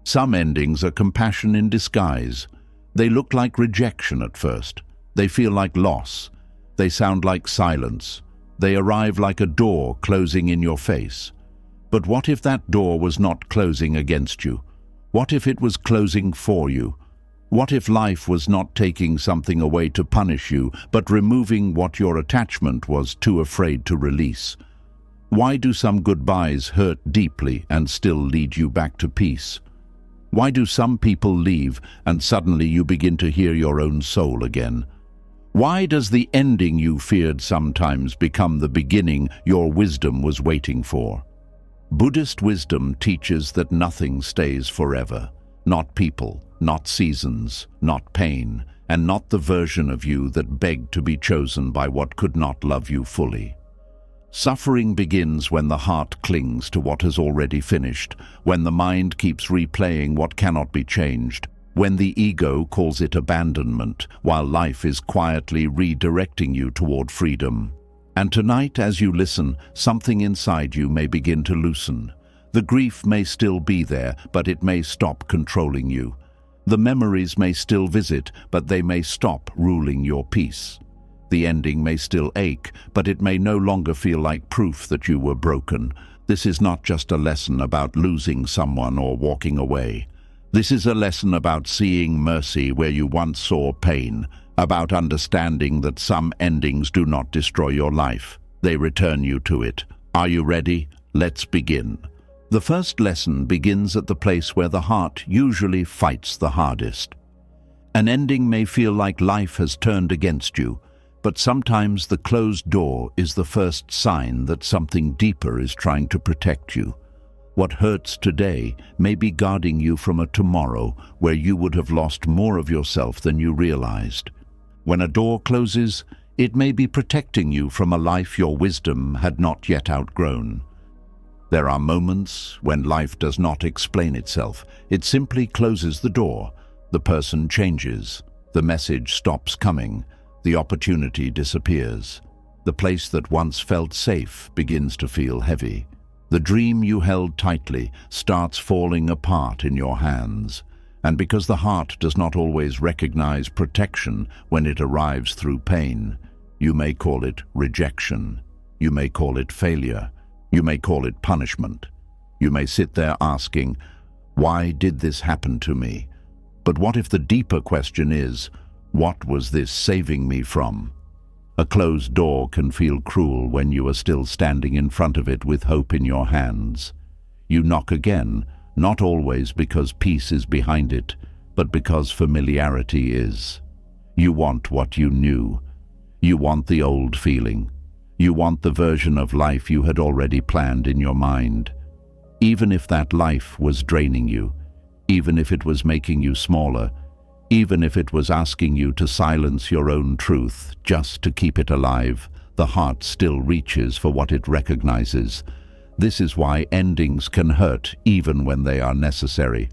Some endings are compassion in disguise. They look like rejection at first. They feel like loss. They sound like silence. They arrive like a door closing in your face. But what if that door was not closing against you? What if it was closing for you? What if life was not taking something away to punish you, but removing what your attachment was too afraid to release? Why do some goodbyes hurt deeply and still lead you back to peace? Why do some people leave and suddenly you begin to hear your own soul again? Why does the ending you feared sometimes become the beginning your wisdom was waiting for? Buddhist wisdom teaches that nothing stays forever. Not people, not seasons, not pain, and not the version of you that begged to be chosen by what could not love you fully. Suffering begins when the heart clings to what has already finished, when the mind keeps replaying what cannot be changed, when the ego calls it abandonment, while life is quietly redirecting you toward freedom. And tonight, as you listen, something inside you may begin to loosen. The grief may still be there, but it may stop controlling you. The memories may still visit, but they may stop ruling your peace. The ending may still ache, but it may no longer feel like proof that you were broken. This is not just a lesson about losing someone or walking away. This is a lesson about seeing mercy where you once saw pain, about understanding that some endings do not destroy your life. They return you to it. Are you ready? Let's begin. The first lesson begins at the place where the heart usually fights the hardest. An ending may feel like life has turned against you, but sometimes the closed door is the first sign that something deeper is trying to protect you. What hurts today may be guarding you from a tomorrow where you would have lost more of yourself than you realized. When a door closes, it may be protecting you from a life your wisdom had not yet outgrown. There are moments when life does not explain itself. It simply closes the door. The person changes. The message stops coming. The opportunity disappears. The place that once felt safe begins to feel heavy. The dream you held tightly starts falling apart in your hands. And because the heart does not always recognize protection when it arrives through pain, you may call it rejection. You may call it failure. You may call it punishment. You may sit there asking, why did this happen to me? But what if the deeper question is, what was this saving me from? A closed door can feel cruel when you are still standing in front of it with hope in your hands. You knock again, not always because peace is behind it, but because familiarity is. You want what you knew. You want the old feeling. You want the version of life you had already planned in your mind. Even if that life was draining you, even if it was making you smaller, even if it was asking you to silence your own truth just to keep it alive, the heart still reaches for what it recognizes. This is why endings can hurt even when they are necessary.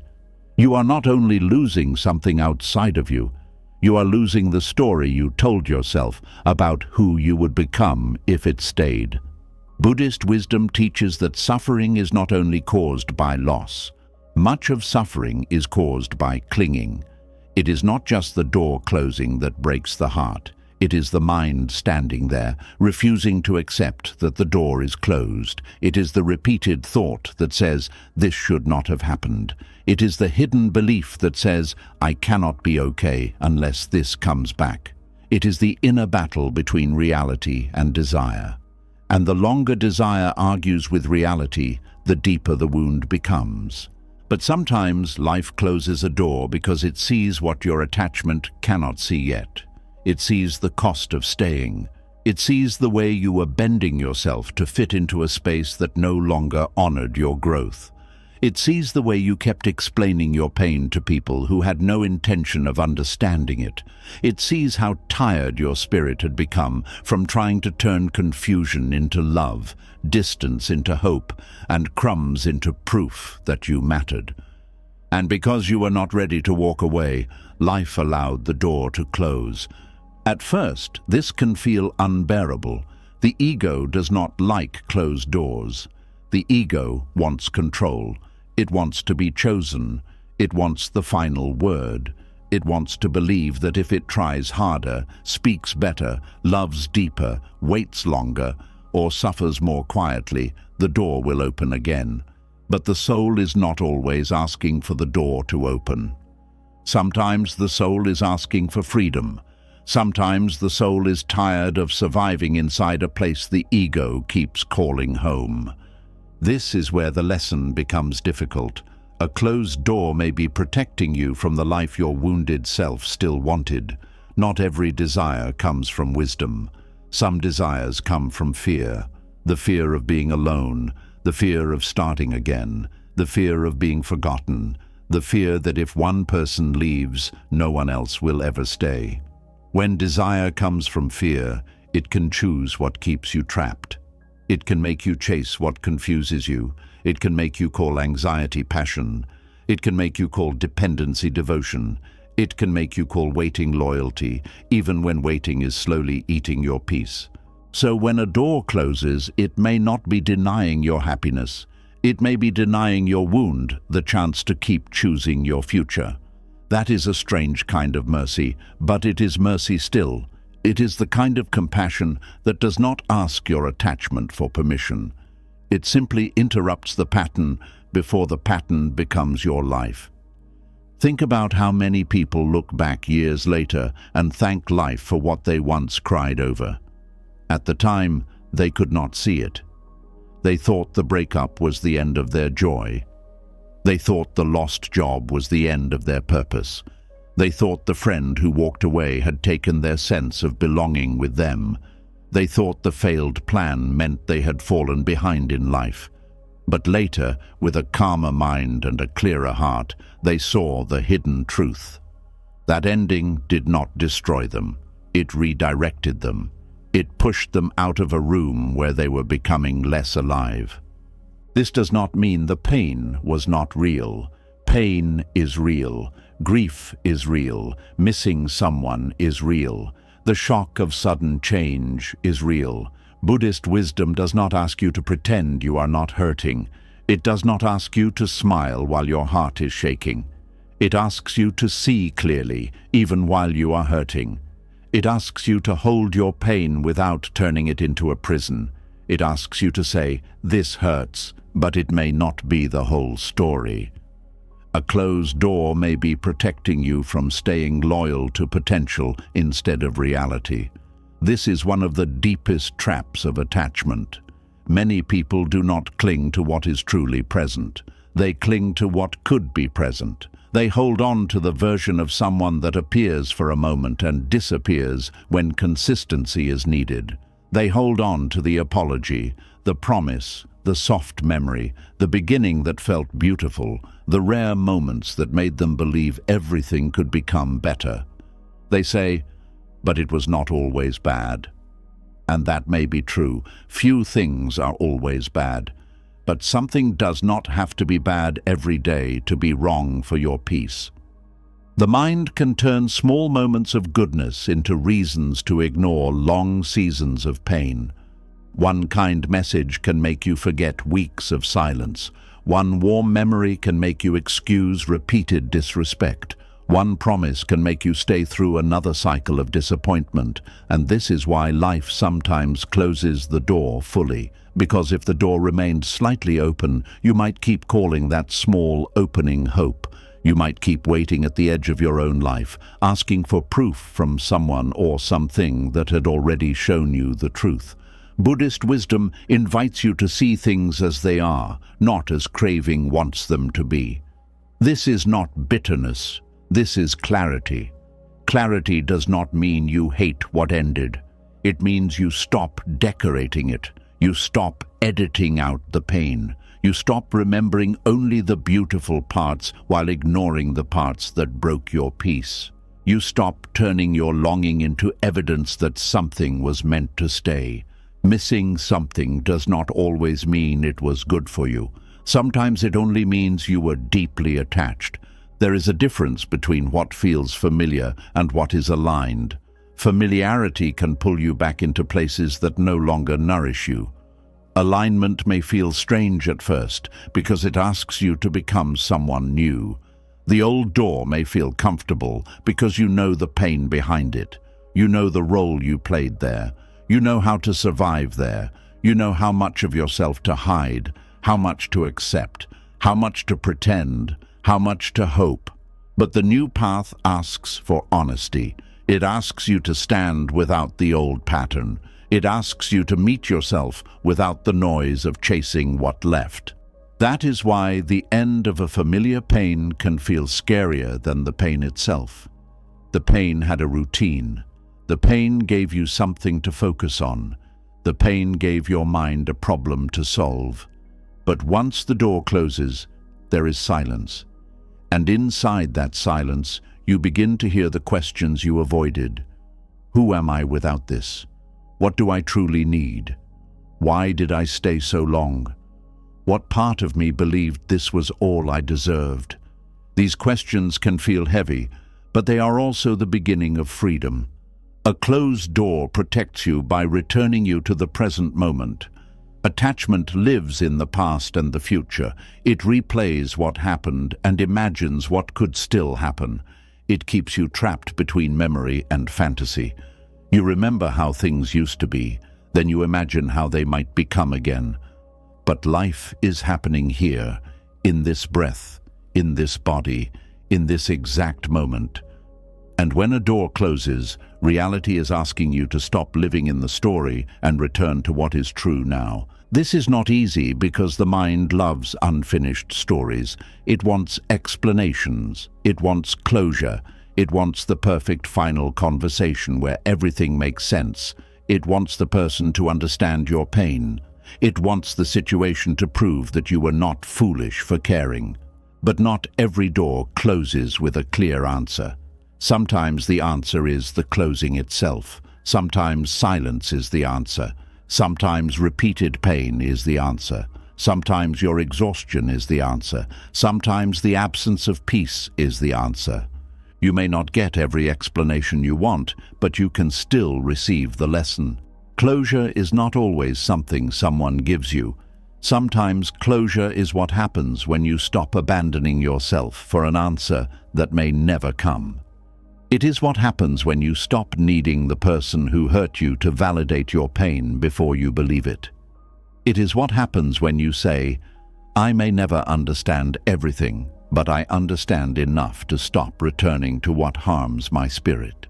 You are not only losing something outside of you, you are losing the story you told yourself about who you would become if it stayed. Buddhist wisdom teaches that suffering is not only caused by loss. Much of suffering is caused by clinging. It is not just the door closing that breaks the heart. It is the mind standing there, refusing to accept that the door is closed. It is the repeated thought that says, this should not have happened. It is the hidden belief that says, I cannot be okay unless this comes back. It is the inner battle between reality and desire. And the longer desire argues with reality, the deeper the wound becomes. But sometimes life closes a door because it sees what your attachment cannot see yet. It sees the cost of staying. It sees the way you were bending yourself to fit into a space that no longer honored your growth. It sees the way you kept explaining your pain to people who had no intention of understanding it. It sees how tired your spirit had become from trying to turn confusion into love, distance into hope, and crumbs into proof that you mattered. And because you were not ready to walk away, life allowed the door to close. At first, this can feel unbearable. The ego does not like closed doors. The ego wants control. It wants to be chosen. It wants the final word. It wants to believe that if it tries harder, speaks better, loves deeper, waits longer, or suffers more quietly, the door will open again. But the soul is not always asking for the door to open. Sometimes the soul is asking for freedom. Sometimes the soul is tired of surviving inside a place the ego keeps calling home. This is where the lesson becomes difficult. A closed door may be protecting you from the life your wounded self still wanted. Not every desire comes from wisdom. Some desires come from fear. The fear of being alone, the fear of starting again, the fear of being forgotten, the fear that if one person leaves, no one else will ever stay. When desire comes from fear, it can choose what keeps you trapped. It can make you chase what confuses you. It can make you call anxiety passion. It can make you call dependency devotion. It can make you call waiting loyalty, even when waiting is slowly eating your peace. So when a door closes, it may not be denying your happiness. It may be denying your wound, the chance to keep choosing your future. That is a strange kind of mercy, but it is mercy still. It is the kind of compassion that does not ask your attachment for permission. It simply interrupts the pattern before the pattern becomes your life. Think about how many people look back years later and thank life for what they once cried over. At the time, they could not see it. They thought the breakup was the end of their joy. They thought the lost job was the end of their purpose. They thought the friend who walked away had taken their sense of belonging with them. They thought the failed plan meant they had fallen behind in life. But later, with a calmer mind and a clearer heart, they saw the hidden truth. That ending did not destroy them. It redirected them. It pushed them out of a room where they were becoming less alive. This does not mean the pain was not real. Pain is real. Grief is real. Missing someone is real. The shock of sudden change is real. Buddhist wisdom does not ask you to pretend you are not hurting. It does not ask you to smile while your heart is shaking. It asks you to see clearly, even while you are hurting. It asks you to hold your pain without turning it into a prison. It asks you to say, "This hurts, but it may not be the whole story." A closed door may be protecting you from staying loyal to potential instead of reality. This is one of the deepest traps of attachment. Many people do not cling to what is truly present. They cling to what could be present. They hold on to the version of someone that appears for a moment and disappears when consistency is needed. They hold on to the apology, the promise, the soft memory, the beginning that felt beautiful, the rare moments that made them believe everything could become better. They say, "But it was not always bad." And that may be true. Few things are always bad. But something does not have to be bad every day to be wrong for your peace. The mind can turn small moments of goodness into reasons to ignore long seasons of pain. One kind message can make you forget weeks of silence. One warm memory can make you excuse repeated disrespect. One promise can make you stay through another cycle of disappointment. And this is why life sometimes closes the door fully. Because if the door remained slightly open, you might keep calling that small opening hope. You might keep waiting at the edge of your own life, asking for proof from someone or something that had already shown you the truth. Buddhist wisdom invites you to see things as they are, not as craving wants them to be. This is not bitterness. This is clarity. Clarity does not mean you hate what ended. It means you stop decorating it. You stop editing out the pain. You stop remembering only the beautiful parts while ignoring the parts that broke your peace. You stop turning your longing into evidence that something was meant to stay. Missing something does not always mean it was good for you. Sometimes it only means you were deeply attached. There is a difference between what feels familiar and what is aligned. Familiarity can pull you back into places that no longer nourish you. Alignment may feel strange at first because it asks you to become someone new. The old door may feel comfortable because you know the pain behind it. You know the role you played there. You know how to survive there. You know how much of yourself to hide, how much to accept, how much to pretend, how much to hope. But the new path asks for honesty. It asks you to stand without the old pattern. It asks you to meet yourself without the noise of chasing what left. That is why the end of a familiar pain can feel scarier than the pain itself. The pain had a routine. The pain gave you something to focus on. The pain gave your mind a problem to solve. But once the door closes, there is silence. And inside that silence, you begin to hear the questions you avoided. Who am I without this? What do I truly need? Why did I stay so long? What part of me believed this was all I deserved? These questions can feel heavy, but they are also the beginning of freedom. A closed door protects you by returning you to the present moment. Attachment lives in the past and the future. It replays what happened and imagines what could still happen. It keeps you trapped between memory and fantasy. You remember how things used to be, then you imagine how they might become again. But life is happening here, in this breath, in this body, in this exact moment. And when a door closes, reality is asking you to stop living in the story and return to what is true now. This is not easy because the mind loves unfinished stories. It wants explanations. It wants closure. It wants the perfect final conversation where everything makes sense. It wants the person to understand your pain. It wants the situation to prove that you were not foolish for caring. But not every door closes with a clear answer. Sometimes the answer is the closing itself. Sometimes silence is the answer. Sometimes repeated pain is the answer. Sometimes your exhaustion is the answer. Sometimes the absence of peace is the answer. You may not get every explanation you want, but you can still receive the lesson. Closure is not always something someone gives you. Sometimes closure is what happens when you stop abandoning yourself for an answer that may never come. It is what happens when you stop needing the person who hurt you to validate your pain before you believe it. It is what happens when you say, I may never understand everything, but I understand enough to stop returning to what harms my spirit.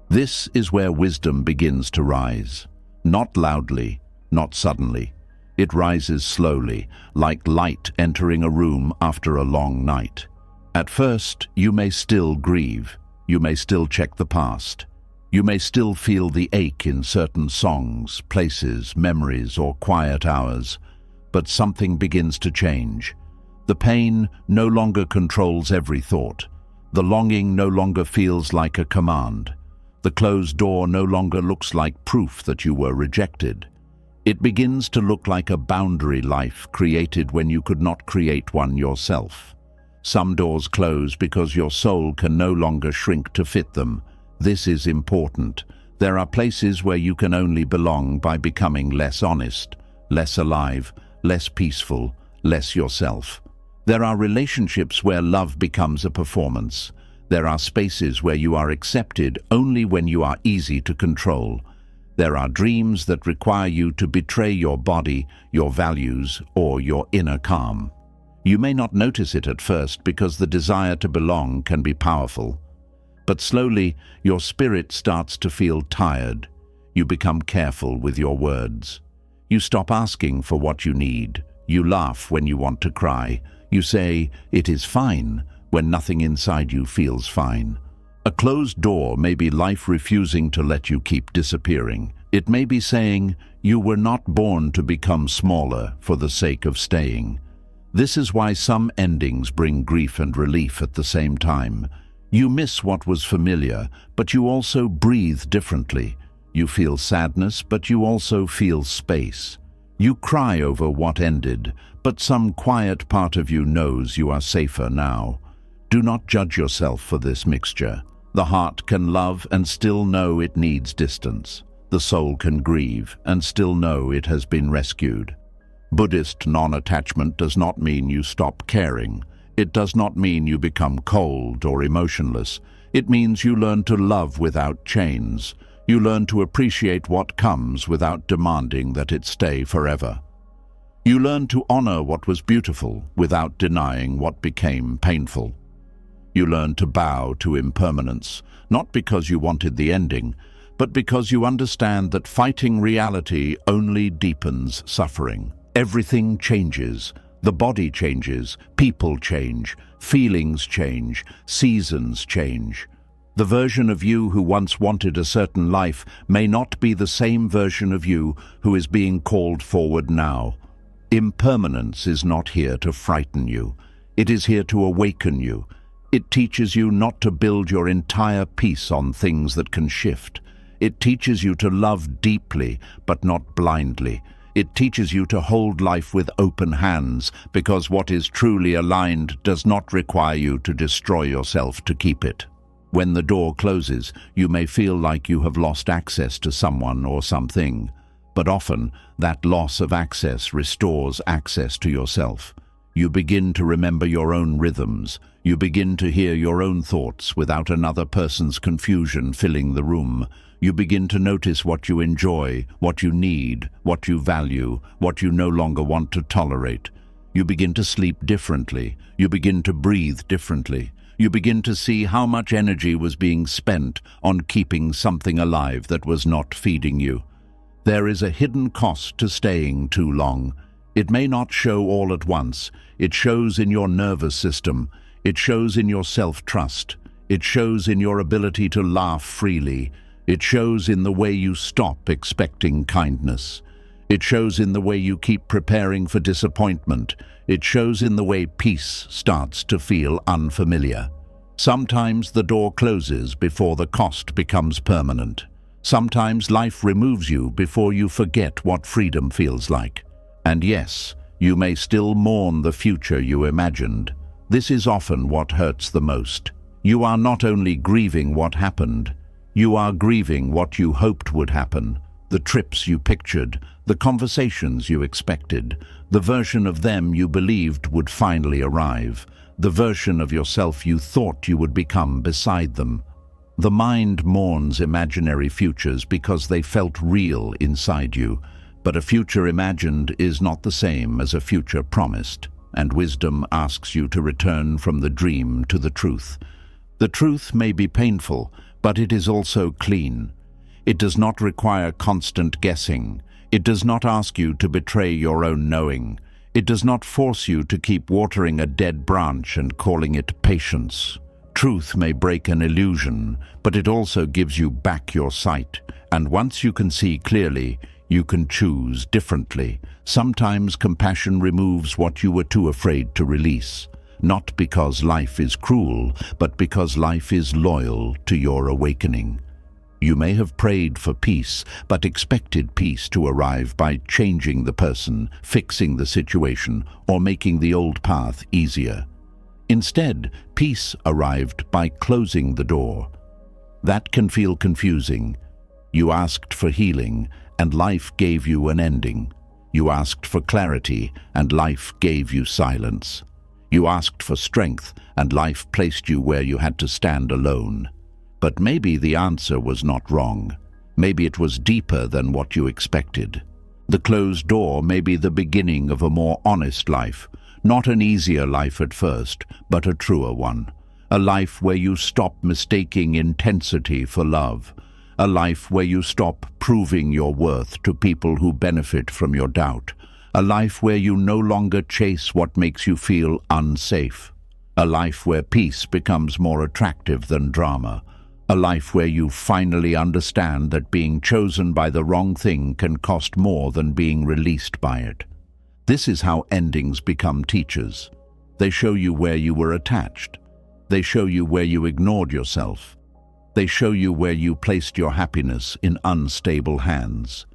This is where wisdom begins to rise. Not loudly, not suddenly. It rises slowly, like light entering a room after a long night. At first, you may still grieve. You may still check the past. You may still feel the ache in certain songs, places, memories, or quiet hours. But something begins to change. The pain no longer controls every thought. The longing no longer feels like a command. The closed door no longer looks like proof that you were rejected. It begins to look like a boundary life created when you could not create one yourself. Some doors close because your soul can no longer shrink to fit them. This is important. There are places where you can only belong by becoming less honest, less alive, less peaceful, less yourself. There are relationships where love becomes a performance. There are spaces where you are accepted only when you are easy to control. There are dreams that require you to betray your body, your values, or your inner calm. You may not notice it at first because the desire to belong can be powerful. But slowly, your spirit starts to feel tired. You become careful with your words. You stop asking for what you need. You laugh when you want to cry. You say, "It is fine," when nothing inside you feels fine. A closed door may be life refusing to let you keep disappearing. It may be saying, "You were not born to become smaller for the sake of staying." This is why some endings bring grief and relief at the same time. You miss what was familiar, but you also breathe differently. You feel sadness, but you also feel space. You cry over what ended, but some quiet part of you knows you are safer now. Do not judge yourself for this mixture. The heart can love and still know it needs distance. The soul can grieve and still know it has been rescued. Buddhist non-attachment does not mean you stop caring. It does not mean you become cold or emotionless. It means you learn to love without chains. You learn to appreciate what comes without demanding that it stay forever. You learn to honor what was beautiful without denying what became painful. You learn to bow to impermanence, not because you wanted the ending, but because you understand that fighting reality only deepens suffering. Everything changes. The body changes, people change, feelings change, seasons change. The version of you who once wanted a certain life may not be the same version of you who is being called forward now. Impermanence is not here to frighten you. It is here to awaken you. It teaches you not to build your entire peace on things that can shift. It teaches you to love deeply, but not blindly. It teaches you to hold life with open hands, because what is truly aligned does not require you to destroy yourself to keep it. When the door closes, you may feel like you have lost access to someone or something, but often that loss of access restores access to yourself. You begin to remember your own rhythms. You begin to hear your own thoughts without another person's confusion filling the room. You begin to notice what you enjoy, what you need, what you value, what you no longer want to tolerate. You begin to sleep differently. You begin to breathe differently. You begin to see how much energy was being spent on keeping something alive that was not feeding you. There is a hidden cost to staying too long. It may not show all at once. It shows in your nervous system. It shows in your self-trust. It shows in your ability to laugh freely. It shows in the way you stop expecting kindness. It shows in the way you keep preparing for disappointment. It shows in the way peace starts to feel unfamiliar. Sometimes the door closes before the cost becomes permanent. Sometimes life removes you before you forget what freedom feels like. And yes, you may still mourn the future you imagined. This is often what hurts the most. You are not only grieving what happened, you are grieving what you hoped would happen, the trips you pictured, the conversations you expected, the version of them you believed would finally arrive, the version of yourself you thought you would become beside them. The mind mourns imaginary futures because they felt real inside you, but a future imagined is not the same as a future promised, and wisdom asks you to return from the dream to the truth. The truth may be painful, but it is also clean. It does not require constant guessing. It does not ask you to betray your own knowing. It does not force you to keep watering a dead branch and calling it patience. Truth may break an illusion, but it also gives you back your sight. And once you can see clearly, you can choose differently. Sometimes compassion removes what you were too afraid to release. Not because life is cruel, but because life is loyal to your awakening. You may have prayed for peace, but expected peace to arrive by changing the person, fixing the situation, or making the old path easier. Instead, peace arrived by closing the door. That can feel confusing. You asked for healing, and life gave you an ending. You asked for clarity, and life gave you silence. You asked for strength, and life placed you where you had to stand alone. But maybe the answer was not wrong. Maybe it was deeper than what you expected. The closed door may be the beginning of a more honest life, not an easier life at first, but a truer one. A life where you stop mistaking intensity for love. A life where you stop proving your worth to people who benefit from your doubt. A life where you no longer chase what makes you feel unsafe. A life where peace becomes more attractive than drama. A life where you finally understand that being chosen by the wrong thing can cost more than being released by it. This is how endings become teachers. They show you where you were attached. They show you where you ignored yourself. They show you where you placed your happiness in unstable hands.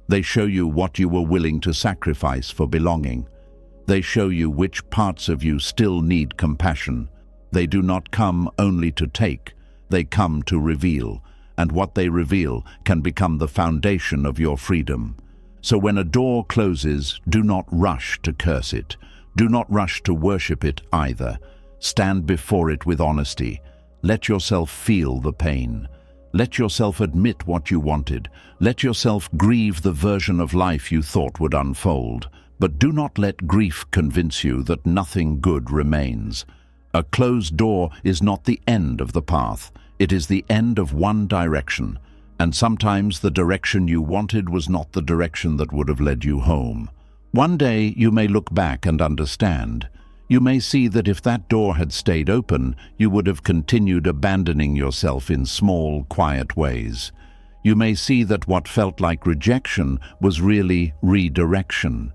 They show you what you were willing to sacrifice for belonging. They show you which parts of you still need compassion. They do not come only to take, they come to reveal, and what they reveal can become the foundation of your freedom. So when a door closes, do not rush to curse it. Do not rush to worship it either. Stand before it with honesty. Let yourself feel the pain. Let yourself admit what you wanted. Let yourself grieve the version of life you thought would unfold. But do not let grief convince you that nothing good remains. A closed door is not the end of the path. It is the end of one direction. And sometimes the direction you wanted was not the direction that would have led you home. One day you may look back and understand. You may see that if that door had stayed open, you would have continued abandoning yourself in small, quiet ways. You may see that what felt like rejection was really redirection.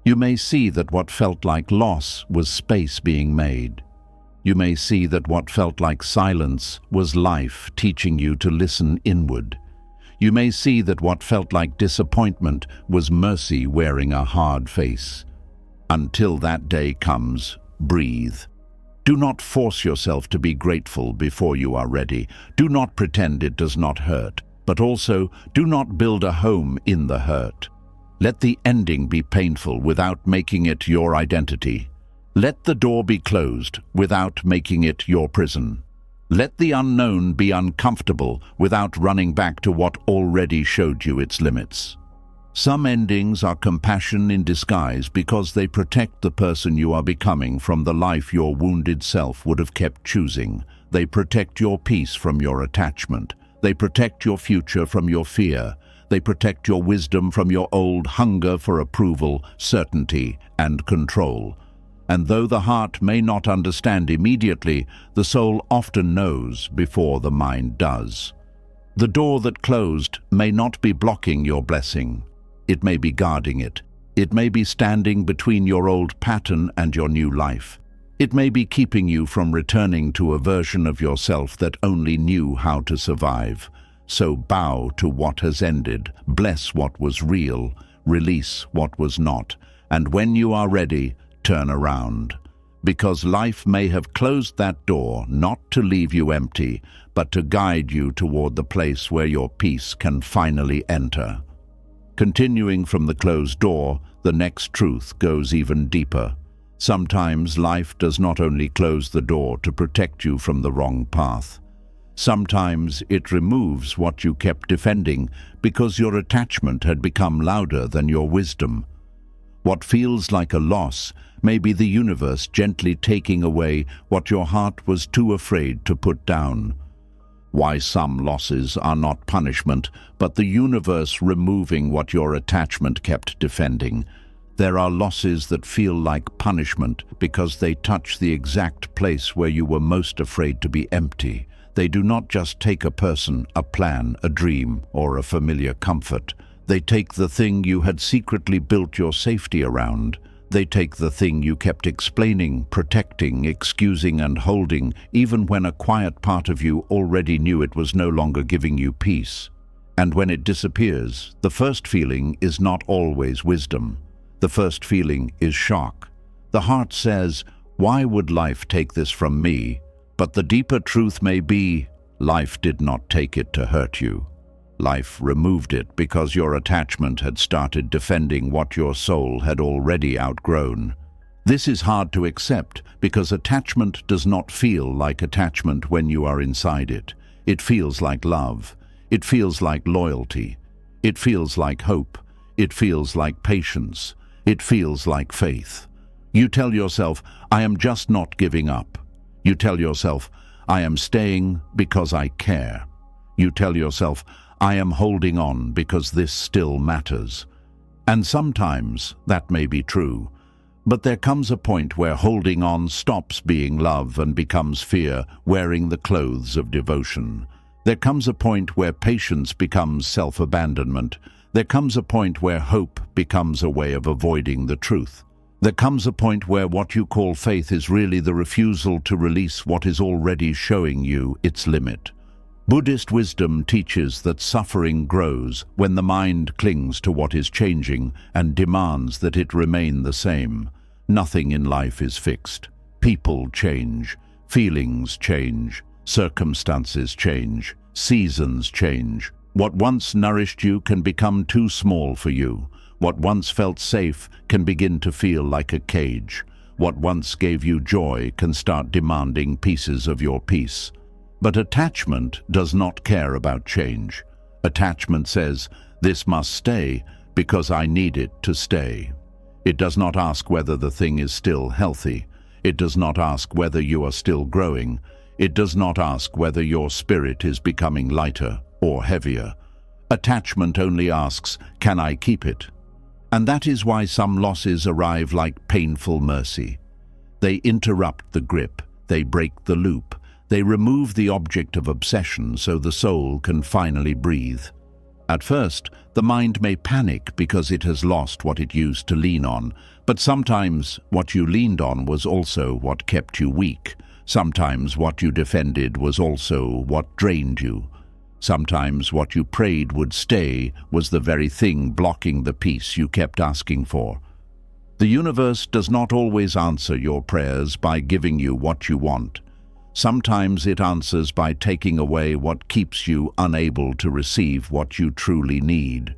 You may see that what felt like loss was space being made. You may see that what felt like silence was life teaching you to listen inward. You may see that what felt like disappointment was mercy wearing a hard face. Until that day comes, breathe. Do not force yourself to be grateful before you are ready. Do not pretend it does not hurt, but also do not build a home in the hurt. Let the ending be painful without making it your identity. Let the door be closed without making it your prison. Let the unknown be uncomfortable without running back to what already showed you its limits. Some endings are compassion in disguise because they protect the person you are becoming from the life your wounded self would have kept choosing. They protect your peace from your attachment. They protect your future from your fear. They protect your wisdom from your old hunger for approval, certainty, and control. And though the heart may not understand immediately, the soul often knows before the mind does. The door that closed may not be blocking your blessing. It may be guarding it. It may be standing between your old pattern and your new life. It may be keeping you from returning to a version of yourself that only knew how to survive. So bow to what has ended, bless what was real, release what was not, and when you are ready, turn around. Because life may have closed that door not to leave you empty, but to guide you toward the place where your peace can finally enter. Continuing from the closed door, the next truth goes even deeper. Sometimes life does not only close the door to protect you from the wrong path. Sometimes it removes what you kept defending because your attachment had become louder than your wisdom. What feels like a loss may be the universe gently taking away what your heart was too afraid to put down. Why some losses are not punishment, but the universe removing what your attachment kept defending. There are losses that feel like punishment because they touch the exact place where you were most afraid to be empty. They do not just take a person, a plan, a dream, or a familiar comfort. They take the thing you had secretly built your safety around. They take the thing you kept explaining, protecting, excusing, and holding, even when a quiet part of you already knew it was no longer giving you peace. And when it disappears, the first feeling is not always wisdom. The first feeling is shock. The heart says, "Why would life take this from me?" But the deeper truth may be, life did not take it to hurt you. Life removed it because your attachment had started defending what your soul had already outgrown. This is hard to accept because attachment does not feel like attachment when you are inside it. It feels like love. It feels like loyalty. It feels like hope. It feels like patience. It feels like faith. You tell yourself, "I am just not giving up." You tell yourself, "I am staying because I care." You tell yourself, "I am holding on because this still matters." And sometimes that may be true, but there comes a point where holding on stops being love and becomes fear, wearing the clothes of devotion. There comes a point where patience becomes self-abandonment. There comes a point where hope becomes a way of avoiding the truth. There comes a point where what you call faith is really the refusal to release what is already showing you its limit. Buddhist wisdom teaches that suffering grows when the mind clings to what is changing and demands that it remain the same. Nothing in life is fixed. People change, feelings change, circumstances change, seasons change. What once nourished you can become too small for you. What once felt safe can begin to feel like a cage. What once gave you joy can start demanding pieces of your peace. But attachment does not care about change. Attachment says, "This must stay because I need it to stay." It does not ask whether the thing is still healthy. It does not ask whether you are still growing. It does not ask whether your spirit is becoming lighter or heavier. Attachment only asks, "Can I keep it?" And that is why some losses arrive like painful mercy. They interrupt the grip, they break the loop, they remove the object of obsession so the soul can finally breathe. At first, the mind may panic because it has lost what it used to lean on, but sometimes what you leaned on was also what kept you weak. Sometimes what you defended was also what drained you. Sometimes what you prayed would stay was the very thing blocking the peace you kept asking for. The universe does not always answer your prayers by giving you what you want. Sometimes it answers by taking away what keeps you unable to receive what you truly need.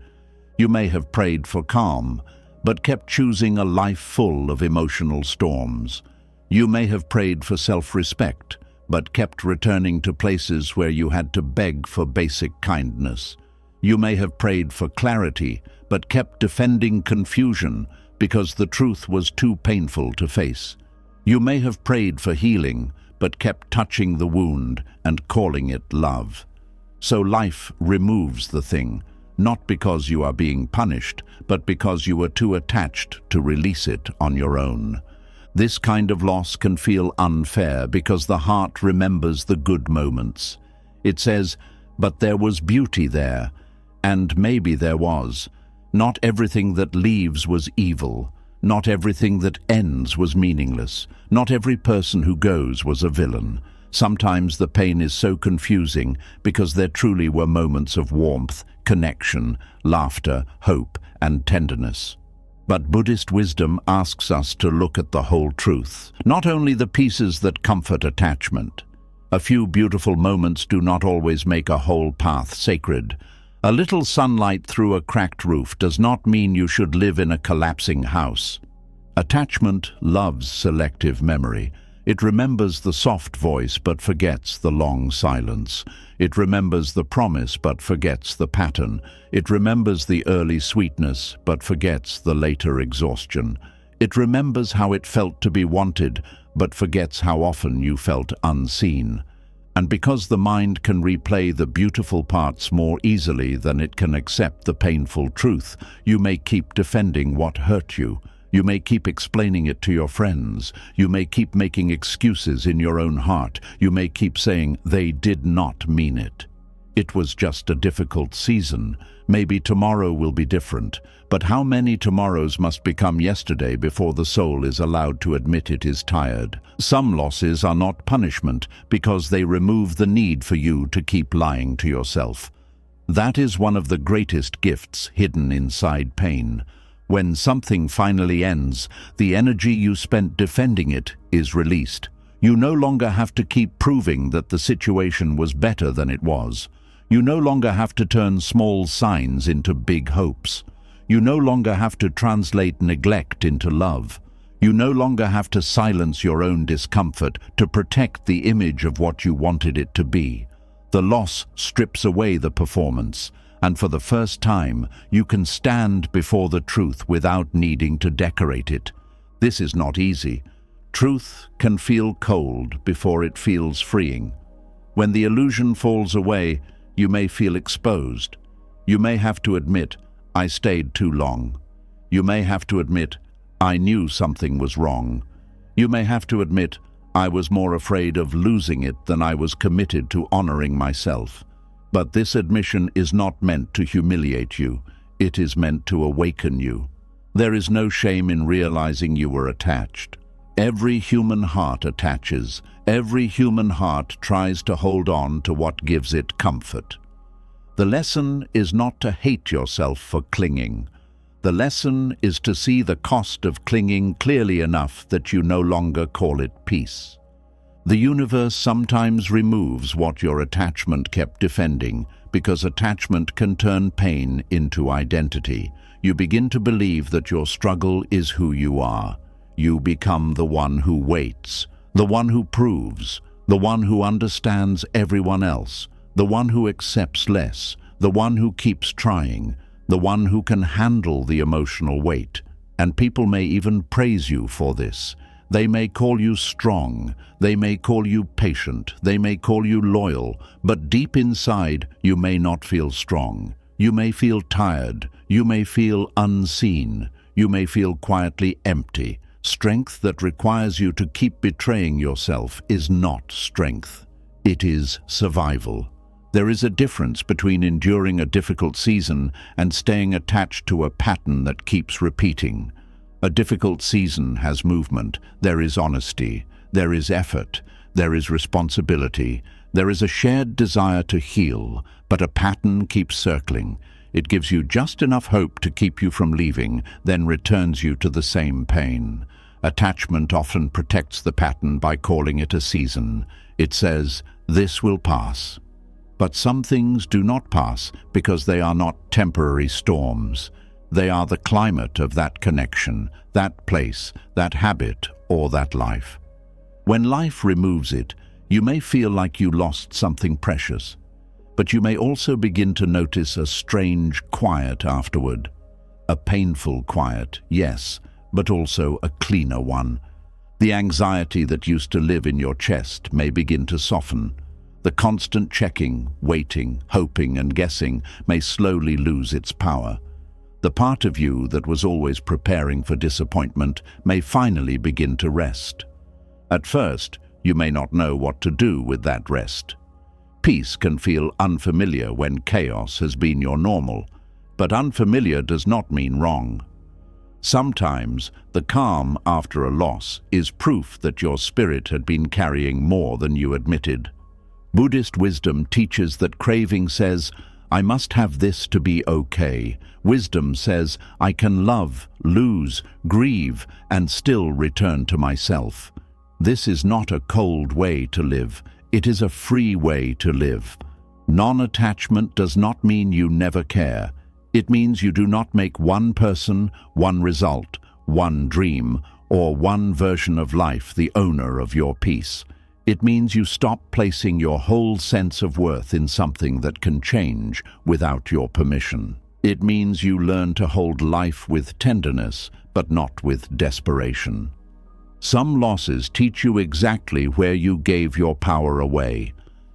You may have prayed for calm, but kept choosing a life full of emotional storms. You may have prayed for self-respect, but kept returning to places where you had to beg for basic kindness. You may have prayed for clarity, but kept defending confusion because the truth was too painful to face. You may have prayed for healing, but kept touching the wound and calling it love. So life removes the thing, not because you are being punished, but because you were too attached to release it on your own. This kind of loss can feel unfair because the heart remembers the good moments. It says, "But there was beauty there," and maybe there was. Not everything that leaves was evil. Not everything that ends was meaningless. Not every person who goes was a villain. Sometimes the pain is so confusing because there truly were moments of warmth, connection, laughter, hope, and tenderness. But Buddhist wisdom asks us to look at the whole truth, not only the pieces that comfort attachment. A few beautiful moments do not always make a whole path sacred. A little sunlight through a cracked roof does not mean you should live in a collapsing house. Attachment loves selective memory. It remembers the soft voice but forgets the long silence. It remembers the promise but forgets the pattern. It remembers the early sweetness but forgets the later exhaustion. It remembers how it felt to be wanted but forgets how often you felt unseen. And because the mind can replay the beautiful parts more easily than it can accept the painful truth, you may keep defending what hurt you. You may keep explaining it to your friends. You may keep making excuses in your own heart. You may keep saying, "They did not mean it. It was just a difficult season. Maybe tomorrow will be different." But how many tomorrows must become yesterday before the soul is allowed to admit it is tired? Some losses are not punishment because they remove the need for you to keep lying to yourself. That is one of the greatest gifts hidden inside pain. When something finally ends, the energy you spent defending it is released. You no longer have to keep proving that the situation was better than it was. You no longer have to turn small signs into big hopes. You no longer have to translate neglect into love. You no longer have to silence your own discomfort to protect the image of what you wanted it to be. The loss strips away the performance, and for the first time, you can stand before the truth without needing to decorate it. This is not easy. Truth can feel cold before it feels freeing. When the illusion falls away, you may feel exposed. You may have to admit, "I stayed too long." You may have to admit, "I knew something was wrong." You may have to admit, "I was more afraid of losing it than I was committed to honoring myself." But this admission is not meant to humiliate you. It is meant to awaken you. There is no shame in realizing you were attached. Every human heart attaches. Every human heart tries to hold on to what gives it comfort. The lesson is not to hate yourself for clinging. The lesson is to see the cost of clinging clearly enough that you no longer call it peace. The universe sometimes removes what your attachment kept defending, because attachment can turn pain into identity. You begin to believe that your struggle is who you are. you become the one who waits, the one who proves, the one who understands everyone else, the one who accepts less, the one who keeps trying, the one who can handle the emotional weight. And people may even praise you for this. They may call you strong, they may call you patient, they may call you loyal, but deep inside you may not feel strong. You may feel tired, you may feel unseen, you may feel quietly empty. Strength that requires you to keep betraying yourself is not strength. It is survival. There is a difference between enduring a difficult season and staying attached to a pattern that keeps repeating. A difficult season has movement, there is honesty, there is effort, there is responsibility, there is a shared desire to heal, but a pattern keeps circling. It gives you just enough hope to keep you from leaving, then returns you to the same pain. Attachment often protects the pattern by calling it a season. It says, "This will pass." But some things do not pass because they are not temporary storms. They are the climate of that connection, that place, that habit, or that life. When life removes it, you may feel like you lost something precious, but you may also begin to notice a strange quiet afterward. A painful quiet, yes, but also a cleaner one. The anxiety that used to live in your chest may begin to soften. The constant checking, waiting, hoping, and guessing may slowly lose its power. The part of you that was always preparing for disappointment may finally begin to rest. At first, you may not know what to do with that rest. Peace can feel unfamiliar when chaos has been your normal, but unfamiliar does not mean wrong. Sometimes, the calm after a loss is proof that your spirit had been carrying more than you admitted. Buddhist wisdom teaches that craving says, "I must have this to be okay." Wisdom says, "I can love, lose, grieve, and still return to myself." This is not a cold way to live. It is a free way to live. Non-attachment does not mean you never care. It means you do not make one person, one result, one dream, or one version of life the owner of your peace. It means you stop placing your whole sense of worth in something that can change without your permission. It means you learn to hold life with tenderness, but not with desperation. Some losses teach you exactly where you gave your power away.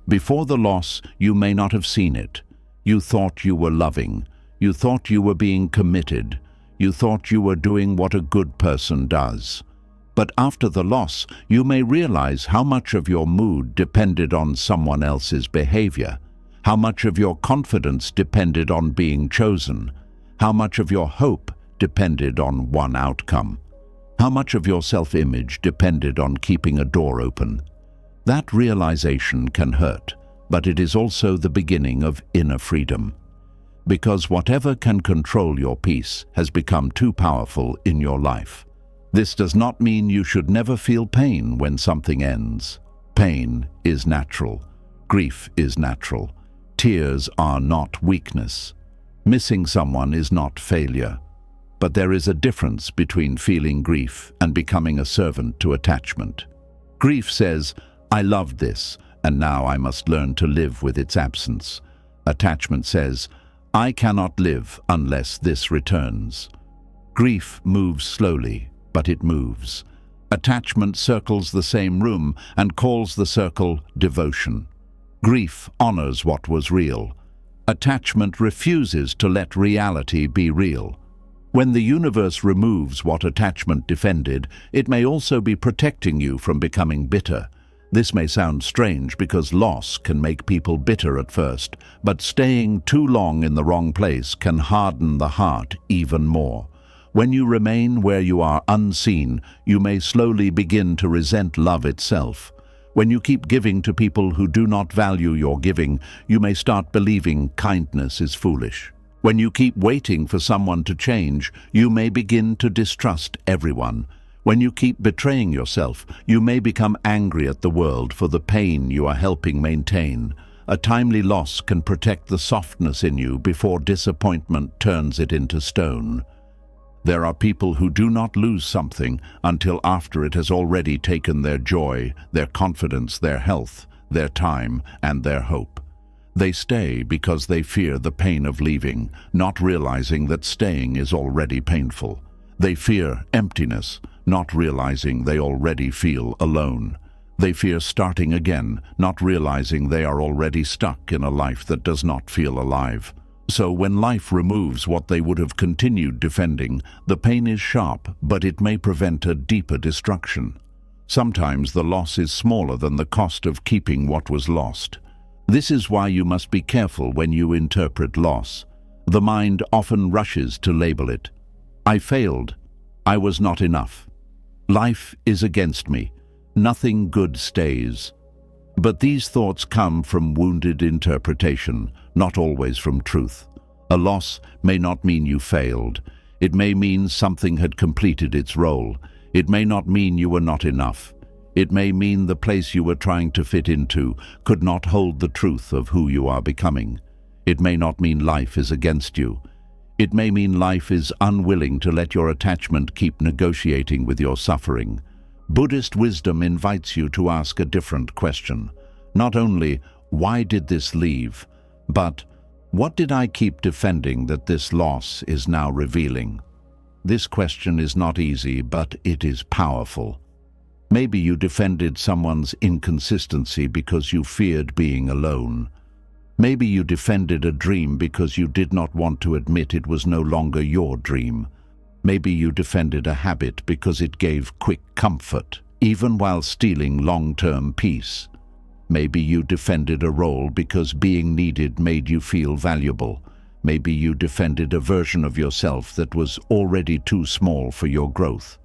Before the loss, you may not have seen it. You thought you were loving. You thought you were being committed. You thought you were doing what a good person does. But after the loss, you may realize how much of your mood depended on someone else's behavior, how much of your confidence depended on being chosen, how much of your hope depended on one outcome, how much of your self-image depended on keeping a door open. That realization can hurt, but it is also the beginning of inner freedom. Because whatever can control your peace has become too powerful in your life. This does not mean you should never feel pain when something ends. Pain is natural. Grief is natural. Tears are not weakness. Missing someone is not failure. But there is a difference between feeling grief and becoming a servant to attachment. Grief says, "I loved this, and now I must learn to live with its absence." Attachment says, "I cannot live unless this returns." Grief moves slowly, but it moves. Attachment circles the same room and calls the circle devotion. Grief honors what was real. Attachment refuses to let reality be real. When the universe removes what attachment defended, it may also be protecting you from becoming bitter. This may sound strange because loss can make people bitter at first, but staying too long in the wrong place can harden the heart even more. When you remain where you are unseen, you may slowly begin to resent love itself. When you keep giving to people who do not value your giving, you may start believing kindness is foolish. When you keep waiting for someone to change, you may begin to distrust everyone. When you keep betraying yourself, you may become angry at the world for the pain you are helping maintain. A timely loss can protect the softness in you before disappointment turns it into stone. There are people who do not lose something until after it has already taken their joy, their confidence, their health, their time, and their hope. They stay because they fear the pain of leaving, not realizing that staying is already painful. They fear emptiness, not realizing they already feel alone. They fear starting again, not realizing they are already stuck in a life that does not feel alive. So when life removes what they would have continued defending, the pain is sharp, but it may prevent a deeper destruction. Sometimes the loss is smaller than the cost of keeping what was lost. This is why you must be careful when you interpret loss. The mind often rushes to label it. I failed. I was not enough. Life is against me. Nothing good stays. But these thoughts come from wounded interpretation, not always from truth. A loss may not mean you failed. It may mean something had completed its role. It may not mean you were not enough. It may mean the place you were trying to fit into could not hold the truth of who you are becoming. It may not mean life is against you. It may mean life is unwilling to let your attachment keep negotiating with your suffering. Buddhist wisdom invites you to ask a different question. Not only, why did this leave? But, what did I keep defending that this loss is now revealing? This question is not easy, but it is powerful. Maybe you defended someone's inconsistency because you feared being alone. Maybe you defended a dream because you did not want to admit it was no longer your dream. Maybe you defended a habit because it gave quick comfort, even while stealing long-term peace. Maybe you defended a role because being needed made you feel valuable. Maybe you defended a version of yourself that was already too small for your growth.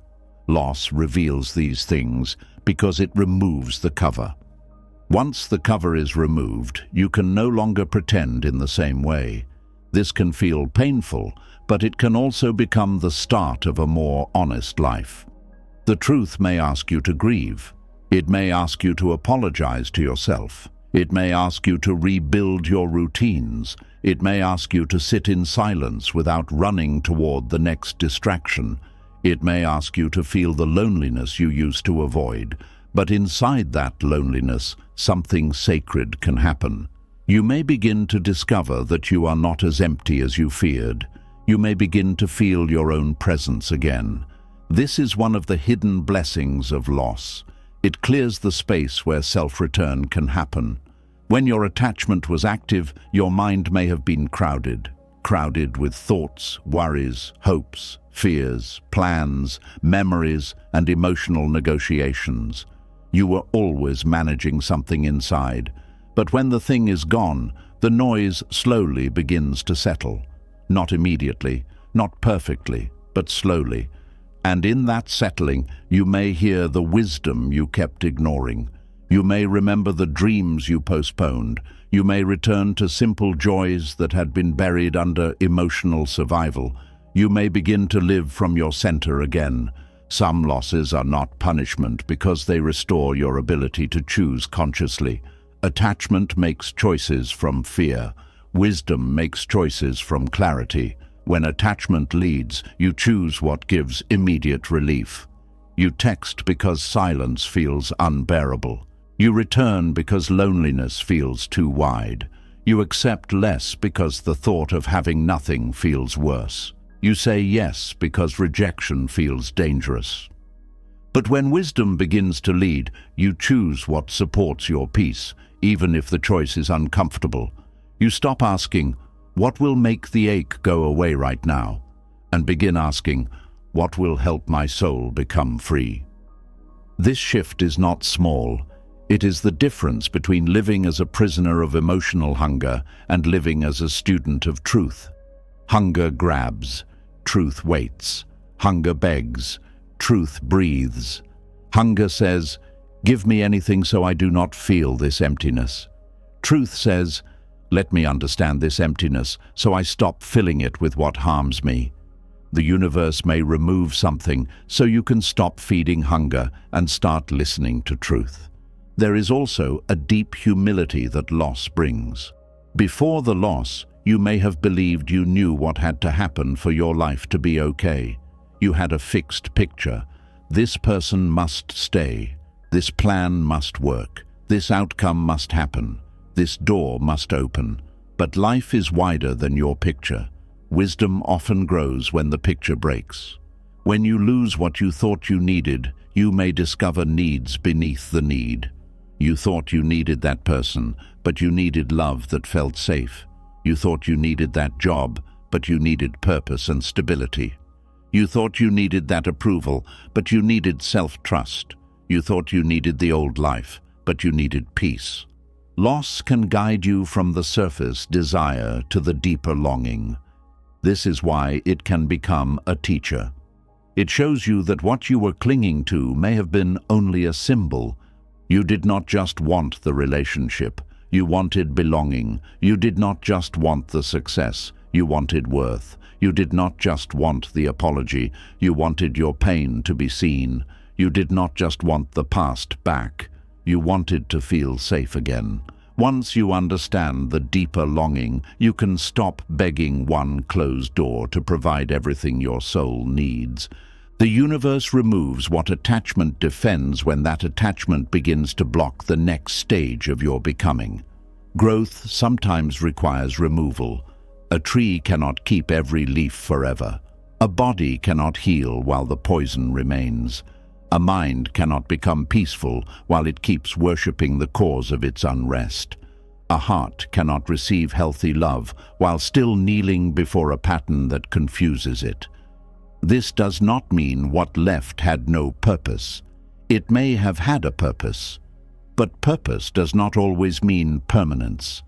Loss reveals these things because it removes the cover. Once the cover is removed, you can no longer pretend in the same way. This can feel painful, but it can also become the start of a more honest life. The truth may ask you to grieve. It may ask you to apologize to yourself. It may ask you to rebuild your routines. It may ask you to sit in silence without running toward the next distraction. It may ask you to feel the loneliness you used to avoid. But inside that loneliness, something sacred can happen. You may begin to discover that you are not as empty as you feared. You may begin to feel your own presence again. This is one of the hidden blessings of loss. It clears the space where self-return can happen. When your attachment was active, your mind may have been crowded with thoughts, worries, hopes, fears, plans, memories, and emotional negotiations. You were always managing something inside. But when the thing is gone, the noise slowly begins to settle. Not immediately, not perfectly, but slowly. And in that settling, you may hear the wisdom you kept ignoring. You may remember the dreams you postponed. You may return to simple joys that had been buried under emotional survival. You may begin to live from your center again. Some losses are not punishment because they restore your ability to choose consciously. Attachment makes choices from fear. Wisdom makes choices from clarity. When attachment leads, you choose what gives immediate relief. You text because silence feels unbearable. You return because loneliness feels too wide. You accept less because the thought of having nothing feels worse. You say yes because rejection feels dangerous. But when wisdom begins to lead, you choose what supports your peace, even if the choice is uncomfortable. You stop asking, what will make the ache go away right now? And begin asking, what will help my soul become free? This shift is not small. It is the difference between living as a prisoner of emotional hunger and living as a student of truth. Hunger grabs, truth waits. Hunger begs, truth breathes. Hunger says, give me anything so I do not feel this emptiness. Truth says, let me understand this emptiness so I stop filling it with what harms me. The universe may remove something so you can stop feeding hunger and start listening to truth. There is also a deep humility that loss brings. Before the loss, you may have believed you knew what had to happen for your life to be okay. You had a fixed picture. This person must stay. This plan must work. This outcome must happen. This door must open. But life is wider than your picture. Wisdom often grows when the picture breaks. When you lose what you thought you needed, you may discover needs beneath the need. You thought you needed that person, but you needed love that felt safe. You thought you needed that job, but you needed purpose and stability. You thought you needed that approval, but you needed self-trust. You thought you needed the old life, but you needed peace. Loss can guide you from the surface desire to the deeper longing. This is why it can become a teacher. It shows you that what you were clinging to may have been only a symbol. You did not just want the relationship. You wanted belonging. You did not just want the success. You wanted worth. You did not just want the apology. You wanted your pain to be seen. You did not just want the past back. You wanted to feel safe again. Once you understand the deeper longing, you can stop begging one closed door to provide everything your soul needs. The universe removes what attachment defends when that attachment begins to block the next stage of your becoming. Growth sometimes requires removal. A tree cannot keep every leaf forever. A body cannot heal while the poison remains. A mind cannot become peaceful while it keeps worshipping the cause of its unrest. A heart cannot receive healthy love while still kneeling before a pattern that confuses it. This does not mean what left had no purpose. It may have had a purpose, but purpose does not always mean permanence.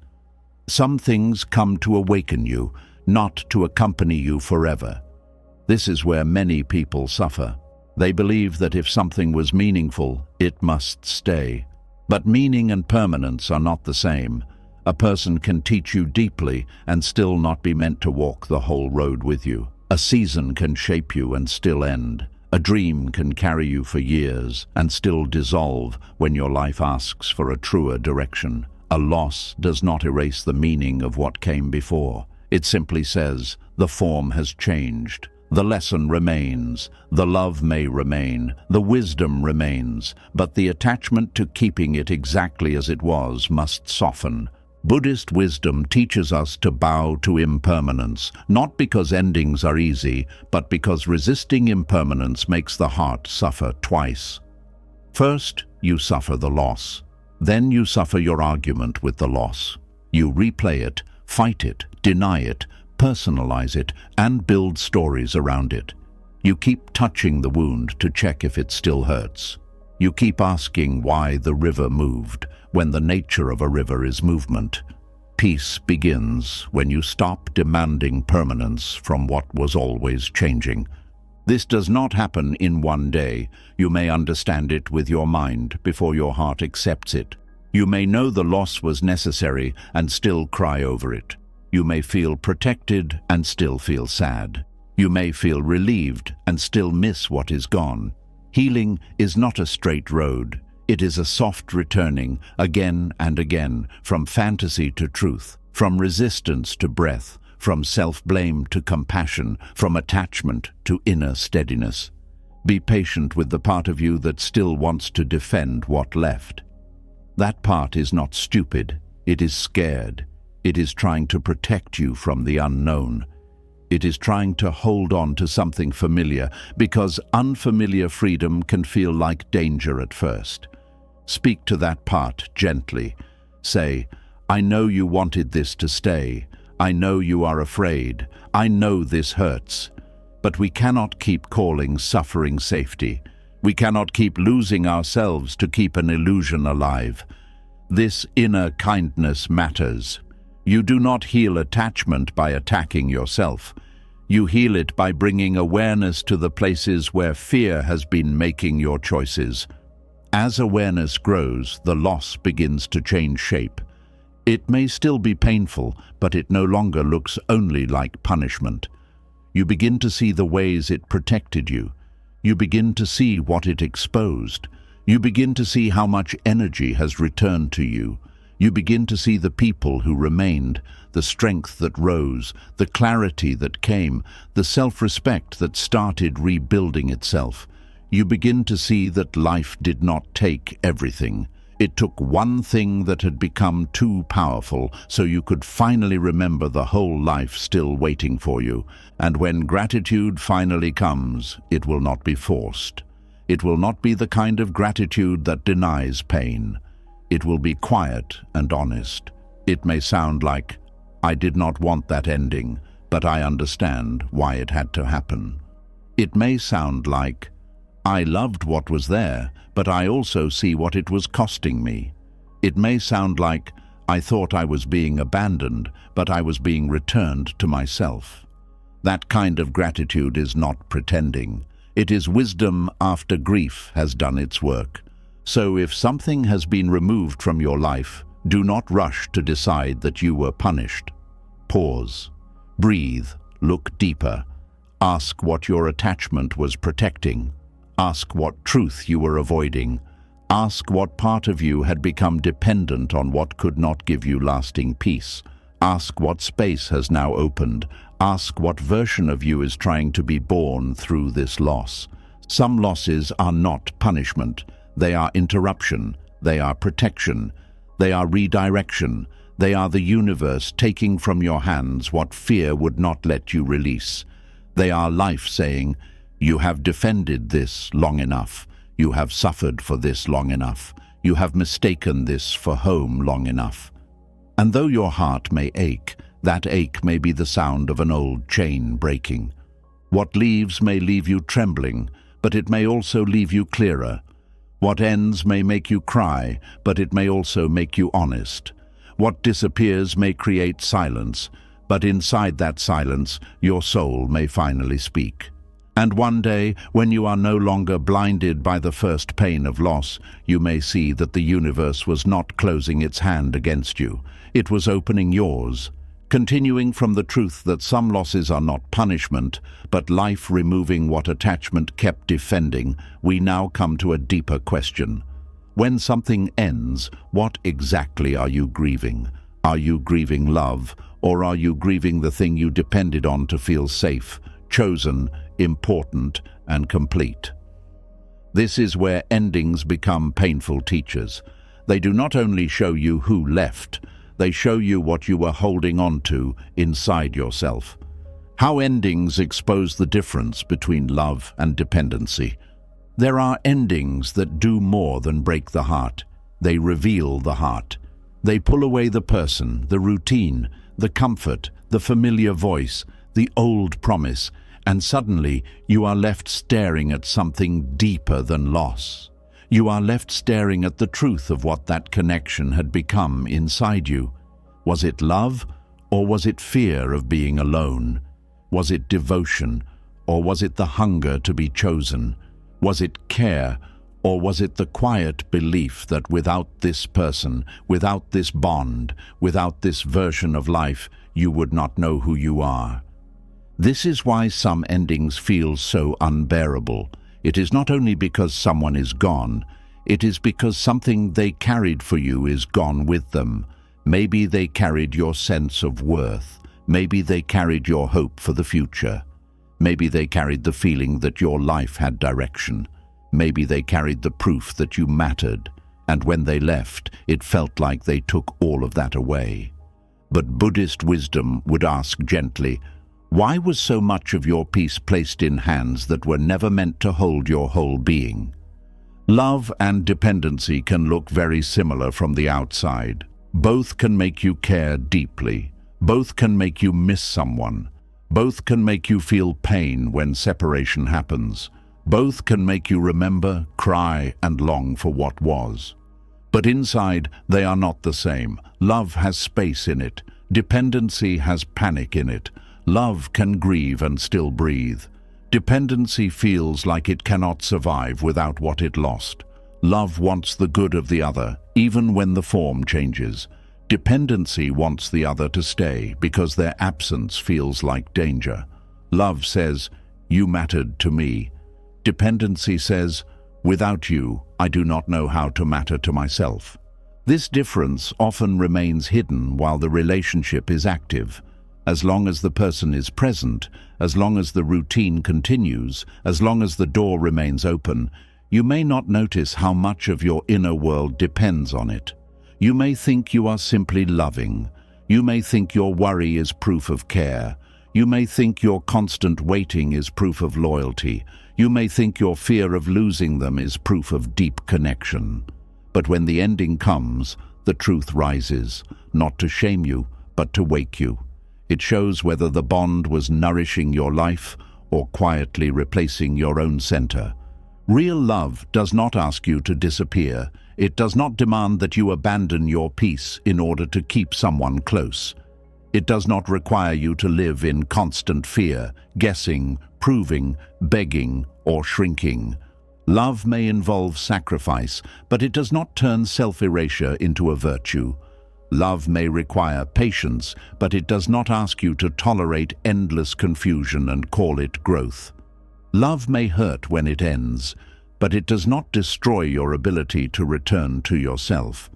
Some things come to awaken you, not to accompany you forever. This is where many people suffer. They believe that if something was meaningful, it must stay. But meaning and permanence are not the same. A person can teach you deeply and still not be meant to walk the whole road with you. A season can shape you and still end. A dream can carry you for years and still dissolve when your life asks for a truer direction. A loss does not erase the meaning of what came before. It simply says, the form has changed. The lesson remains, the love may remain, the wisdom remains, but the attachment to keeping it exactly as it was must soften. Buddhist wisdom teaches us to bow to impermanence, not because endings are easy, but because resisting impermanence makes the heart suffer twice. First, you suffer the loss. Then you suffer your argument with the loss. You replay it, fight it, deny it, personalize it, and build stories around it. You keep touching the wound to check if it still hurts. You keep asking why the river moved, when the nature of a river is movement. Peace begins when you stop demanding permanence from what was always changing. This does not happen in one day. You may understand it with your mind before your heart accepts it. You may know the loss was necessary and still cry over it. You may feel protected and still feel sad. You may feel relieved and still miss what is gone. Healing is not a straight road. It is a soft returning again and again, from fantasy to truth, from resistance to breath, from self-blame to compassion, from attachment to inner steadiness. Be patient with the part of you that still wants to defend what left. That part is not stupid. It is scared. It is trying to protect you from the unknown. It is trying to hold on to something familiar, because unfamiliar freedom can feel like danger at first. Speak to that part gently. Say, I know you wanted this to stay. I know you are afraid. I know this hurts. But we cannot keep calling suffering safety. We cannot keep losing ourselves to keep an illusion alive. This inner kindness matters. You do not heal attachment by attacking yourself. You heal it by bringing awareness to the places where fear has been making your choices. As awareness grows, the loss begins to change shape. It may still be painful, but it no longer looks only like punishment. You begin to see the ways it protected you. You begin to see what it exposed. You begin to see how much energy has returned to you. You begin to see the people who remained, the strength that rose, the clarity that came, the self-respect that started rebuilding itself. You begin to see that life did not take everything. It took one thing that had become too powerful so you could finally remember the whole life still waiting for you. And when gratitude finally comes, it will not be forced. It will not be the kind of gratitude that denies pain. It will be quiet and honest. It may sound like, "I did not want that ending, but I understand why it had to happen." It may sound like, "I loved what was there, but I also see what it was costing me." It may sound like, "I thought I was being abandoned, but I was being returned to myself." That kind of gratitude is not pretending. It is wisdom after grief has done its work. So if something has been removed from your life, do not rush to decide that you were punished. Pause. Breathe. Look deeper. Ask what your attachment was protecting. Ask what truth you were avoiding. Ask what part of you had become dependent on what could not give you lasting peace. Ask what space has now opened. Ask what version of you is trying to be born through this loss. Some losses are not punishment. They are interruption. They are protection. They are redirection. They are the universe taking from your hands what fear would not let you release. They are life saying, "You have defended this long enough. You have suffered for this long enough. You have mistaken this for home long enough." And though your heart may ache, that ache may be the sound of an old chain breaking. What leaves may leave you trembling, but it may also leave you clearer. What ends may make you cry, but it may also make you honest. What disappears may create silence, but inside that silence, your soul may finally speak. And one day, when you are no longer blinded by the first pain of loss, you may see that the universe was not closing its hand against you. It was opening yours. Continuing from the truth that some losses are not punishment, but life removing what attachment kept defending, we now come to a deeper question. When something ends, what exactly are you grieving? Are you grieving love, or are you grieving the thing you depended on to feel safe, chosen, important, and complete? This is where endings become painful teachers. They do not only show you who left, they show you what you were holding on to inside yourself. How endings expose the difference between love and dependency. There are endings that do more than break the heart. They reveal the heart. They pull away the person, the routine, the comfort, the familiar voice, the old promise, and suddenly you are left staring at something deeper than loss. You are left staring at the truth of what that connection had become inside you. Was it love, or was it fear of being alone? Was it devotion, or was it the hunger to be chosen? Was it care, or was it the quiet belief that without this person, without this bond, without this version of life, you would not know who you are? This is why some endings feel so unbearable. It is not only because someone is gone, it is because something they carried for you is gone with them. Maybe they carried your sense of worth. Maybe they carried your hope for the future. Maybe they carried the feeling that your life had direction. Maybe they carried the proof that you mattered. And when they left, it felt like they took all of that away. But Buddhist wisdom would ask gently, why was so much of your peace placed in hands that were never meant to hold your whole being? Love and dependency can look very similar from the outside. Both can make you care deeply. Both can make you miss someone. Both can make you feel pain when separation happens. Both can make you remember, cry, and long for what was. But inside, they are not the same. Love has space in it. Dependency has panic in it. Love can grieve and still breathe. Dependency feels like it cannot survive without what it lost. Love wants the good of the other, even when the form changes. Dependency wants the other to stay because their absence feels like danger. Love says, "You mattered to me." Dependency says, "Without you, I do not know how to matter to myself." This difference often remains hidden while the relationship is active. As long as the person is present, as long as the routine continues, as long as the door remains open, you may not notice how much of your inner world depends on it. You may think you are simply loving. You may think your worry is proof of care. You may think your constant waiting is proof of loyalty. You may think your fear of losing them is proof of deep connection. But when the ending comes, the truth rises, not to shame you, but to wake you. It shows whether the bond was nourishing your life or quietly replacing your own center. Real love does not ask you to disappear. It does not demand that you abandon your peace in order to keep someone close. It does not require you to live in constant fear, guessing, proving, begging, or shrinking. Love may involve sacrifice, but it does not turn self-erasure into a virtue. Love may require patience, but it does not ask you to tolerate endless confusion and call it growth. Love may hurt when it ends, but it does not destroy your ability to return to yourself.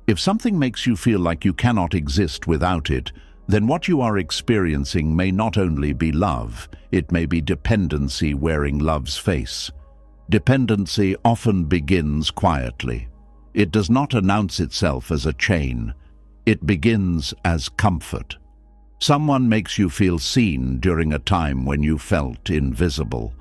If something makes you feel like you cannot exist without it, then what you are experiencing may not only be love, it may be dependency wearing love's face. Dependency often begins quietly. It does not announce itself as a chain. It begins as comfort. Someone makes you feel seen during a time when you felt invisible.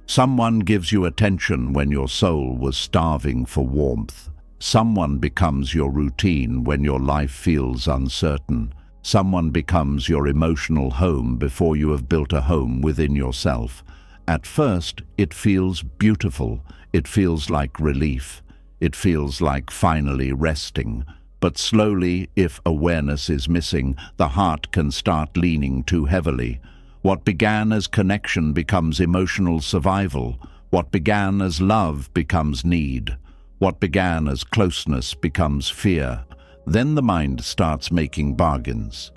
Someone gives you attention when your soul was starving for warmth. Someone becomes your routine when your life feels uncertain. Someone becomes your emotional home before you have built a home within yourself. At first, it feels beautiful. It feels like relief. It feels like finally resting. But slowly, if awareness is missing, the heart can start leaning too heavily. What began as connection becomes emotional survival. What began as love becomes need. What began as closeness becomes fear. Then the mind starts making bargains.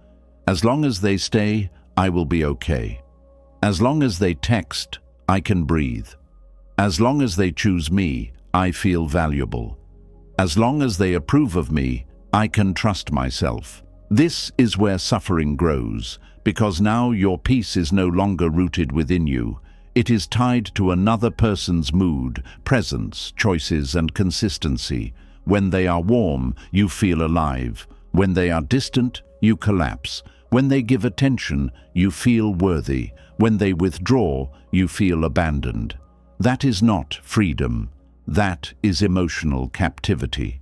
As long as they stay, I will be okay. As long as they text, I can breathe. As long as they choose me, I feel valuable. As long as they approve of me, I can trust myself. This is where suffering grows, because now your peace is no longer rooted within you. It is tied to another person's mood, presence, choices, and consistency. When they are warm, you feel alive. When they are distant, you collapse. When they give attention, you feel worthy. When they withdraw, you feel abandoned. That is not freedom. That is emotional captivity.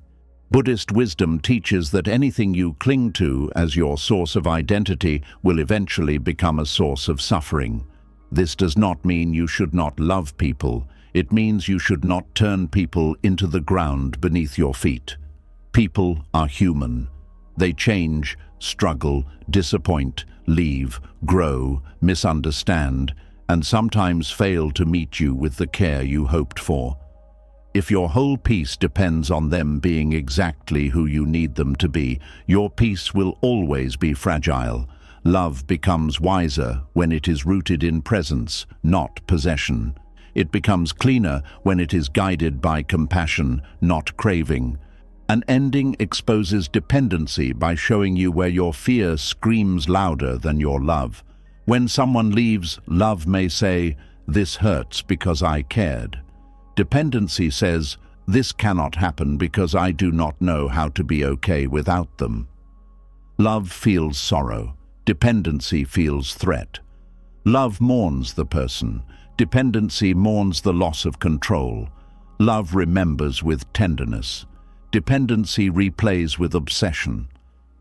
Buddhist wisdom teaches that anything you cling to as your source of identity will eventually become a source of suffering. This does not mean you should not love people. It means you should not turn people into the ground beneath your feet. People are human. They change, struggle, disappoint, leave, grow, misunderstand, and sometimes fail to meet you with the care you hoped for. If your whole peace depends on them being exactly who you need them to be, your peace will always be fragile. Love becomes wiser when it is rooted in presence, not possession. It becomes cleaner when it is guided by compassion, not craving. An ending exposes dependency by showing you where your fear screams louder than your love. When someone leaves, love may say, "This hurts because I cared." Dependency says, "This cannot happen because I do not know how to be okay without them." Love feels sorrow. Dependency feels threat. Love mourns the person. Dependency mourns the loss of control. Love remembers with tenderness. Dependency replays with obsession.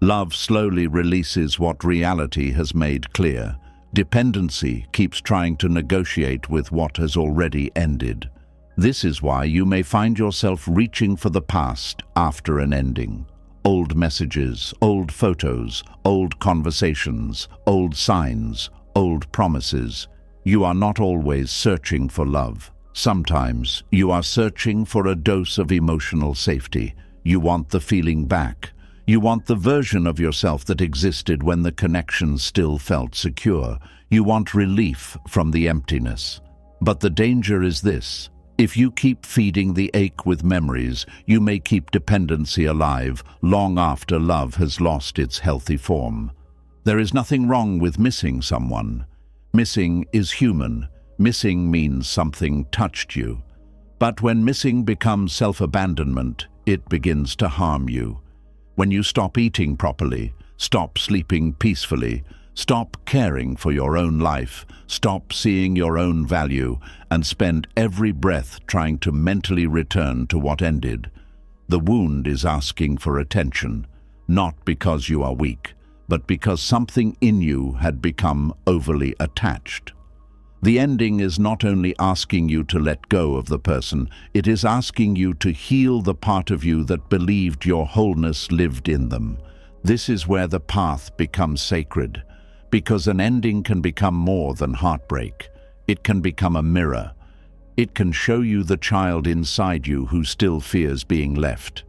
Love slowly releases what reality has made clear. Dependency keeps trying to negotiate with what has already ended. This is why you may find yourself reaching for the past after an ending. Old messages, old photos, old conversations, old signs, old promises. You are not always searching for love. Sometimes you are searching for a dose of emotional safety. You want the feeling back. You want the version of yourself that existed when the connection still felt secure. You want relief from the emptiness. But the danger is this. If you keep feeding the ache with memories, you may keep dependency alive long after love has lost its healthy form. There is nothing wrong with missing someone. Missing is human. Missing means something touched you. But when missing becomes self-abandonment, it begins to harm you. When you stop eating properly, stop sleeping peacefully, stop caring for your own life, stop seeing your own value, and spend every breath trying to mentally return to what ended, the wound is asking for attention, not because you are weak, but because something in you had become overly attached. The ending is not only asking you to let go of the person, it is asking you to heal the part of you that believed your wholeness lived in them. This is where the path becomes sacred, because an ending can become more than heartbreak. It can become a mirror. It can show you the child inside you who still fears being left.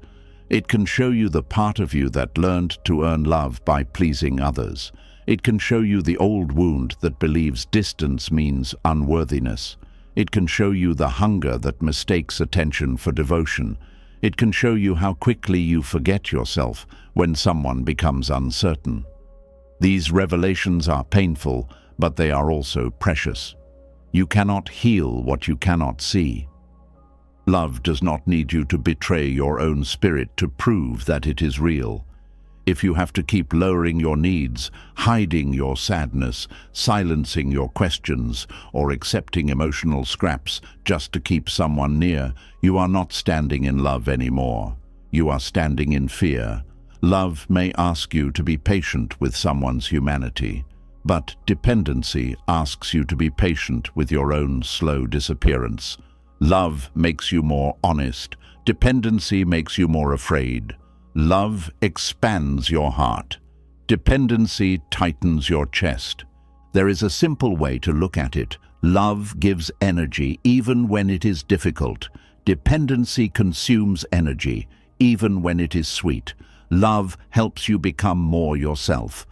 It can show you the part of you that learned to earn love by pleasing others. It can show you the old wound that believes distance means unworthiness. It can show you the hunger that mistakes attention for devotion. It can show you how quickly you forget yourself when someone becomes uncertain. These revelations are painful, but they are also precious. You cannot heal what you cannot see. Love does not need you to betray your own spirit to prove that it is real. If you have to keep lowering your needs, hiding your sadness, silencing your questions, or accepting emotional scraps just to keep someone near, you are not standing in love anymore. You are standing in fear. Love may ask you to be patient with someone's humanity, but dependency asks you to be patient with your own slow disappearance. Love makes you more honest. Dependency makes you more afraid. Love expands your heart. Dependency tightens your chest. There is a simple way to look at it. Love gives energy even when it is difficult. Dependency consumes energy even when it is sweet. Love helps you become more yourself.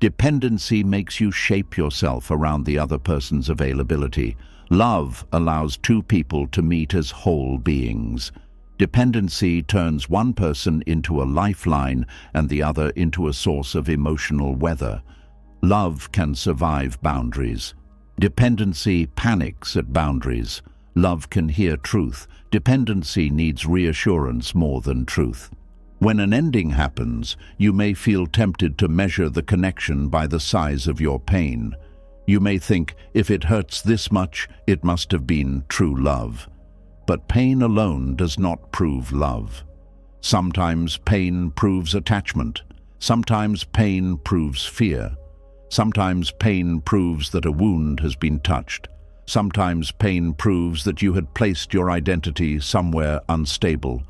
Dependency makes you shape yourself around the other person's availability. Love allows two people to meet as whole beings. Dependency turns one person into a lifeline and the other into a source of emotional weather. Love can survive boundaries. Dependency panics at boundaries. Love can hear truth. Dependency needs reassurance more than truth. When an ending happens, you may feel tempted to measure the connection by the size of your pain. You may think, if it hurts this much, it must have been true love. But pain alone does not prove love. Sometimes pain proves attachment. Sometimes pain proves fear. Sometimes pain proves that a wound has been touched. Sometimes pain proves that you had placed your identity somewhere unstable.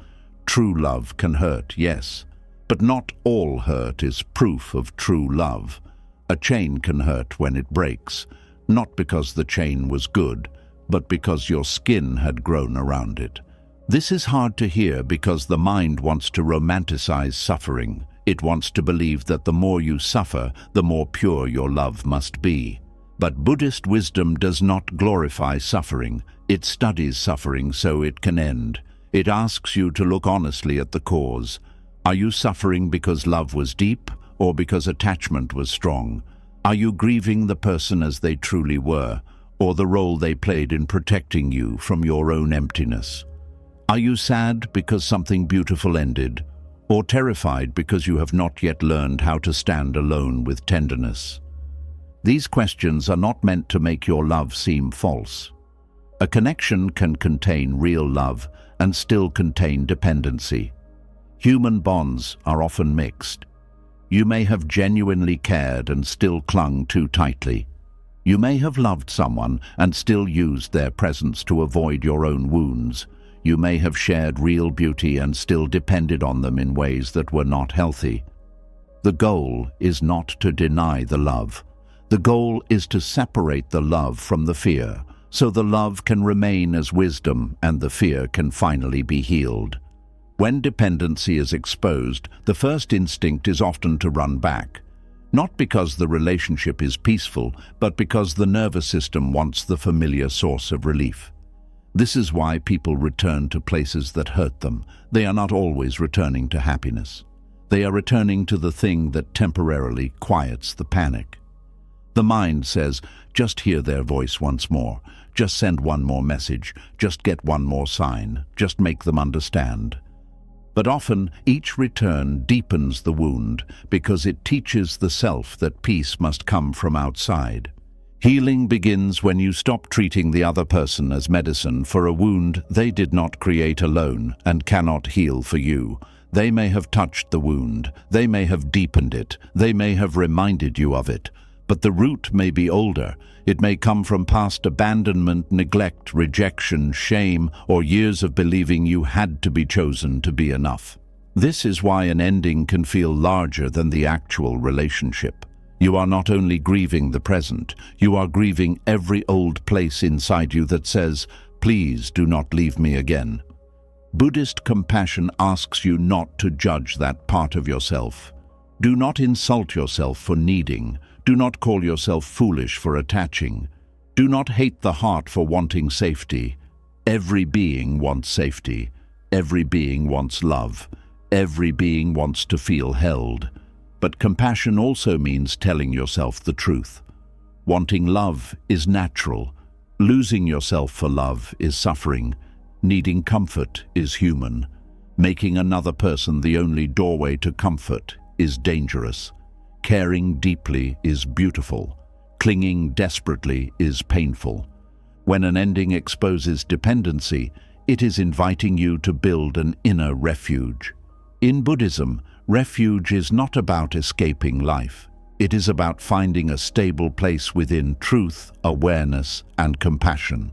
True love can hurt, yes, but not all hurt is proof of true love. A chain can hurt when it breaks, not because the chain was good, but because your skin had grown around it. This is hard to hear because the mind wants to romanticize suffering. It wants to believe that the more you suffer, the more pure your love must be. But Buddhist wisdom does not glorify suffering. It studies suffering so it can end. It asks you to look honestly at the cause. Are you suffering because love was deep or because attachment was strong? Are you grieving the person as they truly were, or the role they played in protecting you from your own emptiness? Are you sad because something beautiful ended, or terrified because you have not yet learned how to stand alone with tenderness? These questions are not meant to make your love seem false. A connection can contain real love and still contain dependency. Human bonds are often mixed. You may have genuinely cared and still clung too tightly. You may have loved someone and still used their presence to avoid your own wounds. You may have shared real beauty and still depended on them in ways that were not healthy. The goal is not to deny the love. The goal is to separate the love from the fear, so the love can remain as wisdom and the fear can finally be healed. When dependency is exposed, the first instinct is often to run back. Not because the relationship is peaceful, but because the nervous system wants the familiar source of relief. This is why people return to places that hurt them. They are not always returning to happiness. They are returning to the thing that temporarily quiets the panic. The mind says, just hear their voice once more, just send one more message, just get one more sign, just make them understand. But often, each return deepens the wound because it teaches the self that peace must come from outside. Healing begins when you stop treating the other person as medicine for a wound they did not create alone and cannot heal for you. They may have touched the wound, they may have deepened it, they may have reminded you of it, but the root may be older. It may come from past abandonment, neglect, rejection, shame, or years of believing you had to be chosen to be enough. This is why an ending can feel larger than the actual relationship. You are not only grieving the present, you are grieving every old place inside you that says, please do not leave me again. Buddhist compassion asks you not to judge that part of yourself. Do not insult yourself for needing. Do not call yourself foolish for attaching. Do not hate the heart for wanting safety. Every being wants safety. Every being wants love. Every being wants to feel held. But compassion also means telling yourself the truth. Wanting love is natural. Losing yourself for love is suffering. Needing comfort is human. Making another person the only doorway to comfort is dangerous. Caring deeply is beautiful. Clinging desperately is painful. When an ending exposes dependency, it is inviting you to build an inner refuge. In Buddhism, refuge is not about escaping life. It is about finding a stable place within truth, awareness, and compassion.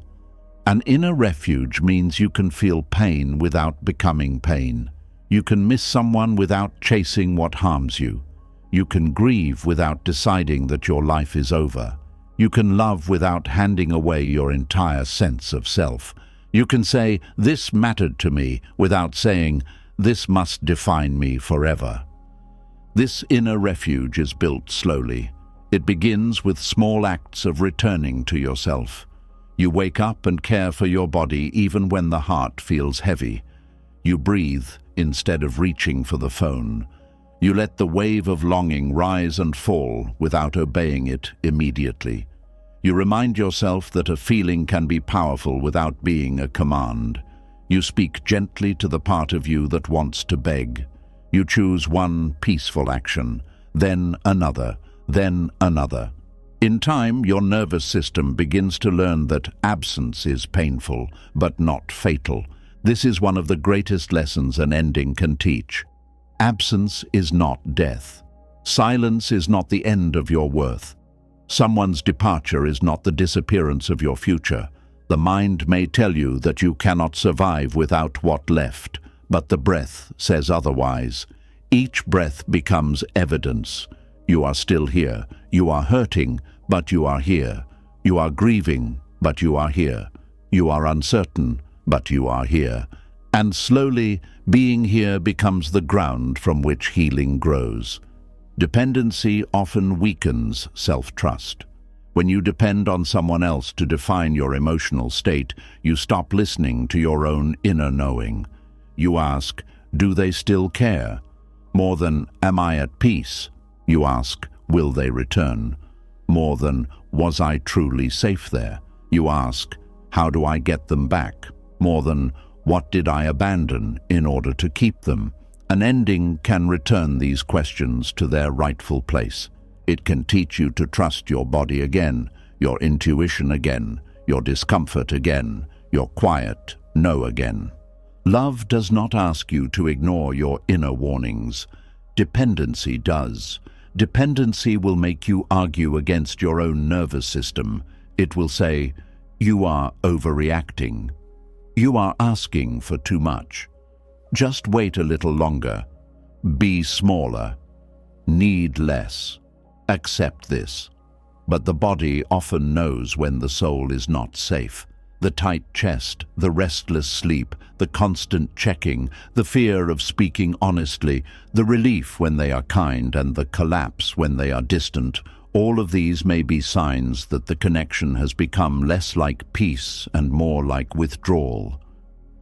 An inner refuge means you can feel pain without becoming pain. You can miss someone without chasing what harms you. You can grieve without deciding that your life is over. You can love without handing away your entire sense of self. You can say, this mattered to me, without saying, this must define me forever. This inner refuge is built slowly. It begins with small acts of returning to yourself. You wake up and care for your body even when the heart feels heavy. You breathe instead of reaching for the phone. You let the wave of longing rise and fall without obeying it immediately. You remind yourself that a feeling can be powerful without being a command. You speak gently to the part of you that wants to beg. You choose one peaceful action, then another, then another. In time, your nervous system begins to learn that absence is painful, but not fatal. This is one of the greatest lessons an ending can teach. Absence is not death. Silence is not the end of your worth. Someone's departure is not the disappearance of your future. The mind may tell you that you cannot survive without what left, but the breath says otherwise. Each breath becomes evidence. You are still here. You are hurting, but you are here. You are grieving, but you are here. You are uncertain, but you are here. And slowly, being here becomes the ground from which healing grows. Dependency often weakens self-trust. When you depend on someone else to define your emotional state, you stop listening to your own inner knowing. You ask, do they still care? More than, am I at peace? You ask, will they return? More than, was I truly safe there? You ask, how do I get them back? More than, what did I abandon in order to keep them? An ending can return these questions to their rightful place. It can teach you to trust your body again, your intuition again, your discomfort again, your quiet no again. Love does not ask you to ignore your inner warnings. Dependency does. Dependency will make you argue against your own nervous system. It will say, you are overreacting. You are asking for too much. Just wait a little longer. Be smaller. Need less. Accept this. But the body often knows when the soul is not safe. The tight chest, the restless sleep, the constant checking, the fear of speaking honestly, the relief when they are kind and the collapse when they are distant, All of these may be signs that the connection has become less like peace and more like withdrawal.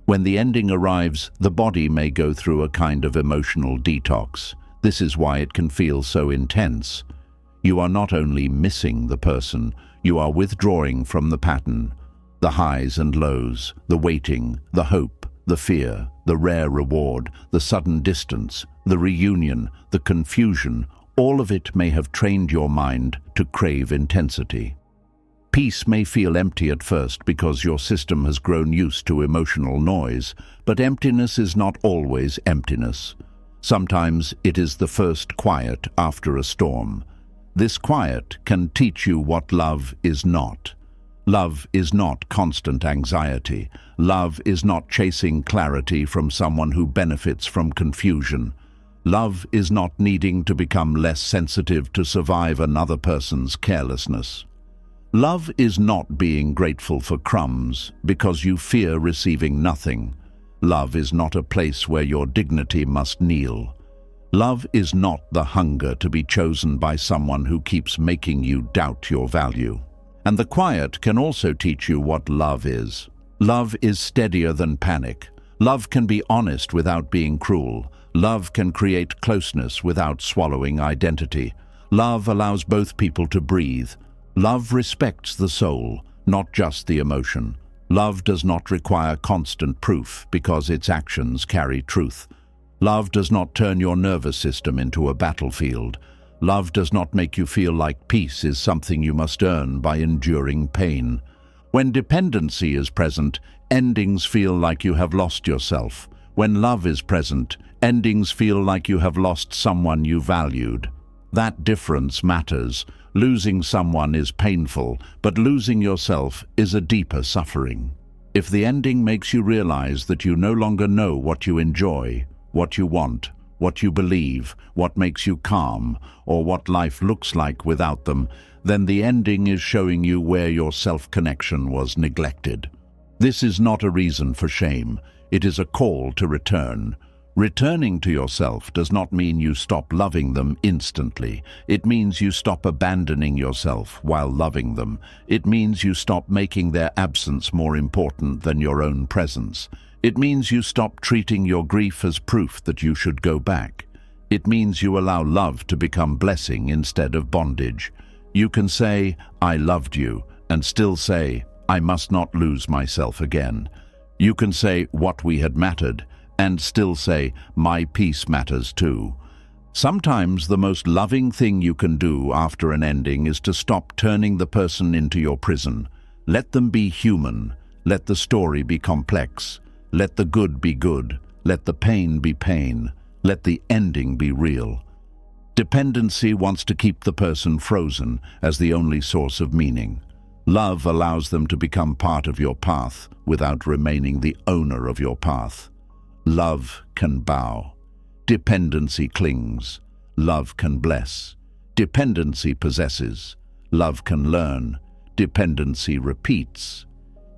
When the ending arrives, the body may go through a kind of emotional detox. This is why it can feel so intense. You are not only missing the person, you are withdrawing from the pattern. The highs and lows, the waiting, the hope, the fear, the rare reward, the sudden distance, the reunion, the confusion, all of it may have trained your mind to crave intensity. Peace may feel empty at first because your system has grown used to emotional noise, but emptiness is not always emptiness. Sometimes it is the first quiet after a storm. This quiet can teach you what love is not. Love is not constant anxiety. Love is not chasing clarity from someone who benefits from confusion. Love is not needing to become less sensitive to survive another person's carelessness. Love is not being grateful for crumbs because you fear receiving nothing. Love is not a place where your dignity must kneel. Love is not the hunger to be chosen by someone who keeps making you doubt your value. And the quiet can also teach you what love is. Love is steadier than panic. Love can be honest without being cruel. Love can create closeness without swallowing identity. Love allows both people to breathe. Love respects the soul, not just the emotion. Love does not require constant proof because its actions carry truth. Love does not turn your nervous system into a battlefield. Love does not make you feel like peace is something you must earn by enduring pain. When dependency is present, endings feel like you have lost yourself. When love is present, endings feel like you have lost someone you valued. That difference matters. Losing someone is painful, but losing yourself is a deeper suffering. If the ending makes you realize that you no longer know what you enjoy, what you want, what you believe, what makes you calm, or what life looks like without them, then the ending is showing you where your self-connection was neglected. This is not a reason for shame. It is a call to return. Returning to yourself does not mean you stop loving them instantly. It means you stop abandoning yourself while loving them. It means you stop making their absence more important than your own presence. It means you stop treating your grief as proof that you should go back. It means you allow love to become blessing instead of bondage. You can say, "I loved you," and still say, "I must not lose myself again." You can say, "What we had mattered," and still say, "My peace matters too." Sometimes the most loving thing you can do after an ending is to stop turning the person into your prison. Let them be human. Let the story be complex. Let the good be good. Let the pain be pain. Let the ending be real. Dependency wants to keep the person frozen as the only source of meaning. Love allows them to become part of your path without remaining the owner of your path. Love can bow. Dependency clings. Love can bless. Dependency possesses. Love can learn. Dependency repeats.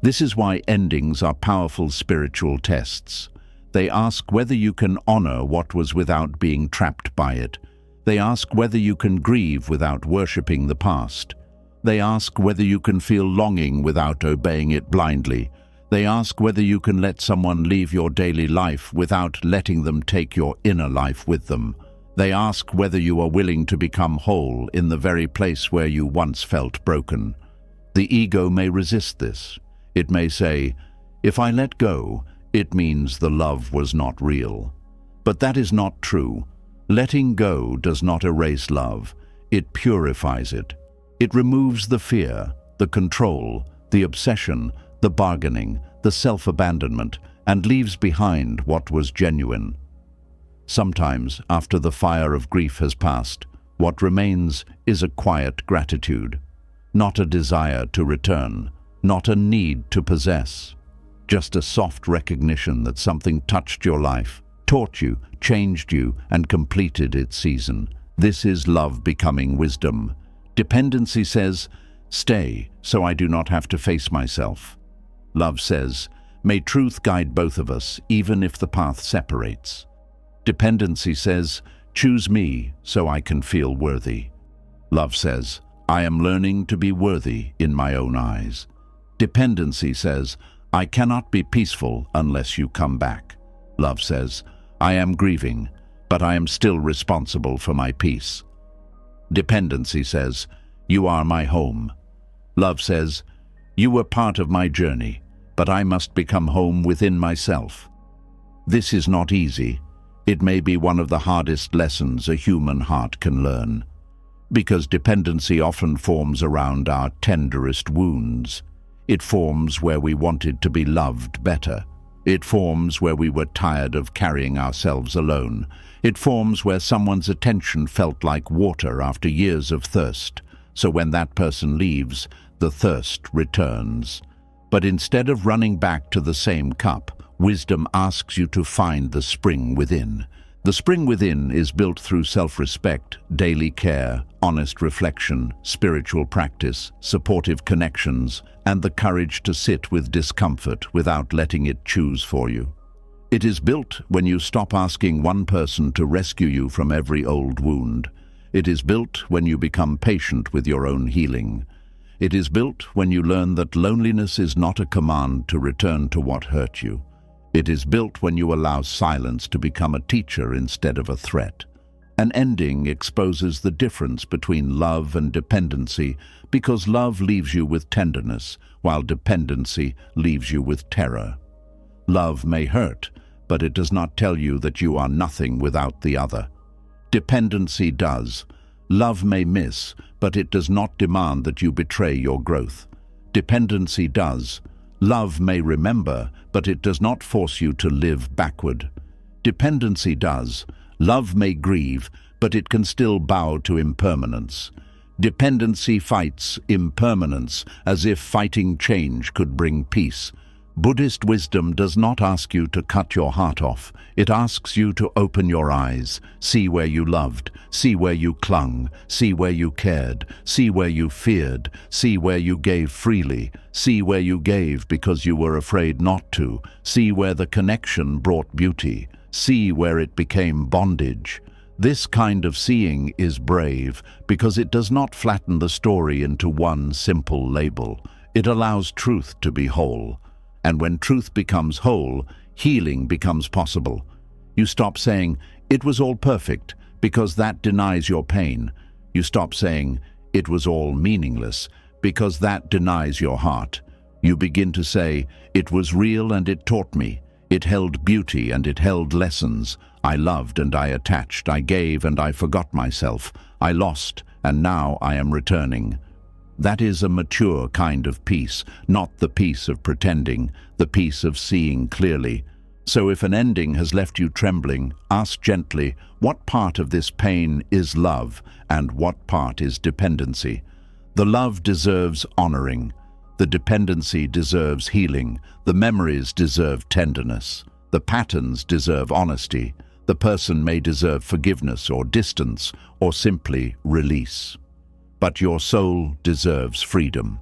This is why endings are powerful spiritual tests. They ask whether you can honor what was without being trapped by it. They ask whether you can grieve without worshipping the past. They ask whether you can feel longing without obeying it blindly. They ask whether you can let someone leave your daily life without letting them take your inner life with them. They ask whether you are willing to become whole in the very place where you once felt broken. The ego may resist this. It may say, "If I let go, it means the love was not real." But that is not true. Letting go does not erase love. It purifies it. It removes the fear, the control, the obsession, the bargaining, the self-abandonment, and leaves behind what was genuine. Sometimes, after the fire of grief has passed, what remains is a quiet gratitude, not a desire to return, not a need to possess, just a soft recognition that something touched your life, taught you, changed you, and completed its season. This is love becoming wisdom. Dependency says, "Stay, so I do not have to face myself." Love says, "May truth guide both of us, even if the path separates." Dependency says, "Choose me, so I can feel worthy." Love says, I am learning to be worthy in my own eyes. Dependency says, I cannot be peaceful unless you come back. Love says, I am grieving, but I am still responsible for my peace. Dependency says, you are my home. Love says, you were part of my journey, but I must become home within myself. This is not easy. It may be one of the hardest lessons a human heart can learn, because dependency often forms around our tenderest wounds. It forms where we wanted to be loved better. It forms where we were tired of carrying ourselves alone. It forms where someone's attention felt like water after years of thirst. So when that person leaves, the thirst returns. But instead of running back to the same cup, wisdom asks you to find the spring within. The spring within is built through self-respect, daily care, honest reflection, spiritual practice, supportive connections, and the courage to sit with discomfort without letting it choose for you. It is built when you stop asking one person to rescue you from every old wound. It is built when you become patient with your own healing. It is built when you learn that loneliness is not a command to return to what hurt you. It is built when you allow silence to become a teacher instead of a threat. An ending exposes the difference between love and dependency, because love leaves you with tenderness, while dependency leaves you with terror. Love may hurt, but it does not tell you that you are nothing without the other. Dependency does. Love may miss, but it does not demand that you betray your growth. Dependency does. Love may remember, but it does not force you to live backward. Dependency does. Love may grieve, but it can still bow to impermanence. Dependency fights impermanence as if fighting change could bring peace. Buddhist wisdom does not ask you to cut your heart off. It asks you to open your eyes, see where you loved, see where you clung, see where you cared, see where you feared, see where you gave freely, see where you gave because you were afraid not to, see where the connection brought beauty, see where it became bondage. This kind of seeing is brave because it does not flatten the story into one simple label. It allows truth to be whole. And when truth becomes whole, healing becomes possible. You stop saying, it was all perfect, because that denies your pain. You stop saying, it was all meaningless, because that denies your heart. You begin to say, it was real and it taught me. It held beauty and it held lessons. I loved and I attached. I gave and I forgot myself. I lost and now I am returning. That is a mature kind of peace, not the peace of pretending, the peace of seeing clearly. So if an ending has left you trembling, ask gently, what part of this pain is love and what part is dependency? The love deserves honoring. The dependency deserves healing. The memories deserve tenderness. The patterns deserve honesty. The person may deserve forgiveness or distance or simply release. But your soul deserves freedom.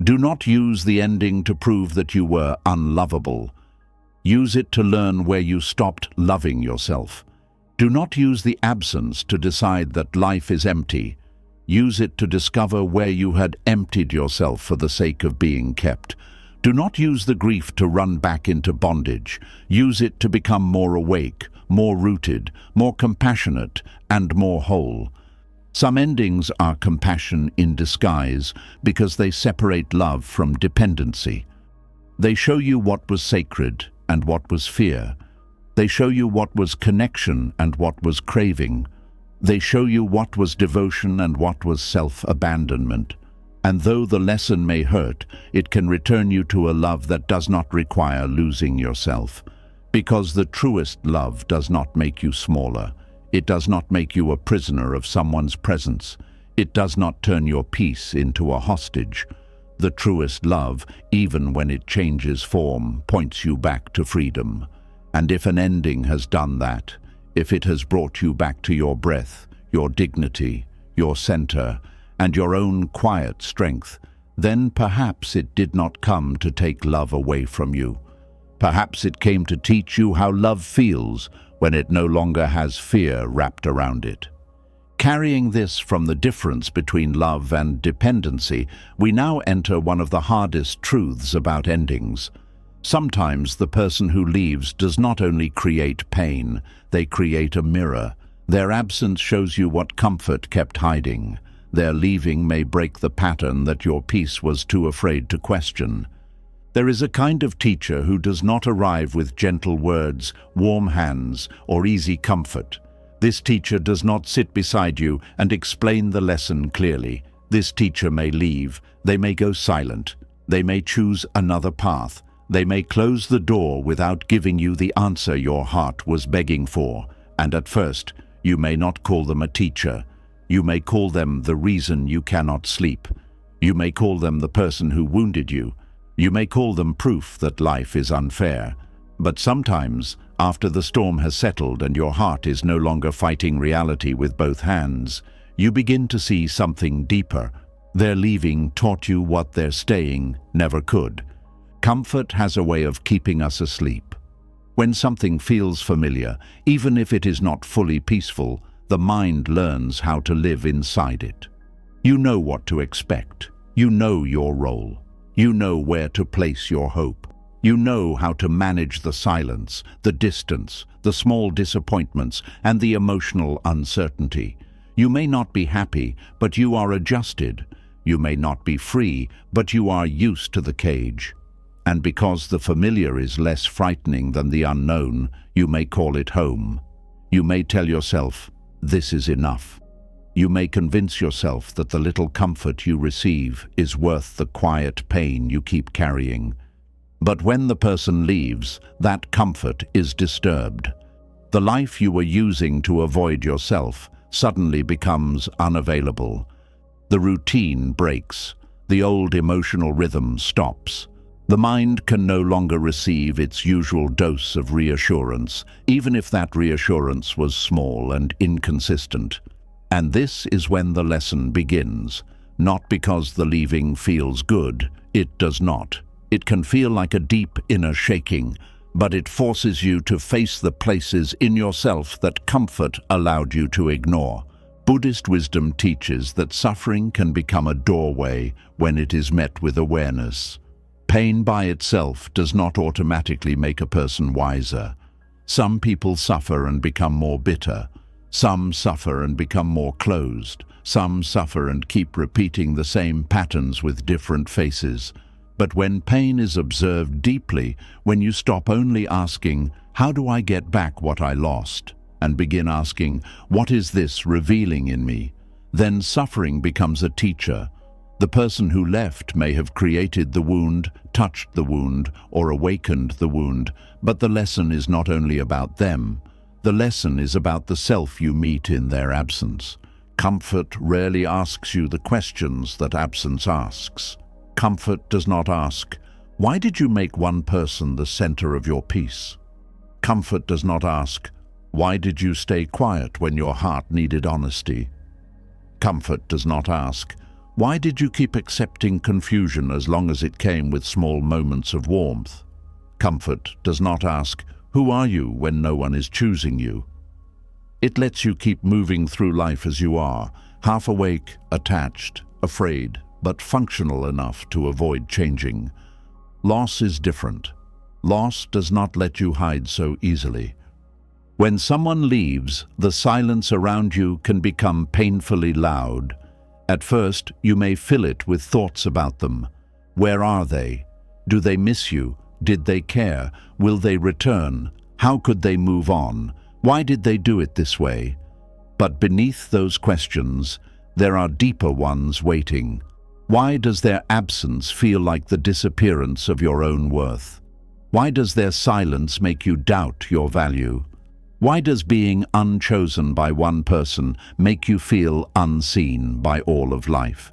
Do not use the ending to prove that you were unlovable. Use it to learn where you stopped loving yourself. Do not use the absence to decide that life is empty. Use it to discover where you had emptied yourself for the sake of being kept. Do not use the grief to run back into bondage. Use it to become more awake, more rooted, more compassionate, and more whole. Some endings are compassion in disguise because they separate love from dependency. They show you what was sacred and what was fear. They show you what was connection and what was craving. They show you what was devotion and what was self-abandonment. And though the lesson may hurt, it can return you to a love that does not require losing yourself. Because the truest love does not make you smaller. It does not make you a prisoner of someone's presence. It does not turn your peace into a hostage. The truest love, even when it changes form, points you back to freedom. And if an ending has done that, if it has brought you back to your breath, your dignity, your center, and your own quiet strength, then perhaps it did not come to take love away from you. Perhaps it came to teach you how love feels when it no longer has fear wrapped around it. Carrying this from the difference between love and dependency, we now enter one of the hardest truths about endings. Sometimes the person who leaves does not only create pain, they create a mirror. Their absence shows you what comfort kept hiding. Their leaving may break the pattern that your peace was too afraid to question. There is a kind of teacher who does not arrive with gentle words, warm hands, or easy comfort. This teacher does not sit beside you and explain the lesson clearly. This teacher may leave, they may go silent, they may choose another path, they may close the door without giving you the answer your heart was begging for, and at first, you may not call them a teacher. You may call them the reason you cannot sleep. You may call them the person who wounded you. You may call them proof that life is unfair. But sometimes, after the storm has settled and your heart is no longer fighting reality with both hands, you begin to see something deeper. Their leaving taught you what their staying never could. Comfort has a way of keeping us asleep. When something feels familiar, even if it is not fully peaceful, the mind learns how to live inside it. You know what to expect. You know your role. You know where to place your hope. You know how to manage the silence, the distance, the small disappointments, and the emotional uncertainty. You may not be happy, but you are adjusted. You may not be free, but you are used to the cage. And because the familiar is less frightening than the unknown, you may call it home. You may tell yourself, this is enough. You may convince yourself that the little comfort you receive is worth the quiet pain you keep carrying. But when the person leaves, that comfort is disturbed. The life you were using to avoid yourself suddenly becomes unavailable. The routine breaks. The old emotional rhythm stops. The mind can no longer receive its usual dose of reassurance, even if that reassurance was small and inconsistent. And this is when the lesson begins. Not because the leaving feels good. It does not. It can feel like a deep inner shaking, but it forces you to face the places in yourself that comfort allowed you to ignore. Buddhist wisdom teaches that suffering can become a doorway when it is met with awareness. Pain by itself does not automatically make a person wiser. Some people suffer and become more bitter. Some suffer and become more closed. Some suffer and keep repeating the same patterns with different faces. But when pain is observed deeply, when you stop only asking, how do I get back what I lost, and begin asking, what is this revealing in me, then suffering becomes a teacher. The person who left may have created the wound, touched the wound, or awakened the wound, but the lesson is not only about them. The lesson is about the self you meet in their absence. Comfort rarely asks you the questions that absence asks. Comfort does not ask, why did you make one person the center of your peace? Comfort does not ask, why did you stay quiet when your heart needed honesty? Comfort does not ask, why did you keep accepting confusion as long as it came with small moments of warmth? Comfort does not ask, who are you when no one is choosing you? It lets you keep moving through life as you are, half awake, attached, afraid, but functional enough to avoid changing. Loss is different. Loss does not let you hide so easily. When someone leaves, the silence around you can become painfully loud. At first, you may fill it with thoughts about them. Where are they? Do they miss you? Did they care? Will they return? How could they move on? Why did they do it this way? But beneath those questions, there are deeper ones waiting. Why does their absence feel like the disappearance of your own worth? Why does their silence make you doubt your value? Why does being unchosen by one person make you feel unseen by all of life?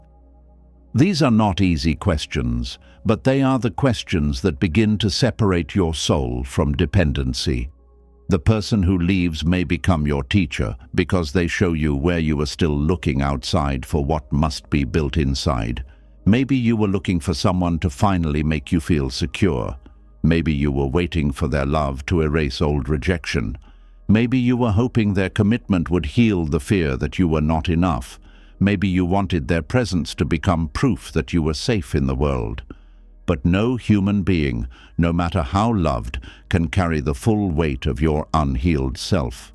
These are not easy questions, but they are the questions that begin to separate your soul from dependency. The person who leaves may become your teacher because they show you where you are still looking outside for what must be built inside. Maybe you were looking for someone to finally make you feel secure. Maybe you were waiting for their love to erase old rejection. Maybe you were hoping their commitment would heal the fear that you were not enough. Maybe you wanted their presence to become proof that you were safe in the world. But no human being, no matter how loved, can carry the full weight of your unhealed self.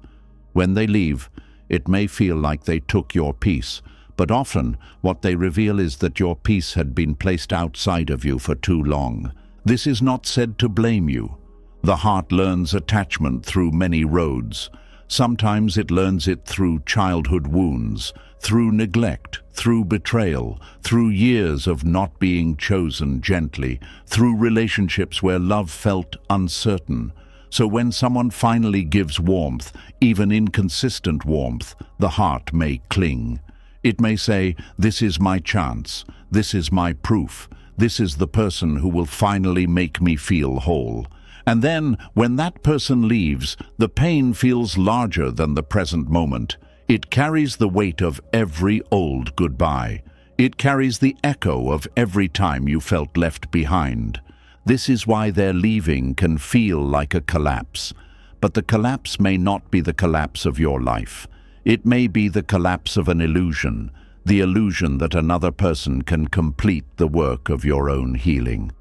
When they leave, it may feel like they took your peace, but often what they reveal is that your peace had been placed outside of you for too long. This is not said to blame you. The heart learns attachment through many roads. Sometimes it learns it through childhood wounds, through neglect, through betrayal, through years of not being chosen gently, through relationships where love felt uncertain. So when someone finally gives warmth, even inconsistent warmth, the heart may cling. It may say, "This is my chance, this is my proof, this is the person who will finally make me feel whole." And then, when that person leaves, the pain feels larger than the present moment. It carries the weight of every old goodbye. It carries the echo of every time you felt left behind. This is why their leaving can feel like a collapse. But the collapse may not be the collapse of your life. It may be the collapse of an illusion, the illusion that another person can complete the work of your own healing.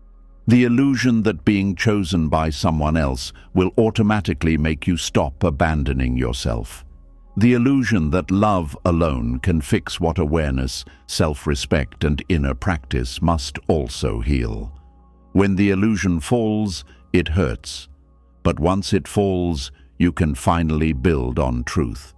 The illusion that being chosen by someone else will automatically make you stop abandoning yourself. The illusion that love alone can fix what awareness, self-respect, and inner practice must also heal. When the illusion falls, it hurts. But once it falls, you can finally build on truth.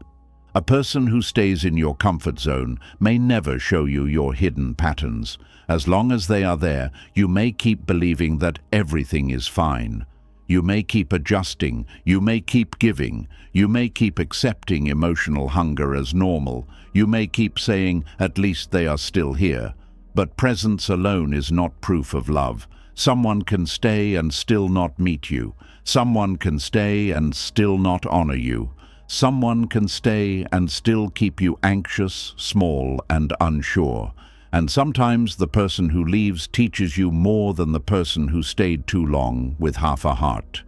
A person who stays in your comfort zone may never show you your hidden patterns. As long as they are there, you may keep believing that everything is fine. You may keep adjusting, you may keep giving, you may keep accepting emotional hunger as normal, you may keep saying, "At least they are still here." But presence alone is not proof of love. Someone can stay and still not meet you. Someone can stay and still not honor you. Someone can stay and still keep you anxious, small, and unsure. And sometimes the person who leaves teaches you more than the person who stayed too long with half a heart.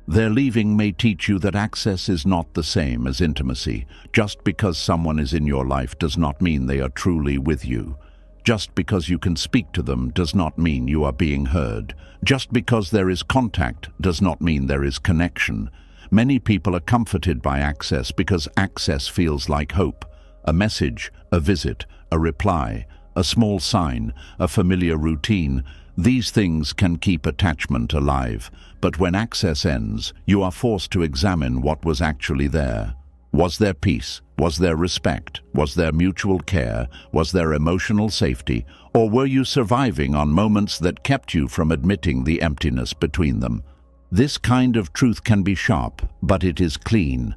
Their leaving may teach you that access is not the same as intimacy. Just because someone is in your life does not mean they are truly with you. Just because you can speak to them does not mean you are being heard. Just because there is contact does not mean there is connection. Many people are comforted by access because access feels like hope. A message, a visit, a reply, a small sign, a familiar routine. These things can keep attachment alive. But when access ends, you are forced to examine what was actually there. Was there peace? Was there respect? Was there mutual care? Was there emotional safety? Or were you surviving on moments that kept you from admitting the emptiness between them? This kind of truth can be sharp, but it is clean.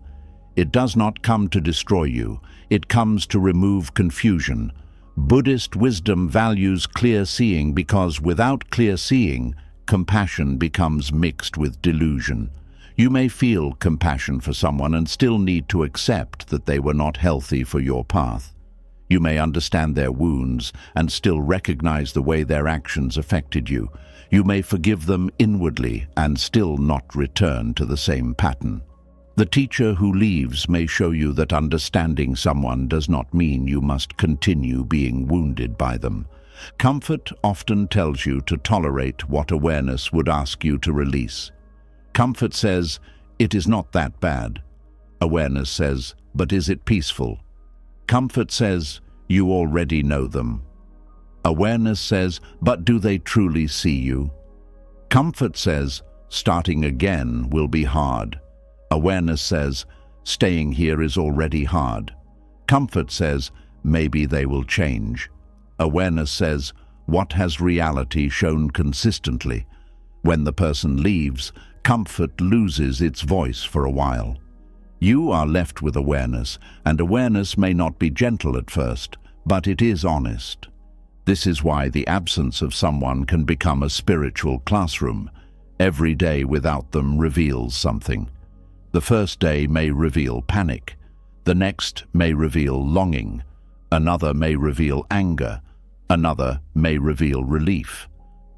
It does not come to destroy you. It comes to remove confusion. Buddhist wisdom values clear seeing because without clear seeing, compassion becomes mixed with delusion. You may feel compassion for someone and still need to accept that they were not healthy for your path. You may understand their wounds and still recognize the way their actions affected you. You may forgive them inwardly and still not return to the same pattern. The teacher who leaves may show you that understanding someone does not mean you must continue being wounded by them. Comfort often tells you to tolerate what awareness would ask you to release. Comfort says, "It is not that bad." Awareness says, "But is it peaceful?" Comfort says, "You already know them." Awareness says, "But do they truly see you?" Comfort says, "Starting again will be hard." Awareness says, "Staying here is already hard." Comfort says, "Maybe they will change." Awareness says, "What has reality shown consistently?" When the person leaves, comfort loses its voice for a while. You are left with awareness, and awareness may not be gentle at first, but it is honest. This is why the absence of someone can become a spiritual classroom. Every day without them reveals something. The first day may reveal panic. The next may reveal longing. Another may reveal anger. Another may reveal relief.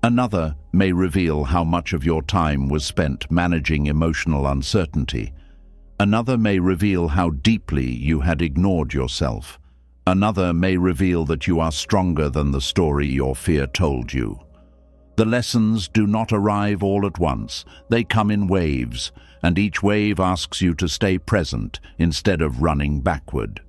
Another may reveal how much of your time was spent managing emotional uncertainty. Another may reveal how deeply you had ignored yourself. Another may reveal that you are stronger than the story your fear told you. The lessons do not arrive all at once. They come in waves, and each wave asks you to stay present instead of running backward.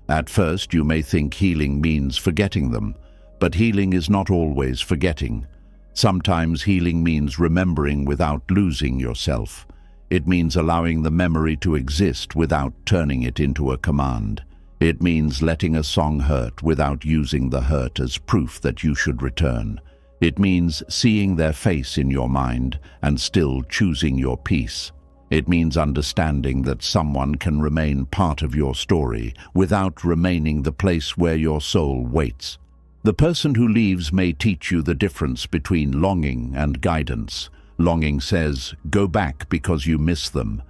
At first, you may think healing means forgetting them, but healing is not always forgetting. Sometimes healing means remembering without losing yourself. It means allowing the memory to exist without turning it into a command. It means letting a song hurt without using the hurt as proof that you should return. It means seeing their face in your mind and still choosing your peace. It means understanding that someone can remain part of your story without remaining the place where your soul waits. The person who leaves may teach you the difference between longing and guidance. Longing says, go back because you miss them.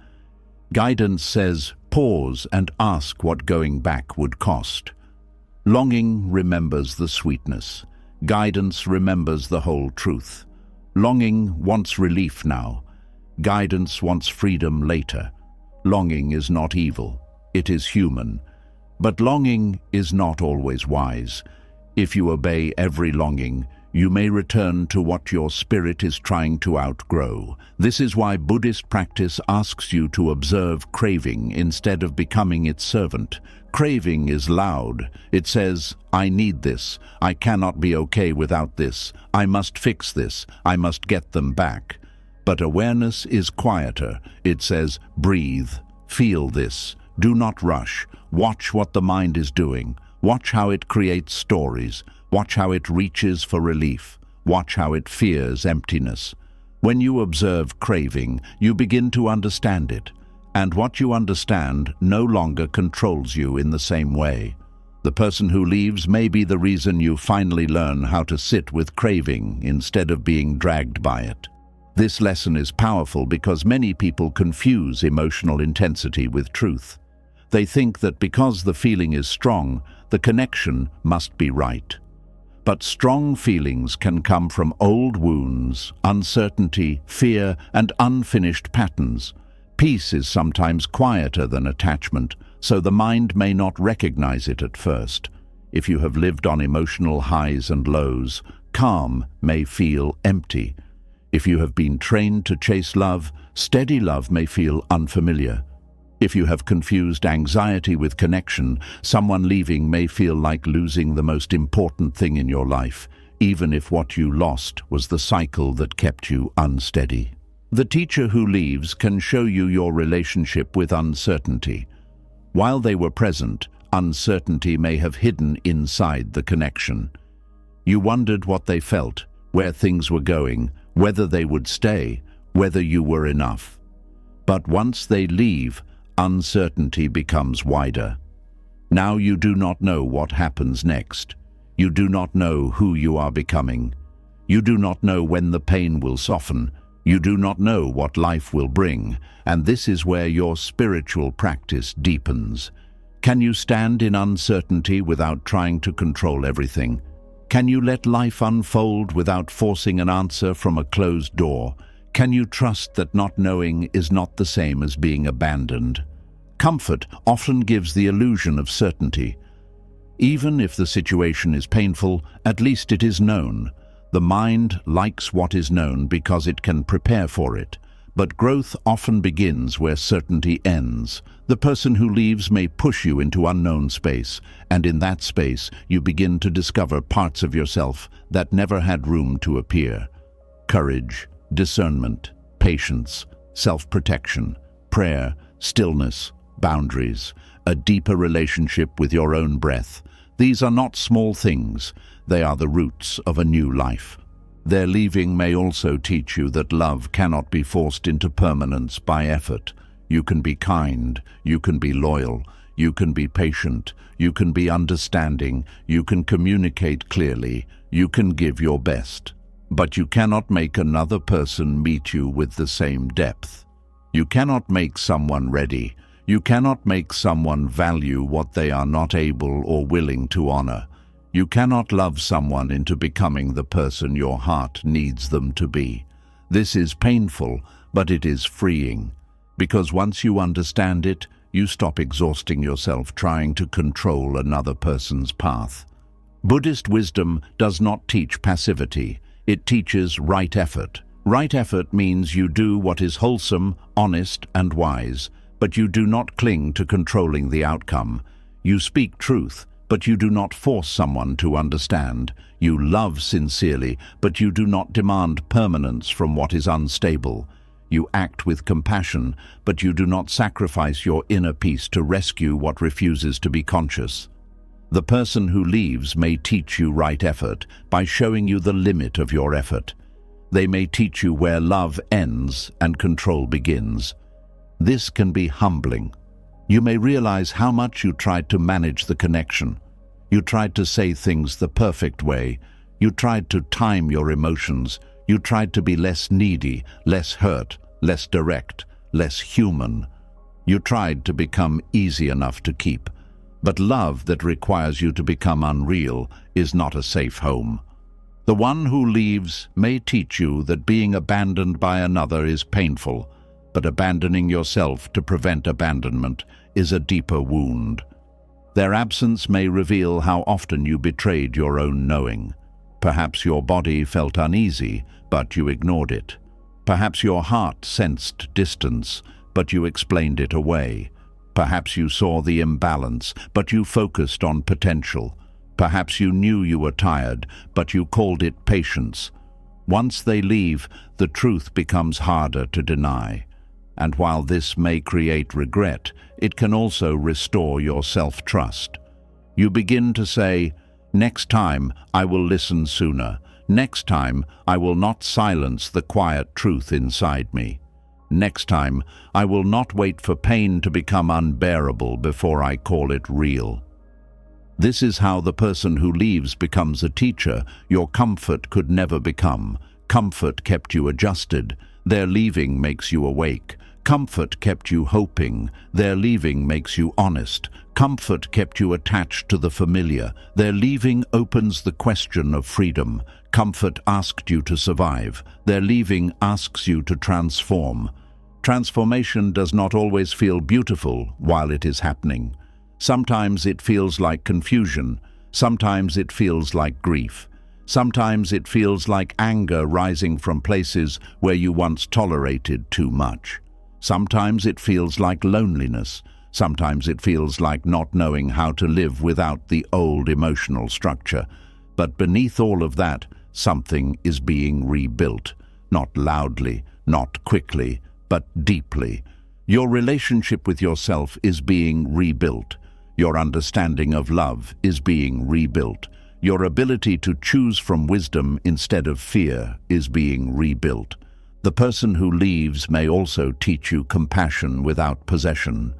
Guidance says, pause and ask what going back would cost. Longing remembers the sweetness. Guidance remembers the whole truth. Longing wants relief now. Guidance wants freedom later. Longing is not evil. It is human. But longing is not always wise. If you obey every longing, you may return to what your spirit is trying to outgrow. This is why Buddhist practice asks you to observe craving instead of becoming its servant. Craving is loud. It says, I need this. I cannot be okay without this. I must fix this. I must get them back. But awareness is quieter. It says, breathe. Feel this. Do not rush. Watch what the mind is doing. Watch how it creates stories. Watch how it reaches for relief. Watch how it fears emptiness. When you observe craving, you begin to understand it. And what you understand no longer controls you in the same way. The person who leaves may be the reason you finally learn how to sit with craving instead of being dragged by it. This lesson is powerful because many people confuse emotional intensity with truth. They think that because the feeling is strong, the connection must be right. But strong feelings can come from old wounds, uncertainty, fear, and unfinished patterns. Peace is sometimes quieter than attachment, so the mind may not recognize it at first. If you have lived on emotional highs and lows, calm may feel empty. If you have been trained to chase love, steady love may feel unfamiliar. If you have confused anxiety with connection, someone leaving may feel like losing the most important thing in your life, even if what you lost was the cycle that kept you unsteady. The teacher who leaves can show you your relationship with uncertainty. While they were present, uncertainty may have hidden inside the connection. You wondered what they felt, where things were going, whether they would stay, whether you were enough. But once they leave, uncertainty becomes wider. Now you do not know what happens next. You do not know who you are becoming. You do not know when the pain will soften. You do not know what life will bring, and this is where your spiritual practice deepens. Can you stand in uncertainty without trying to control everything? Can you let life unfold without forcing an answer from a closed door? Can you trust that not knowing is not the same as being abandoned? Comfort often gives the illusion of certainty. Even if the situation is painful, at least it is known. The mind likes what is known because it can prepare for it. But growth often begins where certainty ends. The person who leaves may push you into unknown space, and in that space you begin to discover parts of yourself that never had room to appear. Courage, discernment, patience, self-protection, prayer, stillness, boundaries, a deeper relationship with your own breath. These are not small things. They are the roots of a new life. Their leaving may also teach you that love cannot be forced into permanence by effort. You can be kind, you can be loyal, you can be patient, you can be understanding, you can communicate clearly, you can give your best. But you cannot make another person meet you with the same depth. You cannot make someone ready. You cannot make someone value what they are not able or willing to honor. You cannot love someone into becoming the person your heart needs them to be. This is painful, but it is freeing. Because once you understand it, you stop exhausting yourself trying to control another person's path. Buddhist wisdom does not teach passivity. It teaches right effort. Right effort means you do what is wholesome, honest, and wise, but you do not cling to controlling the outcome. You speak truth, but you do not force someone to understand. You love sincerely, but you do not demand permanence from what is unstable. You act with compassion, but you do not sacrifice your inner peace to rescue what refuses to be conscious. The person who leaves may teach you right effort by showing you the limit of your effort. They may teach you where love ends and control begins. This can be humbling. You may realize how much you tried to manage the connection. You tried to say things the perfect way. You tried to time your emotions. You tried to be less needy, less hurt, less direct, less human. You tried to become easy enough to keep. But love that requires you to become unreal is not a safe home. The one who leaves may teach you that being abandoned by another is painful, but abandoning yourself to prevent abandonment is a deeper wound. Their absence may reveal how often you betrayed your own knowing. Perhaps your body felt uneasy, but you ignored it. Perhaps your heart sensed distance, but you explained it away. Perhaps you saw the imbalance, but you focused on potential. Perhaps you knew you were tired, but you called it patience. Once they leave, the truth becomes harder to deny. And while this may create regret, it can also restore your self-trust. You begin to say, "Next time, I will listen sooner. Next time, I will not silence the quiet truth inside me. Next time, I will not wait for pain to become unbearable before I call it real." This is how the person who leaves becomes a teacher your comfort could never become. Comfort kept you adjusted. Their leaving makes you awake. Comfort kept you hoping. Their leaving makes you honest. Comfort kept you attached to the familiar. Their leaving opens the question of freedom. Comfort asked you to survive. Their leaving asks you to transform. Transformation does not always feel beautiful while it is happening. Sometimes it feels like confusion. Sometimes it feels like grief. Sometimes it feels like anger rising from places where you once tolerated too much. Sometimes it feels like loneliness. Sometimes it feels like not knowing how to live without the old emotional structure. But beneath all of that, something is being rebuilt. Not loudly, not quickly, but deeply. Your relationship with yourself is being rebuilt. Your understanding of love is being rebuilt. Your ability to choose from wisdom instead of fear is being rebuilt. The person who leaves may also teach you compassion without possession.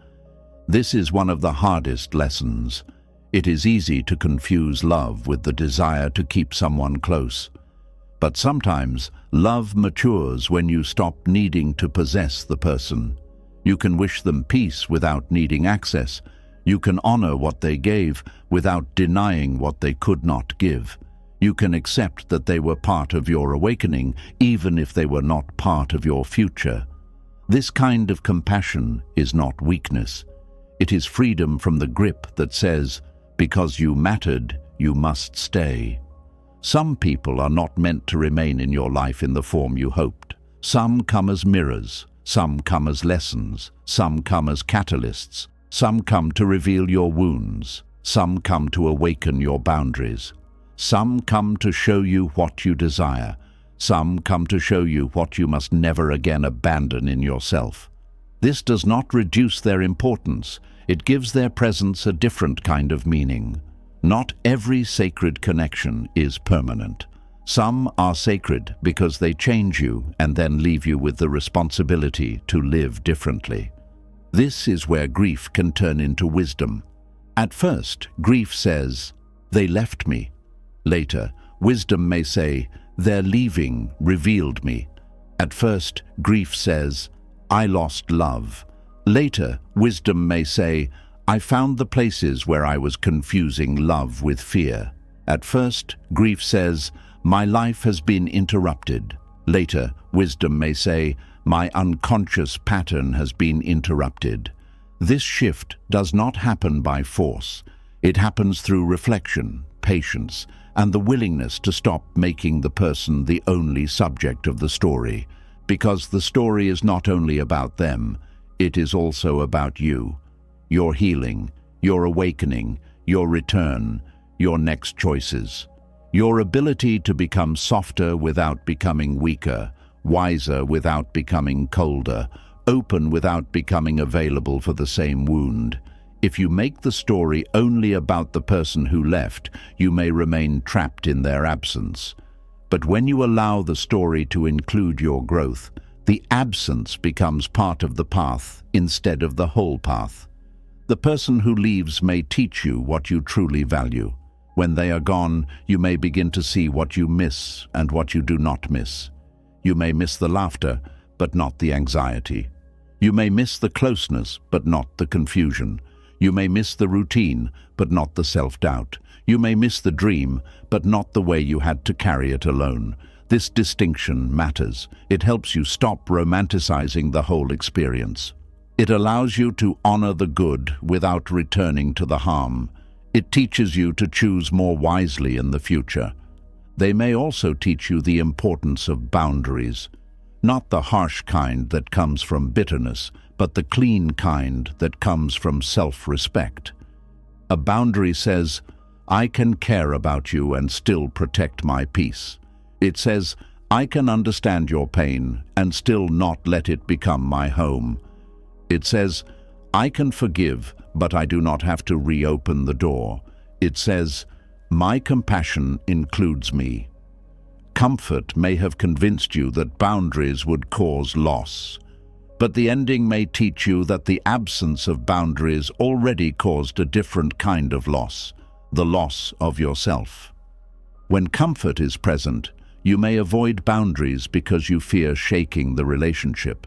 This is one of the hardest lessons. It is easy to confuse love with the desire to keep someone close. But sometimes, love matures when you stop needing to possess the person. You can wish them peace without needing access. You can honor what they gave without denying what they could not give. You can accept that they were part of your awakening, even if they were not part of your future. This kind of compassion is not weakness. It is freedom from the grip that says, because you mattered, you must stay. Some people are not meant to remain in your life in the form you hoped. Some come as mirrors. Some come as lessons. Some come as catalysts. Some come to reveal your wounds. Some come to awaken your boundaries. Some come to show you what you desire. Some come to show you what you must never again abandon in yourself. This does not reduce their importance. It gives their presence a different kind of meaning. Not every sacred connection is permanent. Some are sacred because they change you and then leave you with the responsibility to live differently. This is where grief can turn into wisdom. At first, grief says, "They left me." Later, wisdom may say, "Their leaving revealed me." At first, grief says, "I lost love." Later, wisdom may say, "I found the places where I was confusing love with fear." At first, grief says, "My life has been interrupted." Later, wisdom may say, My unconscious pattern has been interrupted. This shift does not happen by force. It happens through reflection, patience, and the willingness to stop making the person the only subject of the story. Because the story is not only about them, it is also about you. Your healing, your awakening, your return, your next choices. Your ability to become softer without becoming weaker, wiser without becoming colder, open without becoming available for the same wound. If you make the story only about the person who left, you may remain trapped in their absence. But when you allow the story to include your growth, the absence becomes part of the path instead of the whole path. The person who leaves may teach you what you truly value. When they are gone, you may begin to see what you miss and what you do not miss. You may miss the laughter, but not the anxiety. You may miss the closeness, but not the confusion. You may miss the routine, but not the self-doubt. You may miss the dream, but not the way you had to carry it alone. This distinction matters. It helps you stop romanticizing the whole experience. It allows you to honor the good without returning to the harm. It teaches you to choose more wisely in the future. They may also teach you the importance of boundaries, not the harsh kind that comes from bitterness, but the clean kind that comes from self-respect. A boundary says, I can care about you and still protect my peace. It says, I can understand your pain and still not let it become my home. It says, I can forgive, but I do not have to reopen the door. It says, my compassion includes me. Comfort may have convinced you that boundaries would cause loss. But the ending may teach you that the absence of boundaries already caused a different kind of loss, the loss of yourself. When comfort is present, you may avoid boundaries because you fear shaking the relationship.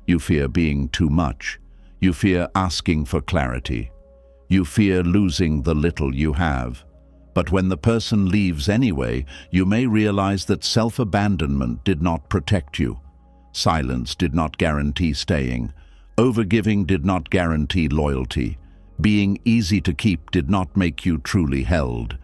You fear being too much. You fear asking for clarity. You fear losing the little you have. But when the person leaves anyway, you may realize that self-abandonment did not protect you. Silence did not guarantee staying. Overgiving did not guarantee loyalty. Being easy to keep did not make you truly held.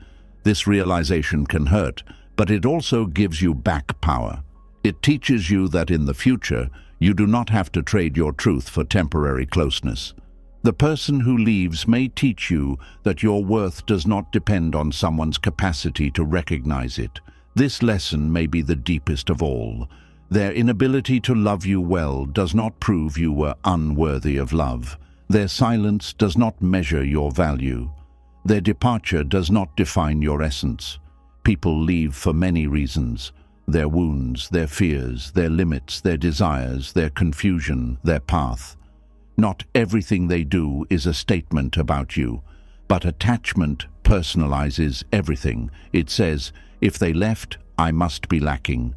This realization can hurt, but it also gives you back power. It teaches you that in the future, you do not have to trade your truth for temporary closeness. The person who leaves may teach you that your worth does not depend on someone's capacity to recognize it. This lesson may be the deepest of all. Their inability to love you well does not prove you were unworthy of love. Their silence does not measure your value. Their departure does not define your essence. People leave for many reasons. Their wounds, their fears, their limits, their desires, their confusion, their path. Not everything they do is a statement about you, but attachment personalizes everything. It says, if they left, I must be lacking.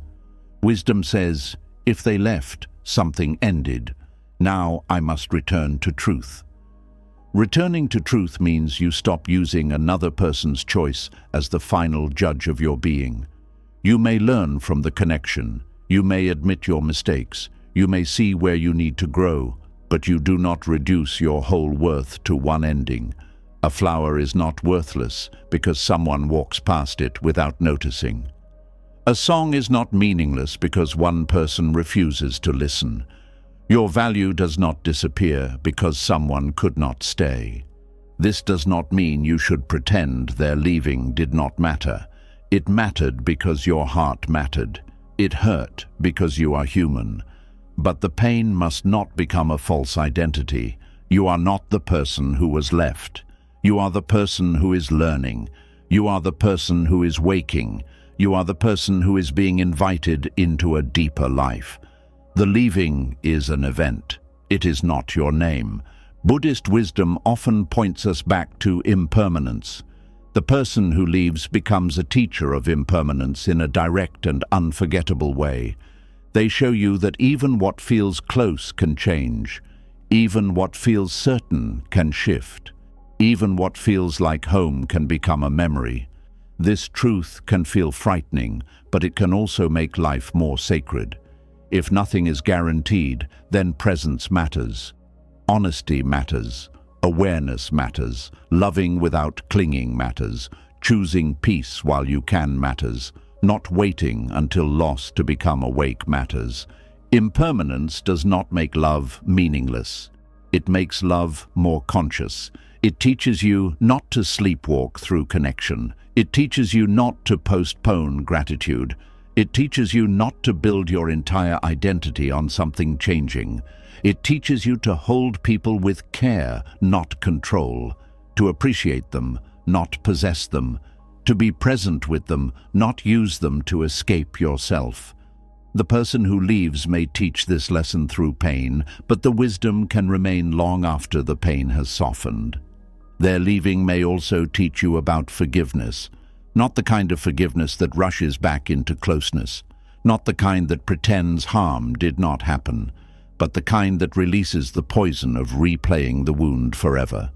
Wisdom says, if they left, something ended. Now I must return to truth. Returning to truth means you stop using another person's choice as the final judge of your being. You may learn from the connection. You may admit your mistakes. You may see where you need to grow, but you do not reduce your whole worth to one ending. A flower is not worthless because someone walks past it without noticing. A song is not meaningless because one person refuses to listen. Your value does not disappear because someone could not stay. This does not mean you should pretend their leaving did not matter. It mattered because your heart mattered. It hurt because you are human. But the pain must not become a false identity. You are not the person who was left. You are the person who is learning. You are the person who is waking. You are the person who is being invited into a deeper life. The leaving is an event. It is not your name. Buddhist wisdom often points us back to impermanence. The person who leaves becomes a teacher of impermanence in a direct and unforgettable way. They show you that even what feels close can change. Even what feels certain can shift. Even what feels like home can become a memory. This truth can feel frightening, but it can also make life more sacred. If nothing is guaranteed, then presence matters. Honesty matters. Awareness matters. Loving without clinging matters. Choosing peace while you can matters. Not waiting until lost to become awake matters. Impermanence does not make love meaningless. It makes love more conscious. It teaches you not to sleepwalk through connection. It teaches you not to postpone gratitude. It teaches you not to build your entire identity on something changing. It teaches you to hold people with care, not control. To appreciate them, not possess them. To be present with them, not use them to escape yourself. The person who leaves may teach this lesson through pain, but the wisdom can remain long after the pain has softened. Their leaving may also teach you about forgiveness. Not the kind of forgiveness that rushes back into closeness, not the kind that pretends harm did not happen, but the kind that releases the poison of replaying the wound forever.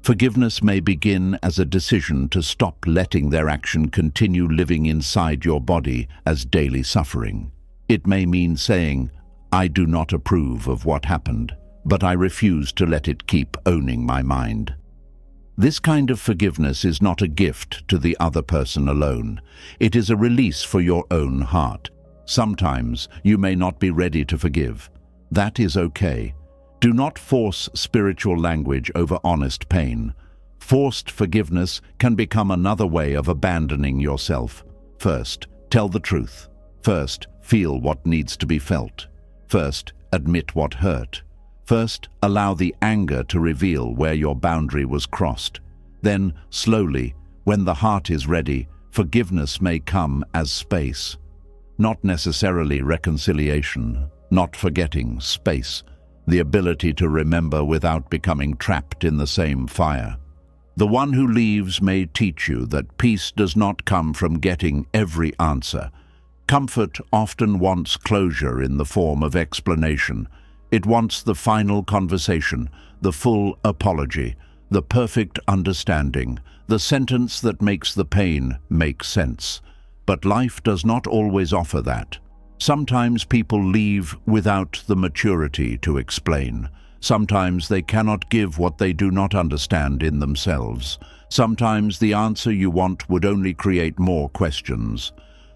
Forgiveness may begin as a decision to stop letting their action continue living inside your body as daily suffering. It may mean saying, "I do not approve of what happened, but I refuse to let it keep owning my mind." This kind of forgiveness is not a gift to the other person alone. It is a release for your own heart. Sometimes you may not be ready to forgive. That is okay. Do not force spiritual language over honest pain. Forced forgiveness can become another way of abandoning yourself. First, tell the truth. First, feel what needs to be felt. First, admit what hurt. First, allow the anger to reveal where your boundary was crossed. Then, slowly, when the heart is ready, forgiveness may come as space. Not necessarily reconciliation, not forgetting, space. The ability to remember without becoming trapped in the same fire. The one who leaves may teach you that peace does not come from getting every answer. Comfort often wants closure in the form of explanation. It wants the final conversation, the full apology, the perfect understanding, the sentence that makes the pain make sense. But life does not always offer that. Sometimes people leave without the maturity to explain. Sometimes they cannot give what they do not understand in themselves. Sometimes the answer you want would only create more questions.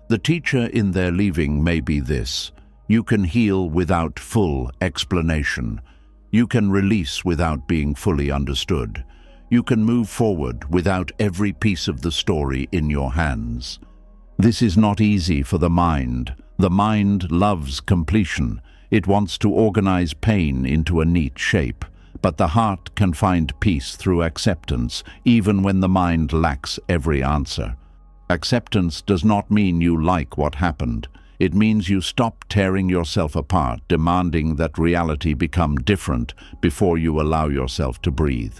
The teacher in their leaving may be this: you can heal without full explanation. You can release without being fully understood. You can move forward without every piece of the story in your hands. This is not easy for the mind. The mind loves completion. It wants to organize pain into a neat shape. But the heart can find peace through acceptance, even when the mind lacks every answer. Acceptance does not mean you like what happened. It means you stop tearing yourself apart, demanding that reality become different before you allow yourself to breathe.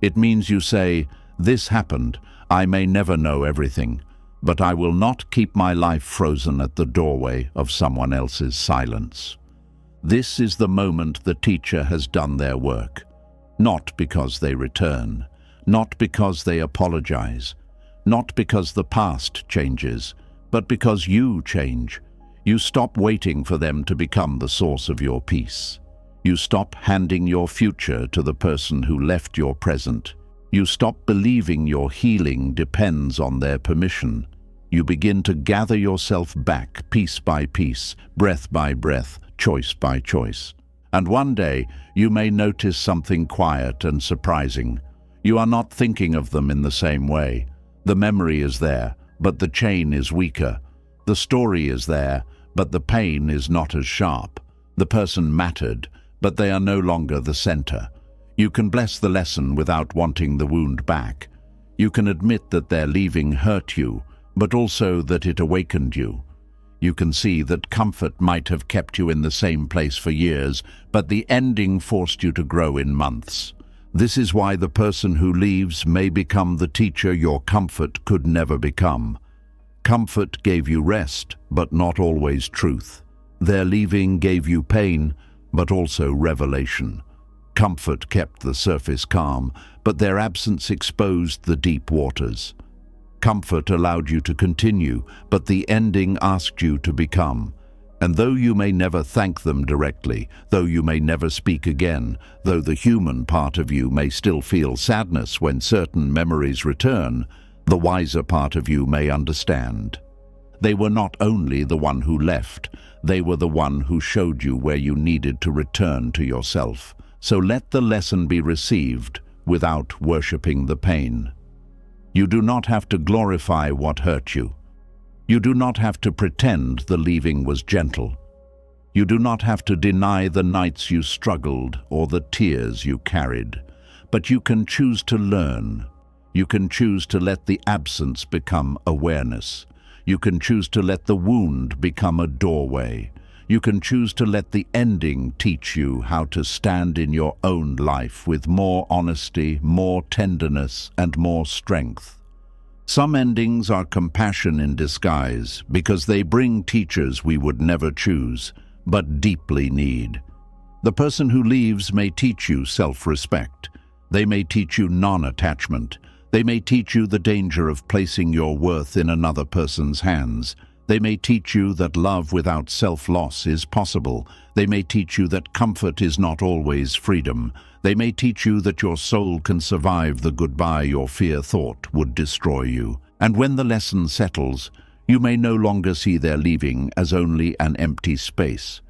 It means you say, "This happened. I may never know everything, but I will not keep my life frozen at the doorway of someone else's silence." This is the moment the teacher has done their work. Not because they return, not because they apologize, not because the past changes, but because you change. You stop waiting for them to become the source of your peace. You stop handing your future to the person who left your present. You stop believing your healing depends on their permission. You begin to gather yourself back piece by piece, breath by breath, choice by choice. And one day, you may notice something quiet and surprising. You are not thinking of them in the same way. The memory is there, but the chain is weaker. The story is there, but the pain is not as sharp. The person mattered, but they are no longer the center. You can bless the lesson without wanting the wound back. You can admit that their leaving hurt you, but also that it awakened you. You can see that comfort might have kept you in the same place for years, but the ending forced you to grow in months. This is why the person who leaves may become the teacher your comfort could never become. Comfort gave you rest, but not always truth. Their leaving gave you pain, but also revelation. Comfort kept the surface calm, but their absence exposed the deep waters. Comfort allowed you to continue, but the ending asked you to become. And though you may never thank them directly, though you may never speak again, though the human part of you may still feel sadness when certain memories return, the wiser part of you may understand. They were not only the one who left, they were the one who showed you where you needed to return to yourself. So let the lesson be received without worshipping the pain. You do not have to glorify what hurt you. You do not have to pretend the leaving was gentle. You do not have to deny the nights you struggled or the tears you carried. But you can choose to learn. You can choose to let the absence become awareness. You can choose to let the wound become a doorway. You can choose to let the ending teach you how to stand in your own life with more honesty, more tenderness, and more strength. Some endings are compassion in disguise because they bring teachers we would never choose, but deeply need. The person who leaves may teach you self-respect. They may teach you non-attachment. They may teach you the danger of placing your worth in another person's hands. They may teach you that love without self-loss is possible. They may teach you that comfort is not always freedom. They may teach you that your soul can survive the goodbye your fear thought would destroy you. And when the lesson settles, you may no longer see their leaving as only an empty space.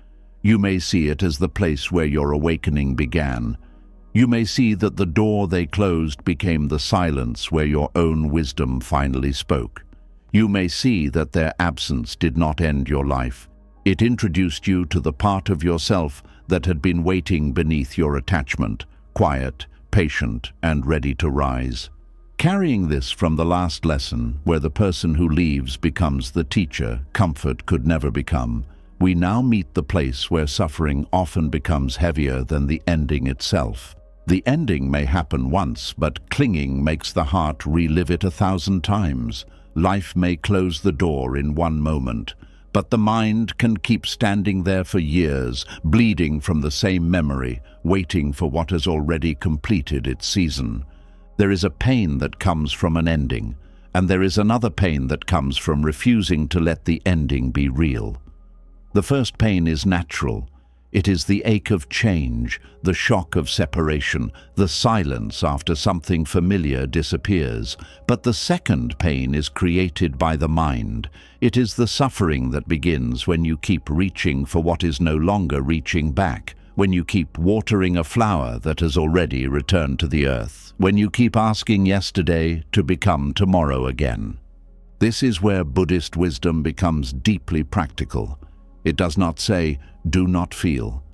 You may see it as the place where your awakening began. You may see that the door they closed became the silence where your own wisdom finally spoke. You may see that their absence did not end your life. It introduced you to the part of yourself that had been waiting beneath your attachment, quiet, patient, and ready to rise. Carrying this from the last lesson, where the person who leaves becomes the teacher comfort could never become, we now meet the place where suffering often becomes heavier than the ending itself. The ending may happen once, but clinging makes the heart relive it 1,000 times. Life may close the door in one moment, but the mind can keep standing there for years, bleeding from the same memory, waiting for what has already completed its season. There is a pain that comes from an ending, and there is another pain that comes from refusing to let the ending be real. The first pain is natural. It is the ache of change, the shock of separation, the silence after something familiar disappears. But the second pain is created by the mind. It is the suffering that begins when you keep reaching for what is no longer reaching back, when you keep watering a flower that has already returned to the earth, when you keep asking yesterday to become tomorrow again. This is where Buddhist wisdom becomes deeply practical. It does not say, do not feel.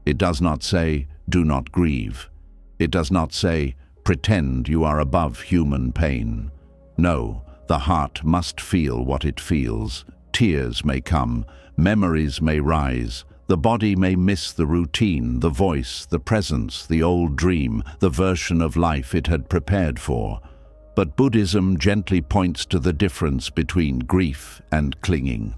It does not say, do not grieve. It does not say, pretend you are above human pain. No, the heart must feel what it feels. Tears may come, memories may rise, the body may miss the routine, the voice, the presence, the old dream, the version of life it had prepared for. But Buddhism gently points to the difference between grief and clinging.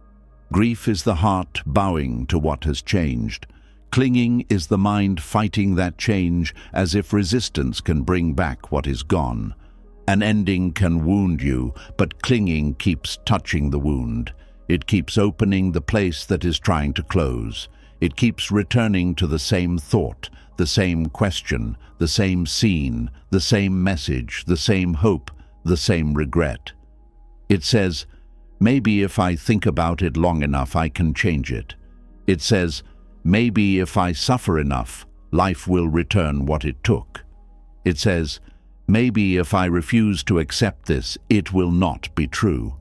Grief is the heart bowing to what has changed. Clinging is the mind fighting that change as if resistance can bring back what is gone. An ending can wound you, but clinging keeps touching the wound. It keeps opening the place that is trying to close. It keeps returning to the same thought, the same question, the same scene, the same message, the same hope, the same regret. It says, maybe if I think about it long enough, I can change it. It says, maybe if I suffer enough, life will return what it took. It says, maybe if I refuse to accept this, it will not be true.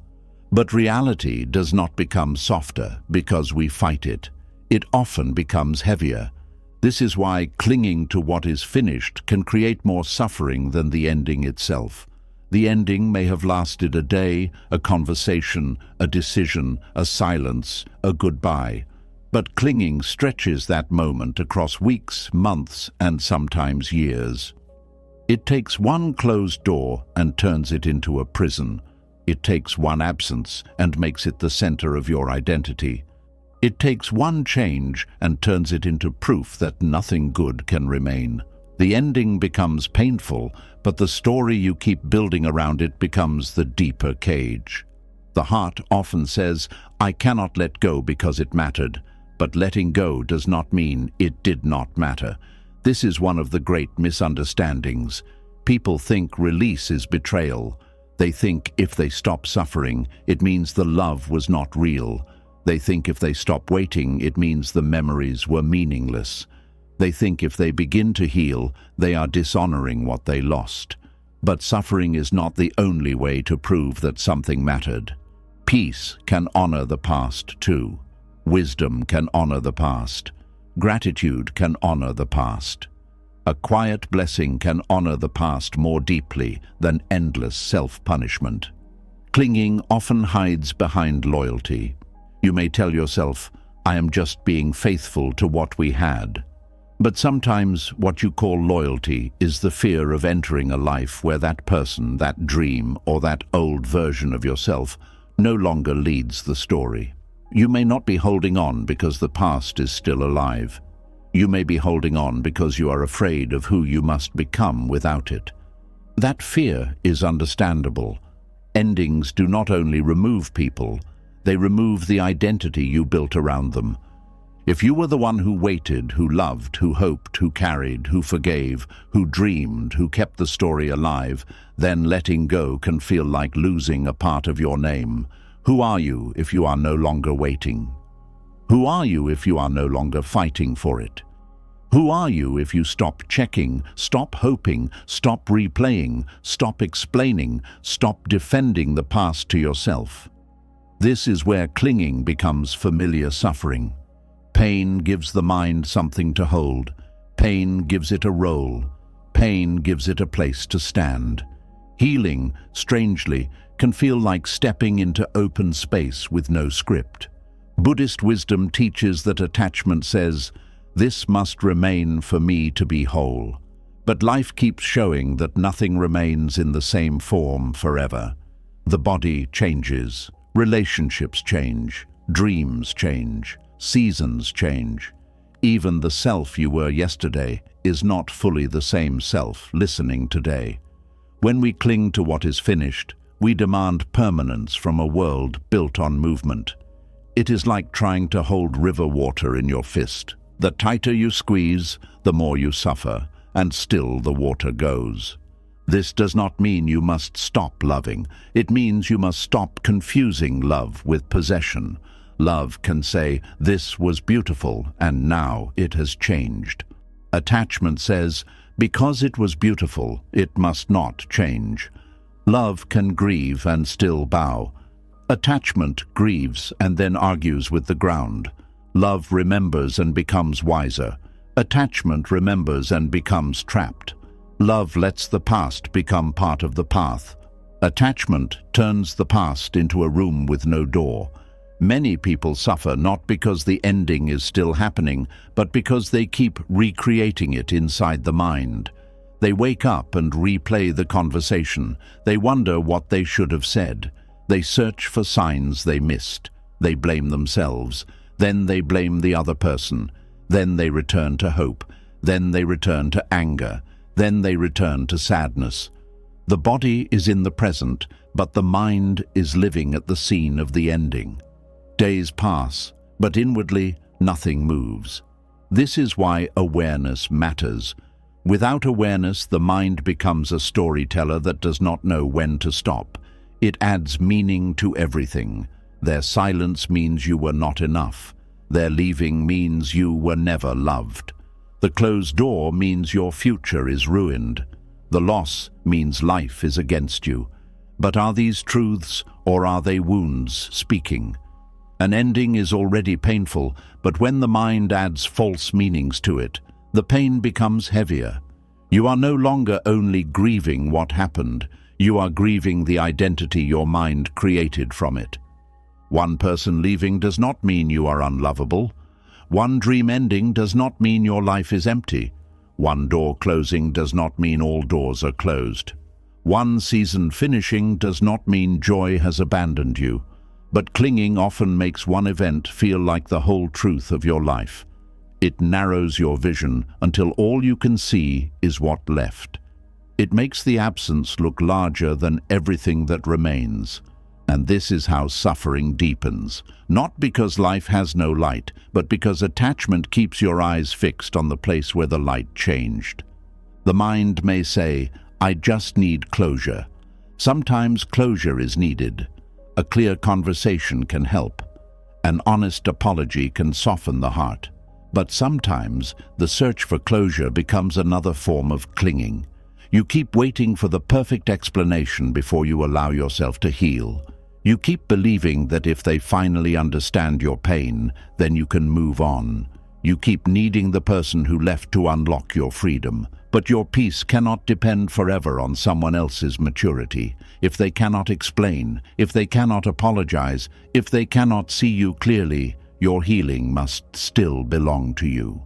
But reality does not become softer because we fight it. It often becomes heavier. This is why clinging to what is finished can create more suffering than the ending itself. The ending may have lasted a day, a conversation, a decision, a silence, a goodbye. But clinging stretches that moment across weeks, months, and sometimes years. It takes one closed door and turns it into a prison. It takes one absence and makes it the center of your identity. It takes one change and turns it into proof that nothing good can remain. The ending becomes painful, but the story you keep building around it becomes the deeper cage. The heart often says, I cannot let go because it mattered. But letting go does not mean it did not matter. This is one of the great misunderstandings. People think release is betrayal. They think if they stop suffering, it means the love was not real. They think if they stop waiting, it means the memories were meaningless. They think if they begin to heal, they are dishonoring what they lost. But suffering is not the only way to prove that something mattered. Peace can honor the past too. Wisdom can honor the past. Gratitude can honor the past. A quiet blessing can honor the past more deeply than endless self-punishment. Clinging often hides behind loyalty. You may tell yourself, I am just being faithful to what we had. But sometimes what you call loyalty is the fear of entering a life where that person, that dream, or that old version of yourself no longer leads the story. You may not be holding on because the past is still alive. You may be holding on because you are afraid of who you must become without it. That fear is understandable. Endings do not only remove people, they remove the identity you built around them. If you were the one who waited, who loved, who hoped, who carried, who forgave, who dreamed, who kept the story alive, then letting go can feel like losing a part of your name. Who are you if you are no longer waiting? Who are you if you are no longer fighting for it? Who are you if you stop checking, stop hoping, stop replaying, stop explaining, stop defending the past to yourself? This is where clinging becomes familiar suffering. Pain gives the mind something to hold. Pain gives it a role. Pain gives it a place to stand. Healing, strangely, can feel like stepping into open space with no script. Buddhist wisdom teaches that attachment says, "This must remain for me to be whole." But life keeps showing that nothing remains in the same form forever. The body changes, relationships change, dreams change, seasons change. Even the self you were yesterday is not fully the same self listening today. When we cling to what is finished, we demand permanence from a world built on movement. It is like trying to hold river water in your fist. The tighter you squeeze, the more you suffer, and still the water goes. This does not mean you must stop loving. It means you must stop confusing love with possession. Love can say, "This was beautiful, and now it has changed." Attachment says, "Because it was beautiful, it must not change." Love can grieve and still bow. Attachment grieves and then argues with the ground. Love remembers and becomes wiser. Attachment remembers and becomes trapped. Love lets the past become part of the path. Attachment turns the past into a room with no door. Many people suffer not because the ending is still happening, but because they keep recreating it inside the mind. They wake up and replay the conversation. They wonder what they should have said. They search for signs they missed. They blame themselves. Then they blame the other person. Then they return to hope. Then they return to anger. Then they return to sadness. The body is in the present, but the mind is living at the scene of the ending. Days pass, but inwardly nothing moves. This is why awareness matters. Without awareness, the mind becomes a storyteller that does not know when to stop. It adds meaning to everything. Their silence means you were not enough. Their leaving means you were never loved. The closed door means your future is ruined. The loss means life is against you. But are these truths, or are they wounds speaking? An ending is already painful, but when the mind adds false meanings to it, the pain becomes heavier. You are no longer only grieving what happened, you are grieving the identity your mind created from it. One person leaving does not mean you are unlovable. One dream ending does not mean your life is empty. One door closing does not mean all doors are closed. One season finishing does not mean joy has abandoned you. But clinging often makes one event feel like the whole truth of your life. It narrows your vision until all you can see is what left. It makes the absence look larger than everything that remains. And this is how suffering deepens, not because life has no light, but because attachment keeps your eyes fixed on the place where the light changed. The mind may say, "I just need closure." Sometimes closure is needed. A clear conversation can help. An honest apology can soften the heart. But sometimes the search for closure becomes another form of clinging. You keep waiting for the perfect explanation before you allow yourself to heal. You keep believing that if they finally understand your pain, then you can move on. You keep needing the person who left to unlock your freedom. But your peace cannot depend forever on someone else's maturity. If they cannot explain, if they cannot apologize, if they cannot see you clearly, your healing must still belong to you.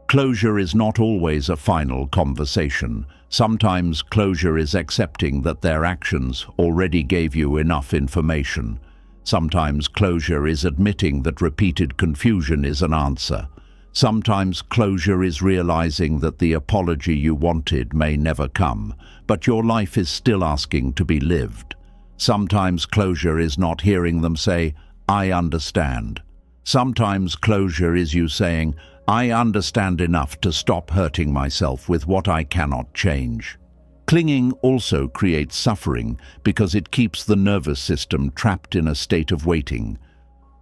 Closure is not always a final conversation. Sometimes closure is accepting that their actions already gave you enough information. Sometimes closure is admitting that repeated confusion is an answer. Sometimes closure is realizing that the apology you wanted may never come, but your life is still asking to be lived. Sometimes closure is not hearing them say, "I understand." Sometimes closure is you saying, "I understand enough to stop hurting myself with what I cannot change." Clinging also creates suffering because it keeps the nervous system trapped in a state of waiting.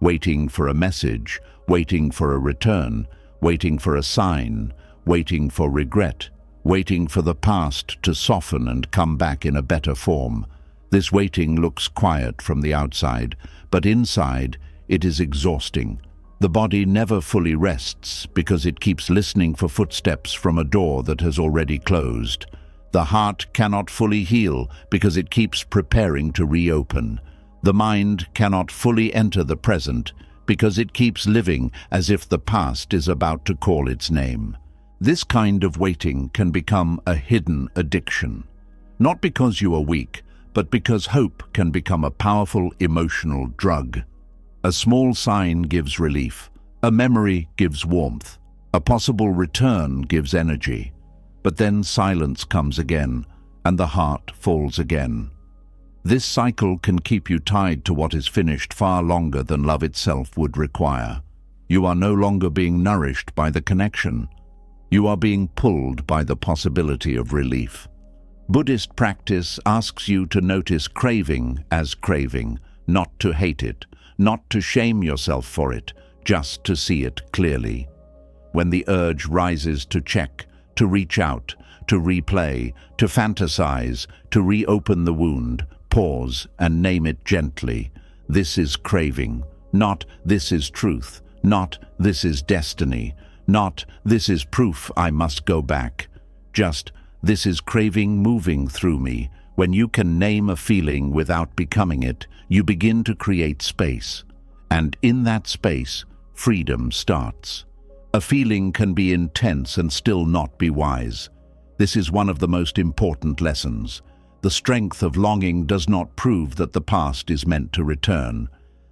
Waiting for a message, waiting for a return, waiting for a sign, waiting for regret, waiting for the past to soften and come back in a better form. This waiting looks quiet from the outside, but inside it is exhausting. The body never fully rests because it keeps listening for footsteps from a door that has already closed. The heart cannot fully heal because it keeps preparing to reopen. The mind cannot fully enter the present because it keeps living as if the past is about to call its name. This kind of waiting can become a hidden addiction. Not because you are weak, but because hope can become a powerful emotional drug. A small sign gives relief. A memory gives warmth. A possible return gives energy. But then silence comes again, and the heart falls again. This cycle can keep you tied to what is finished far longer than love itself would require. You are no longer being nourished by the connection. You are being pulled by the possibility of relief. Buddhist practice asks you to notice craving as craving, not to hate it, not to shame yourself for it, just to see it clearly. When the urge rises to check, to reach out, to replay, to fantasize, to reopen the wound, pause and name it gently. This is craving, not this is truth, not this is destiny, not this is proof I must go back. Just this is craving moving through me. When you can name a feeling without becoming it, you begin to create space. And in that space, freedom starts. A feeling can be intense and still not be wise. This is one of the most important lessons. The strength of longing does not prove that the past is meant to return.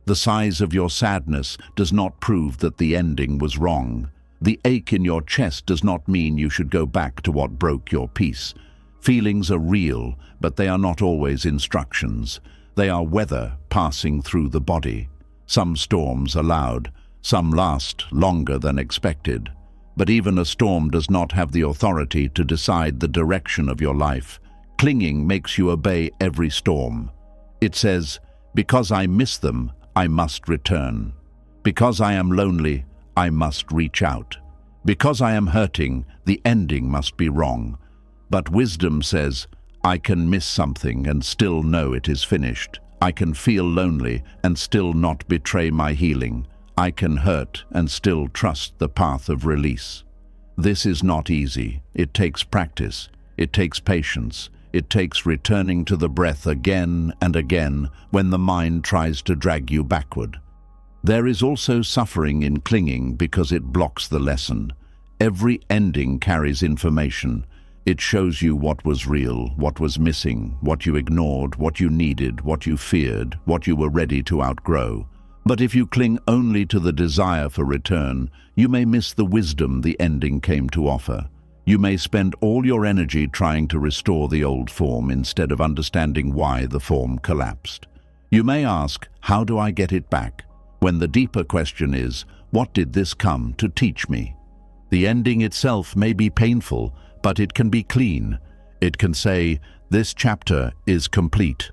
The size of your sadness does not prove that the ending was wrong. The ache in your chest does not mean you should go back to what broke your peace. Feelings are real, but they are not always instructions. They are weather passing through the body. Some storms are loud, some last longer than expected. But even a storm does not have the authority to decide the direction of your life. Clinging makes you obey every storm. It says, "Because I miss them, I must return. Because I am lonely, I must reach out. Because I am hurting, the ending must be wrong." But wisdom says, "I can miss something and still know it is finished. I can feel lonely and still not betray my healing. I can hurt and still trust the path of release." This is not easy. It takes practice. It takes patience. It takes returning to the breath again and again when the mind tries to drag you backward. There is also suffering in clinging because it blocks the lesson. Every ending carries information. It shows you what was real, what was missing, what you ignored, what you needed, what you feared, what you were ready to outgrow. But if you cling only to the desire for return, you may miss the wisdom the ending came to offer. You may spend all your energy trying to restore the old form instead of understanding why the form collapsed. You may ask, how do I get it back? When the deeper question is, what did this come to teach me? The ending itself may be painful, but it can be clean. It can say, this chapter is complete.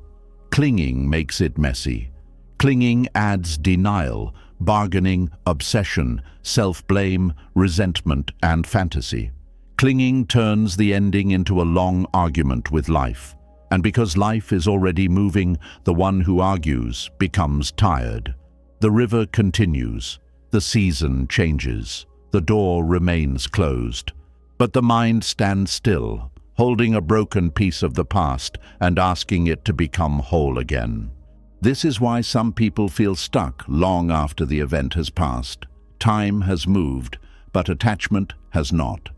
Clinging makes it messy. Clinging adds denial, bargaining, obsession, self-blame, resentment, and fantasy. Clinging turns the ending into a long argument with life. And because life is already moving, the one who argues becomes tired. The river continues. The season changes. The door remains closed. But the mind stands still, holding a broken piece of the past and asking it to become whole again. This is why some people feel stuck long after the event has passed. Time has moved, but attachment has not.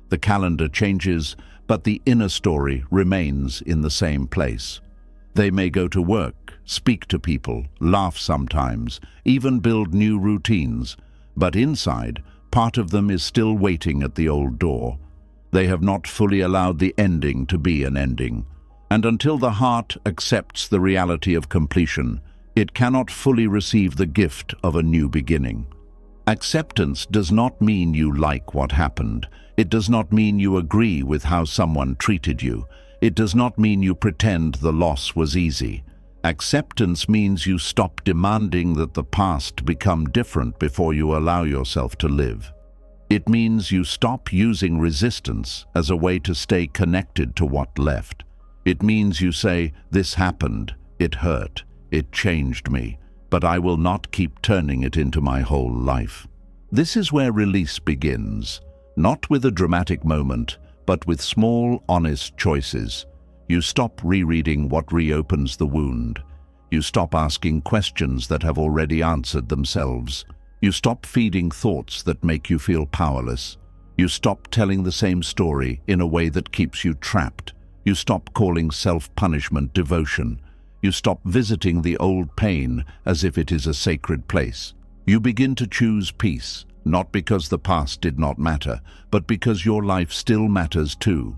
The calendar changes, but the inner story remains in the same place. They may go to work, speak to people, laugh sometimes, even build new routines, but inside, part of them is still waiting at the old door. They have not fully allowed the ending to be an ending. And until the heart accepts the reality of completion, it cannot fully receive the gift of a new beginning. Acceptance does not mean you like what happened. It does not mean you agree with how someone treated you. It does not mean you pretend the loss was easy. Acceptance means you stop demanding that the past become different before you allow yourself to live. It means you stop using resistance as a way to stay connected to what left. It means you say, this happened, it hurt, it changed me, but I will not keep turning it into my whole life. This is where release begins, not with a dramatic moment, but with small, honest choices. You stop rereading what reopens the wound. You stop asking questions that have already answered themselves. You stop feeding thoughts that make you feel powerless. You stop telling the same story in a way that keeps you trapped. You stop calling self-punishment devotion. You stop visiting the old pain as if it is a sacred place. You begin to choose peace, not because the past did not matter, but because your life still matters too.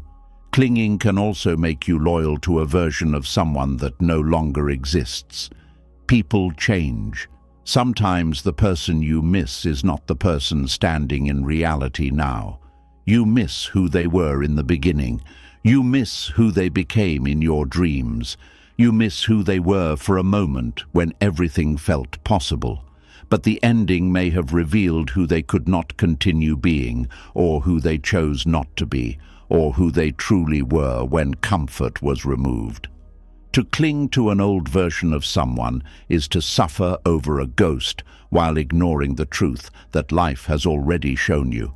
Clinging can also make you loyal to a version of someone that no longer exists. People change. Sometimes the person you miss is not the person standing in reality now. You miss who they were in the beginning. You miss who they became in your dreams. You miss who they were for a moment when everything felt possible. But the ending may have revealed who they could not continue being, or who they chose not to be, or who they truly were when comfort was removed. To cling to an old version of someone is to suffer over a ghost while ignoring the truth that life has already shown you.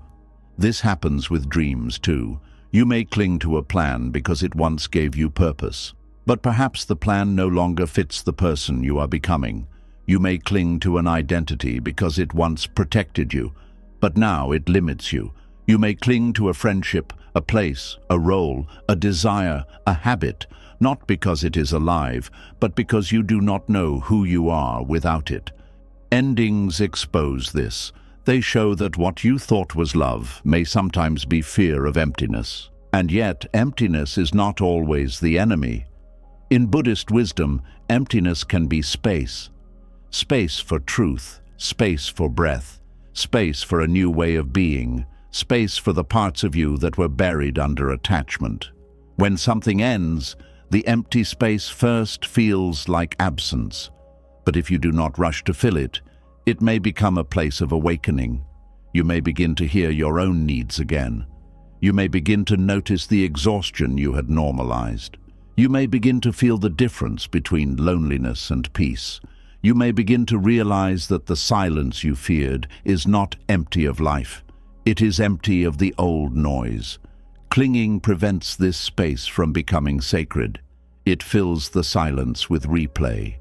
This happens with dreams too. You may cling to a plan because it once gave you purpose, but perhaps the plan no longer fits the person you are becoming. You may cling to an identity because it once protected you, but now it limits you. You may cling to a friendship, a place, a role, a desire, a habit, not because it is alive, but because you do not know who you are without it. Endings expose this. They show that what you thought was love may sometimes be fear of emptiness. And yet, emptiness is not always the enemy. In Buddhist wisdom, emptiness can be space. Space for truth, space for breath, space for a new way of being, space for the parts of you that were buried under attachment. When something ends, the empty space first feels like absence. But if you do not rush to fill it, it may become a place of awakening. You may begin to hear your own needs again. You may begin to notice the exhaustion you had normalized. You may begin to feel the difference between loneliness and peace. You may begin to realize that the silence you feared is not empty of life. It is empty of the old noise. Clinging prevents this space from becoming sacred. It fills the silence with replay.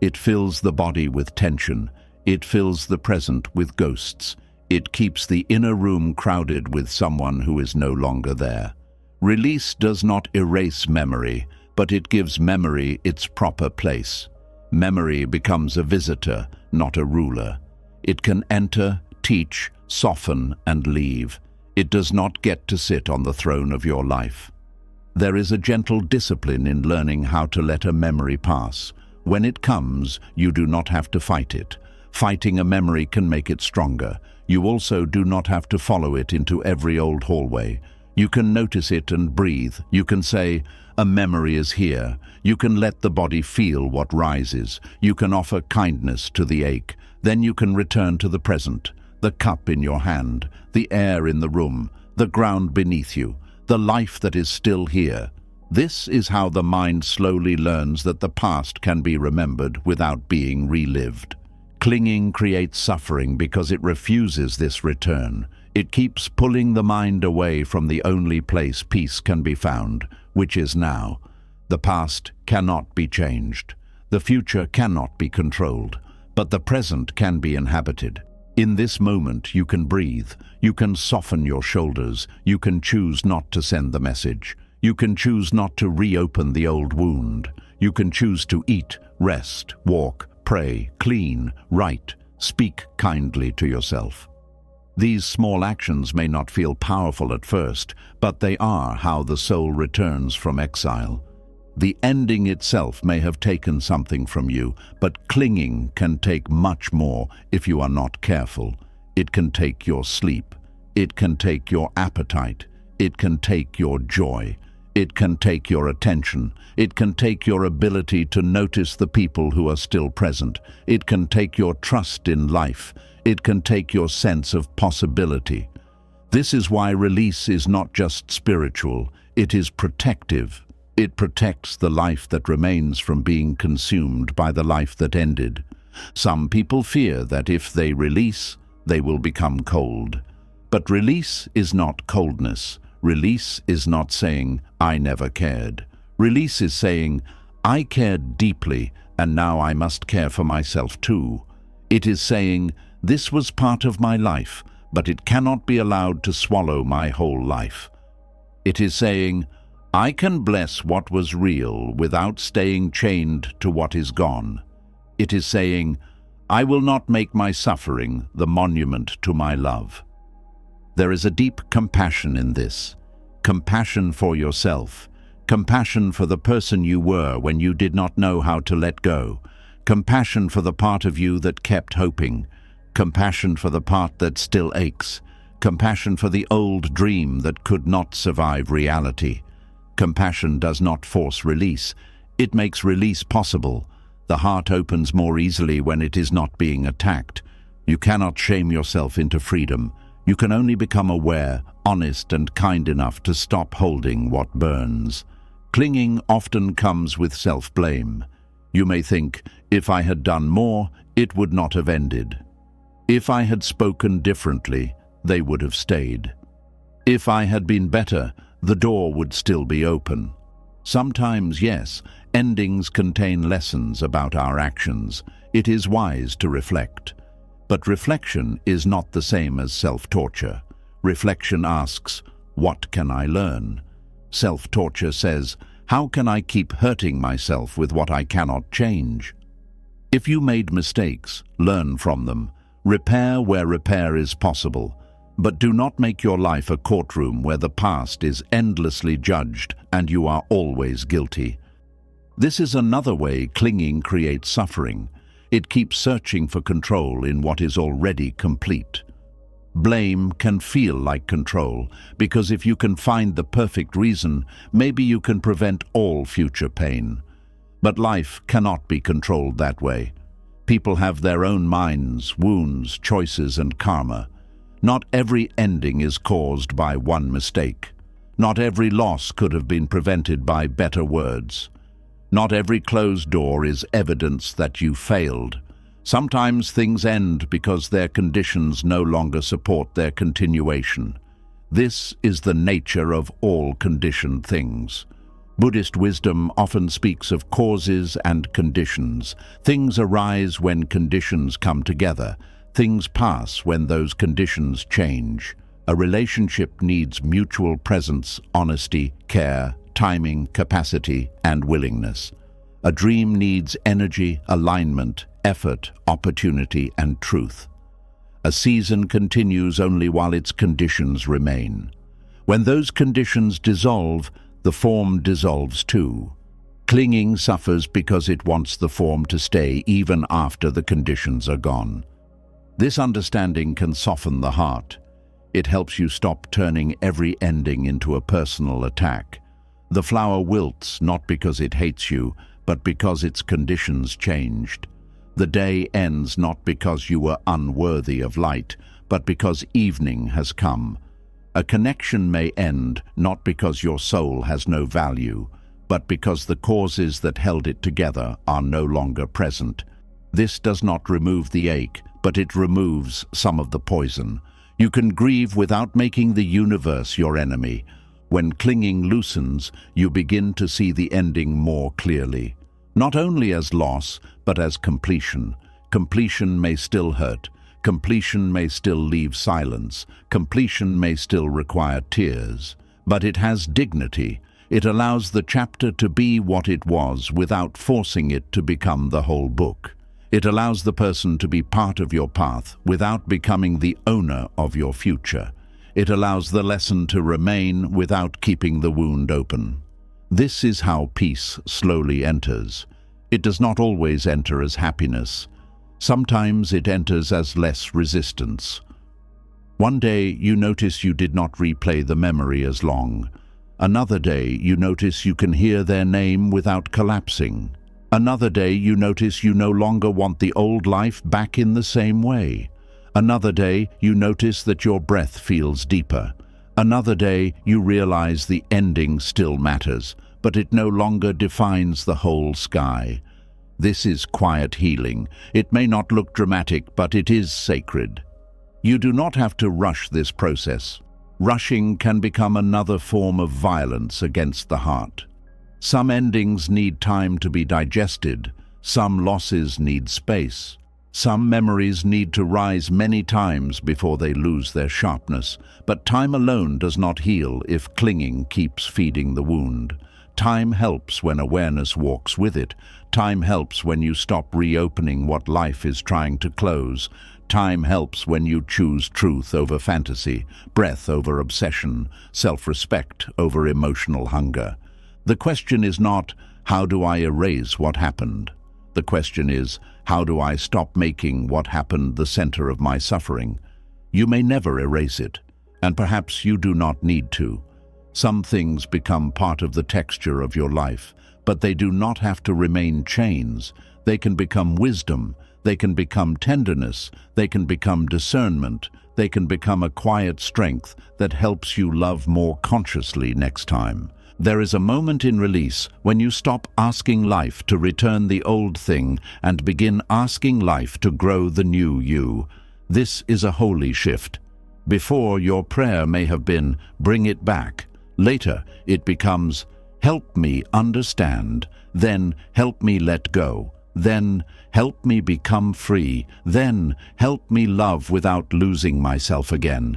It fills the body with tension. It fills the present with ghosts. It keeps the inner room crowded with someone who is no longer there. Release does not erase memory, but it gives memory its proper place. Memory becomes a visitor, not a ruler. It can enter, teach, soften, and leave. It does not get to sit on the throne of your life. There is a gentle discipline in learning how to let a memory pass, When it comes, you do not have to fight it. Fighting a memory can make it stronger. You also do not have to follow it into every old hallway. You can notice it and breathe. You can say, a memory is here. You can let the body feel what rises. You can offer kindness to the ache. Then you can return to the present, the cup in your hand, the air in the room, the ground beneath you, the life that is still here. This is how the mind slowly learns that the past can be remembered without being relived. Clinging creates suffering because it refuses this return. It keeps pulling the mind away from the only place peace can be found, which is now. The past cannot be changed. The future cannot be controlled, but the present can be inhabited. In this moment, you can breathe. You can soften your shoulders. You can choose not to send the message. You can choose not to reopen the old wound. You can choose to eat, rest, walk, pray, clean, write, speak kindly to yourself. These small actions may not feel powerful at first, but they are how the soul returns from exile. The ending itself may have taken something from you, but clinging can take much more if you are not careful. It can take your sleep. It can take your appetite. It can take your joy. It can take your attention. It can take your ability to notice the people who are still present. It can take your trust in life. It can take your sense of possibility. This is why release is not just spiritual, it is protective. It protects the life that remains from being consumed by the life that ended. Some people fear that if they release, they will become cold. But release is not coldness. Release is not saying, I never cared. Release is saying, I cared deeply, and now I must care for myself too. It is saying, this was part of my life, but it cannot be allowed to swallow my whole life. It is saying, I can bless what was real without staying chained to what is gone. It is saying, I will not make my suffering the monument to my love. There is a deep compassion in this. Compassion for yourself. Compassion for the person you were when you did not know how to let go. Compassion for the part of you that kept hoping. Compassion for the part that still aches. Compassion for the old dream that could not survive reality. Compassion does not force release. It makes release possible. The heart opens more easily when it is not being attacked. You cannot shame yourself into freedom. You can only become aware, honest and kind enough to stop holding what burns. Clinging often comes with self-blame. You may think, if I had done more, it would not have ended. If I had spoken differently, they would have stayed. If I had been better, the door would still be open. Sometimes, yes, endings contain lessons about our actions. It is wise to reflect. But reflection is not the same as self-torture. Reflection asks, what can I learn? Self-torture says, how can I keep hurting myself with what I cannot change? If you made mistakes, learn from them. Repair where repair is possible. But do not make your life a courtroom where the past is endlessly judged and you are always guilty. This is another way clinging creates suffering. It keeps searching for control in what is already complete. Blame can feel like control, because if you can find the perfect reason, maybe you can prevent all future pain. But life cannot be controlled that way. People have their own minds, wounds, choices, and karma. Not every ending is caused by one mistake. Not every loss could have been prevented by better words. Not every closed door is evidence that you failed. Sometimes things end because their conditions no longer support their continuation. This is the nature of all conditioned things. Buddhist wisdom often speaks of causes and conditions. Things arise when conditions come together. Things pass when those conditions change. A relationship needs mutual presence, honesty, care, timing, capacity, and willingness. A dream needs energy, alignment, effort, opportunity, and truth. A season continues only while its conditions remain. When those conditions dissolve, the form dissolves too. Clinging suffers because it wants the form to stay even after the conditions are gone. This understanding can soften the heart. It helps you stop turning every ending into a personal attack. The flower wilts not because it hates you, but because its conditions changed. The day ends not because you were unworthy of light, but because evening has come. A connection may end not because your soul has no value, but because the causes that held it together are no longer present. This does not remove the ache, but it removes some of the poison. You can grieve without making the universe your enemy. When clinging loosens, you begin to see the ending more clearly. Not only as loss, but as completion. Completion may still hurt. Completion may still leave silence. Completion may still require tears. But it has dignity. It allows the chapter to be what it was without forcing it to become the whole book. It allows the person to be part of your path without becoming the owner of your future. It allows the lesson to remain without keeping the wound open. This is how peace slowly enters. It does not always enter as happiness. Sometimes it enters as less resistance. One day you notice you did not replay the memory as long. Another day you notice you can hear their name without collapsing. Another day you notice you no longer want the old life back in the same way. Another day you notice that your breath feels deeper. Another day you realize the ending still matters, but it no longer defines the whole sky. This is quiet healing. It may not look dramatic, but it is sacred. You do not have to rush this process. Rushing can become another form of violence against the heart. Some endings need time to be digested. Some losses need space. Some memories need to rise many times before they lose their sharpness. But time alone does not heal if clinging keeps feeding the wound. Time helps when awareness walks with it. Time helps when you stop reopening what life is trying to close. Time helps when you choose truth over fantasy, breath over obsession, self-respect over emotional hunger. The question is not, how do I erase what happened? The question is, how do I stop making what happened the center of my suffering? You may never erase it, and perhaps you do not need to. Some things become part of the texture of your life, but they do not have to remain chains. They can become wisdom. They can become tenderness. They can become discernment. They can become a quiet strength that helps you love more consciously next time. There is a moment in release when you stop asking life to return the old thing and begin asking life to grow the new you. This is a holy shift. Before, your prayer may have been, bring it back. Later, it becomes, help me understand. Then, help me let go. Then, help me become free. Then, help me love without losing myself again.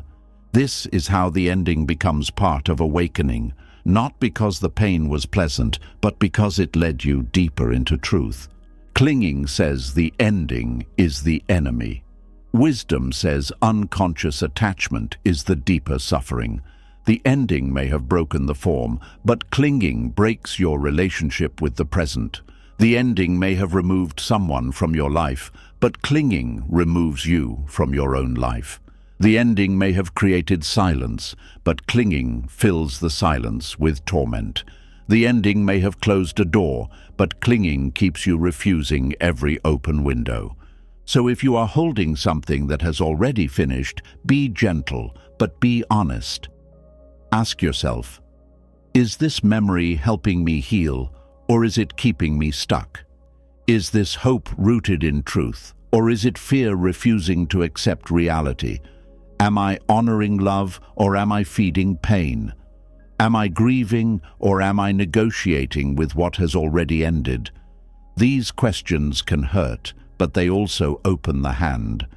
This is how the ending becomes part of awakening. Not because the pain was pleasant, but because it led you deeper into truth. Clinging says the ending is the enemy. Wisdom says unconscious attachment is the deeper suffering. The ending may have broken the form, but clinging breaks your relationship with the present. The ending may have removed someone from your life, but clinging removes you from your own life. The ending may have created silence, but clinging fills the silence with torment. The ending may have closed a door, but clinging keeps you refusing every open window. So if you are holding something that has already finished, be gentle, but be honest. Ask yourself, is this memory helping me heal, or is it keeping me stuck? Is this hope rooted in truth, or is it fear refusing to accept reality? Am I honoring love, or am I feeding pain? Am I grieving, or am I negotiating with what has already ended? These questions can hurt, but they also open the hand.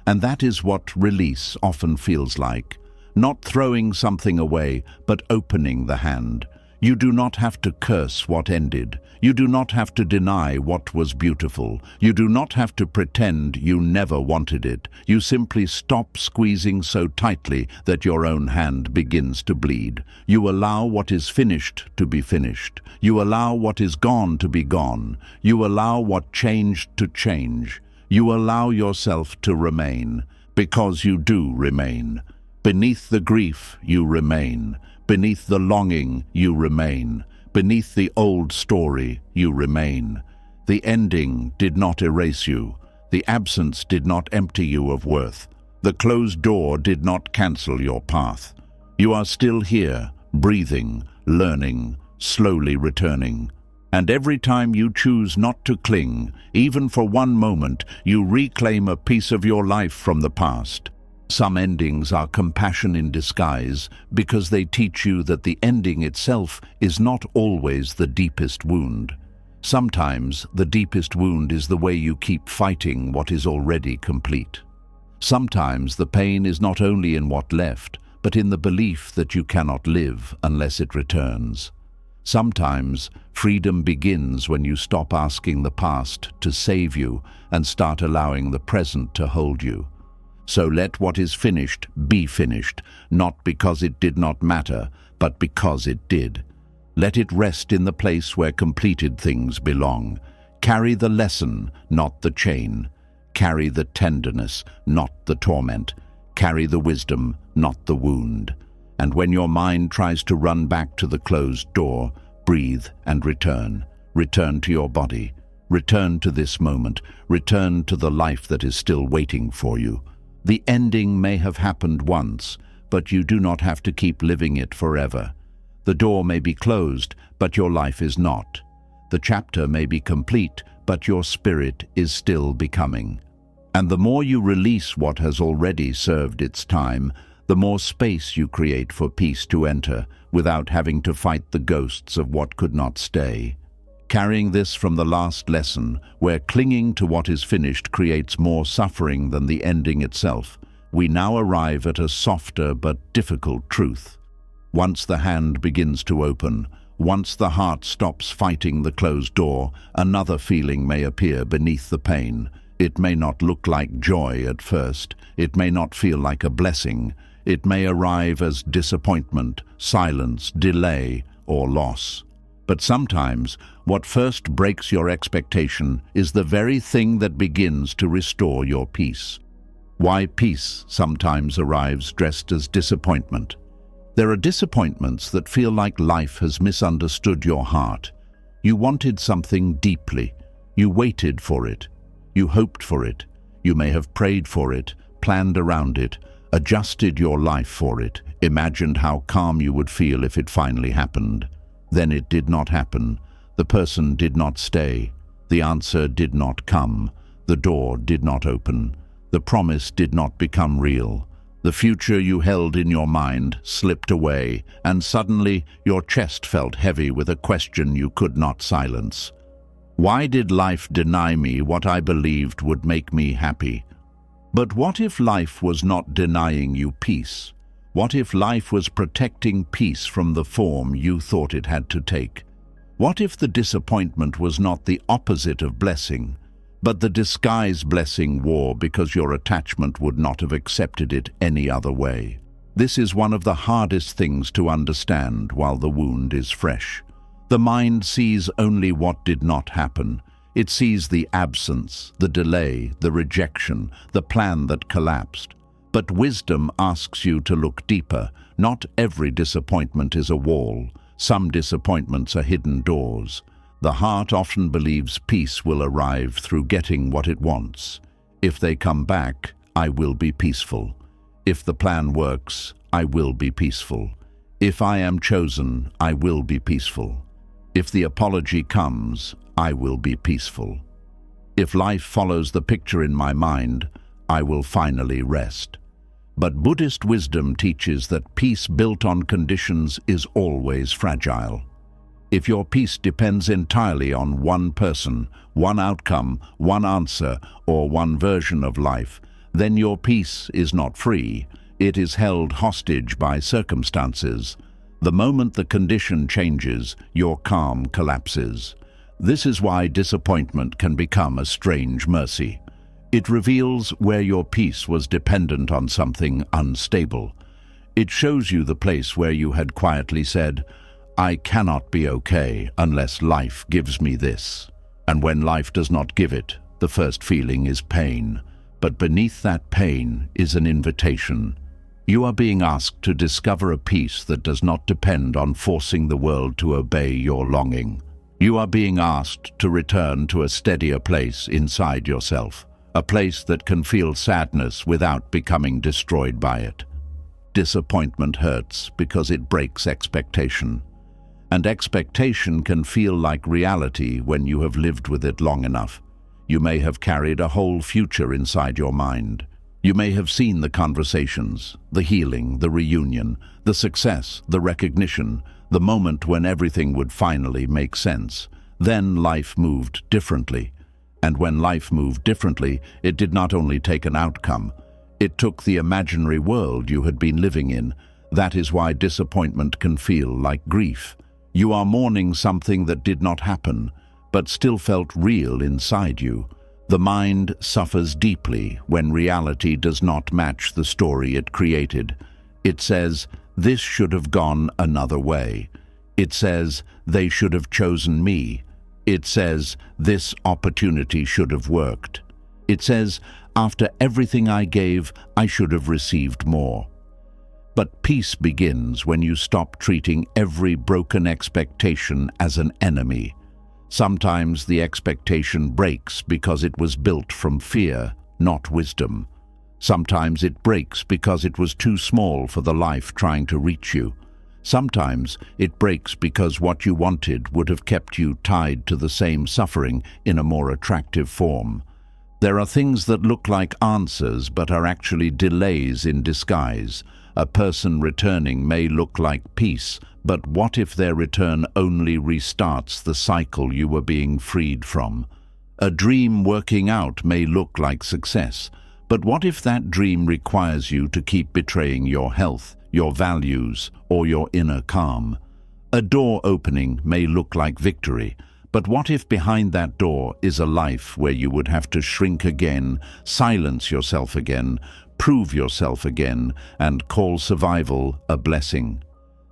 And that is what release often feels like. Not throwing something away, but opening the hand. You do not have to curse what ended. You do not have to deny what was beautiful. You do not have to pretend you never wanted it. You simply stop squeezing so tightly that your own hand begins to bleed. You allow what is finished to be finished. You allow what is gone to be gone. You allow what changed to change. You allow yourself to remain, because you do remain. Beneath the grief, you remain. Beneath the longing, you remain. Beneath the old story, you remain. The ending did not erase you. The absence did not empty you of worth. The closed door did not cancel your path. You are still here, breathing, learning, slowly returning. And every time you choose not to cling, even for one moment, you reclaim a piece of your life from the past. Some endings are compassion in disguise because they teach you that the ending itself is not always the deepest wound. Sometimes the deepest wound is the way you keep fighting what is already complete. Sometimes the pain is not only in what left, but in the belief that you cannot live unless it returns. Sometimes freedom begins when you stop asking the past to save you and start allowing the present to hold you. So let what is finished be finished, not because it did not matter, but because it did. Let it rest in the place where completed things belong. Carry the lesson, not the chain. Carry the tenderness, not the torment. Carry the wisdom, not the wound. And when your mind tries to run back to the closed door, breathe and return. Return to your body. Return to this moment. Return to the life that is still waiting for you. The ending may have happened once, but you do not have to keep living it forever. The door may be closed, but your life is not. The chapter may be complete, but your spirit is still becoming. And the more you release what has already served its time, the more space you create for peace to enter without having to fight the ghosts of what could not stay. Carrying this from the last lesson, where clinging to what is finished creates more suffering than the ending itself, we now arrive at a softer but difficult truth. Once the hand begins to open, once the heart stops fighting the closed door, another feeling may appear beneath the pain. It may not look like joy at first. It may not feel like a blessing. It may arrive as disappointment, silence, delay, or loss. But sometimes, what first breaks your expectation is the very thing that begins to restore your peace. Why peace sometimes arrives dressed as disappointment. There are disappointments that feel like life has misunderstood your heart. You wanted something deeply. You waited for it. You hoped for it. You may have prayed for it, planned around it, adjusted your life for it, imagined how calm you would feel if it finally happened. Then it did not happen. The person did not stay. The answer did not come. The door did not open. The promise did not become real. The future you held in your mind slipped away, and suddenly your chest felt heavy with a question you could not silence. Why did life deny me what I believed would make me happy? But what if life was not denying you peace? What if life was protecting peace from the form you thought it had to take? What if the disappointment was not the opposite of blessing, but the disguise blessing wore because your attachment would not have accepted it any other way? This is one of the hardest things to understand while the wound is fresh. The mind sees only what did not happen. It sees the absence, the delay, the rejection, the plan that collapsed. But wisdom asks you to look deeper. Not every disappointment is a wall. Some disappointments are hidden doors. The heart often believes peace will arrive through getting what it wants. If they come back, I will be peaceful. If the plan works, I will be peaceful. If I am chosen, I will be peaceful. If the apology comes, I will be peaceful. If life follows the picture in my mind, I will finally rest. But Buddhist wisdom teaches that peace built on conditions is always fragile. If your peace depends entirely on one person, one outcome, one answer, or one version of life, then your peace is not free. It is held hostage by circumstances. The moment the condition changes, your calm collapses. This is why disappointment can become a strange mercy. It reveals where your peace was dependent on something unstable. It shows you the place where you had quietly said, "I cannot be okay unless life gives me this." And when life does not give it, the first feeling is pain. But beneath that pain is an invitation. You are being asked to discover a peace that does not depend on forcing the world to obey your longing. You are being asked to return to a steadier place inside yourself, a place that can feel sadness without becoming destroyed by it. Disappointment hurts because it breaks expectation. And expectation can feel like reality when you have lived with it long enough. You may have carried a whole future inside your mind. You may have seen the conversations, the healing, the reunion, the success, the recognition, the moment when everything would finally make sense. Then life moved differently. And when life moved differently, it did not only take an outcome, it took the imaginary world you had been living in. That is why disappointment can feel like grief. You are mourning something that did not happen, but still felt real inside you. The mind suffers deeply when reality does not match the story it created. It says, "This should have gone another way." It says, "They should have chosen me." It says, "This opportunity should have worked." It says, "After everything I gave, I should have received more." But peace begins when you stop treating every broken expectation as an enemy. Sometimes the expectation breaks because it was built from fear, not wisdom. Sometimes it breaks because it was too small for the life trying to reach you. Sometimes it breaks because what you wanted would have kept you tied to the same suffering in a more attractive form. There are things that look like answers but are actually delays in disguise. A person returning may look like peace, but what if their return only restarts the cycle you were being freed from? A dream working out may look like success, but what if that dream requires you to keep betraying your health, your values, or your inner calm? A door opening may look like victory, but what if behind that door is a life where you would have to shrink again, silence yourself again, prove yourself again, and call survival a blessing?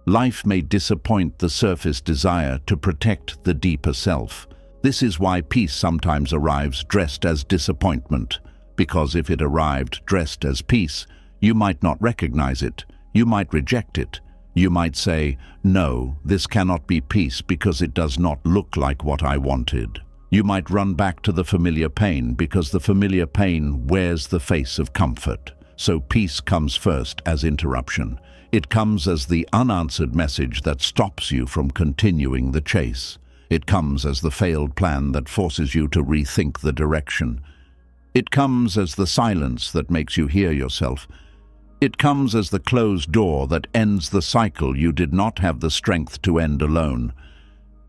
Life may disappoint the surface desire to protect the deeper self. This is why peace sometimes arrives dressed as disappointment, because if it arrived dressed as peace, you might not recognize it, you might reject it. You might say, "No, this cannot be peace because it does not look like what I wanted." You might run back to the familiar pain because the familiar pain wears the face of comfort. So peace comes first as interruption. It comes as the unanswered message that stops you from continuing the chase. It comes as the failed plan that forces you to rethink the direction. It comes as the silence that makes you hear yourself. It comes as the closed door that ends the cycle you did not have the strength to end alone.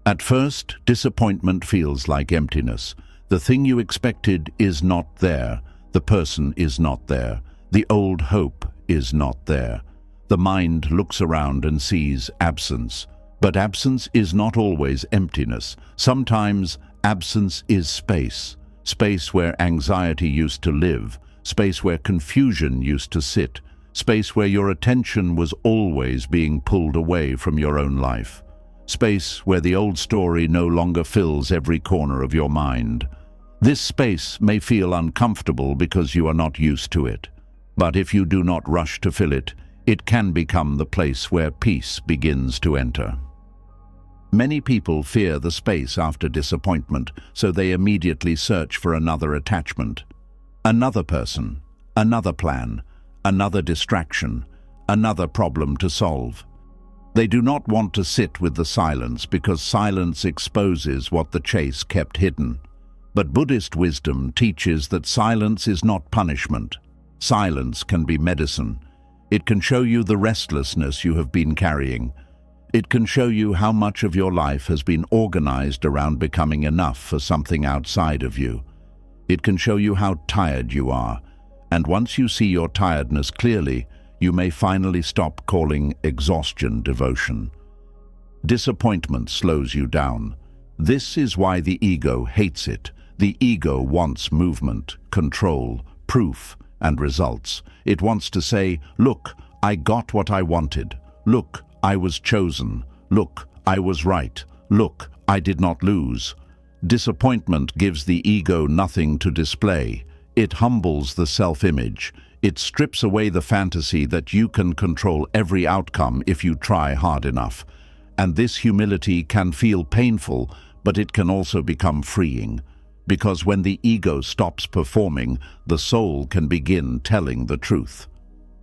At first, disappointment feels like emptiness. The thing you expected is not there. The person is not there. The old hope is not there. The mind looks around and sees absence. But absence is not always emptiness. Sometimes absence is space. Space where anxiety used to live. Space where confusion used to sit. Space where your attention was always being pulled away from your own life. Space where the old story no longer fills every corner of your mind. This space may feel uncomfortable because you are not used to it. But if you do not rush to fill it, it can become the place where peace begins to enter. Many people fear the space after disappointment, so they immediately search for another attachment, another person, another plan, another distraction, another problem to solve. They do not want to sit with the silence because silence exposes what the chase kept hidden. But Buddhist wisdom teaches that silence is not punishment. Silence can be medicine. It can show you the restlessness you have been carrying. It can show you how much of your life has been organized around becoming enough for something outside of you. It can show you how tired you are. And once you see your tiredness clearly, You may finally stop calling exhaustion devotion. Disappointment slows you down. This is why the ego hates it. The ego wants movement, control, proof, and results. It wants to say, look, I got what I wanted. Look, I was chosen. Look, I was right. Look, I did not lose. Disappointment gives the ego nothing to display. It humbles the self-image. It strips away the fantasy that you can control every outcome if you try hard enough. And this humility can feel painful, but it can also become freeing. Because when the ego stops performing, the soul can begin telling the truth.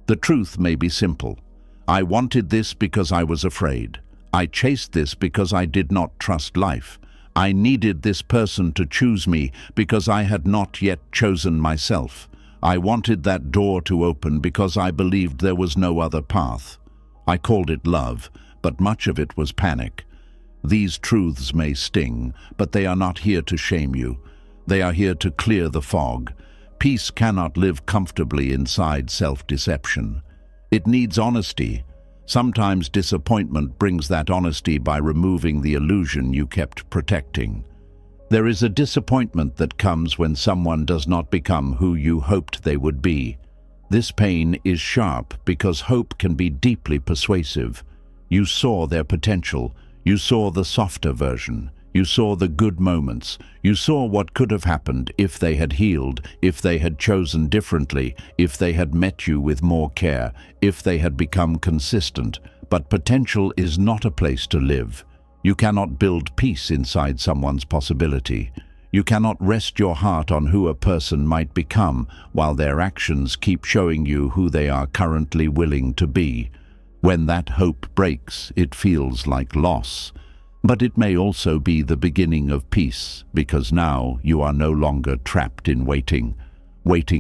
The truth may be simple. I wanted this because I was afraid. I chased this because I did not trust life. I needed this person to choose me because I had not yet chosen myself. I wanted that door to open because I believed there was no other path. I called it love, but much of it was panic. These truths may sting, but they are not here to shame you. They are here to clear the fog. Peace cannot live comfortably inside self-deception. It needs honesty. Sometimes disappointment brings that honesty by removing the illusion you kept protecting. There is a disappointment that comes when someone does not become who you hoped they would be. This pain is sharp because hope can be deeply persuasive. You saw their potential. You saw the softer version. You saw the good moments. You saw what could have happened if they had healed, if they had chosen differently, if they had met you with more care, if they had become consistent. But potential is not a place to live. You cannot build peace inside someone's possibility. You cannot rest your heart on who a person might become while their actions keep showing you who they are currently willing to be. When that hope breaks, it feels like loss. But it may also be the beginning of peace, because now you are no longer trapped in waiting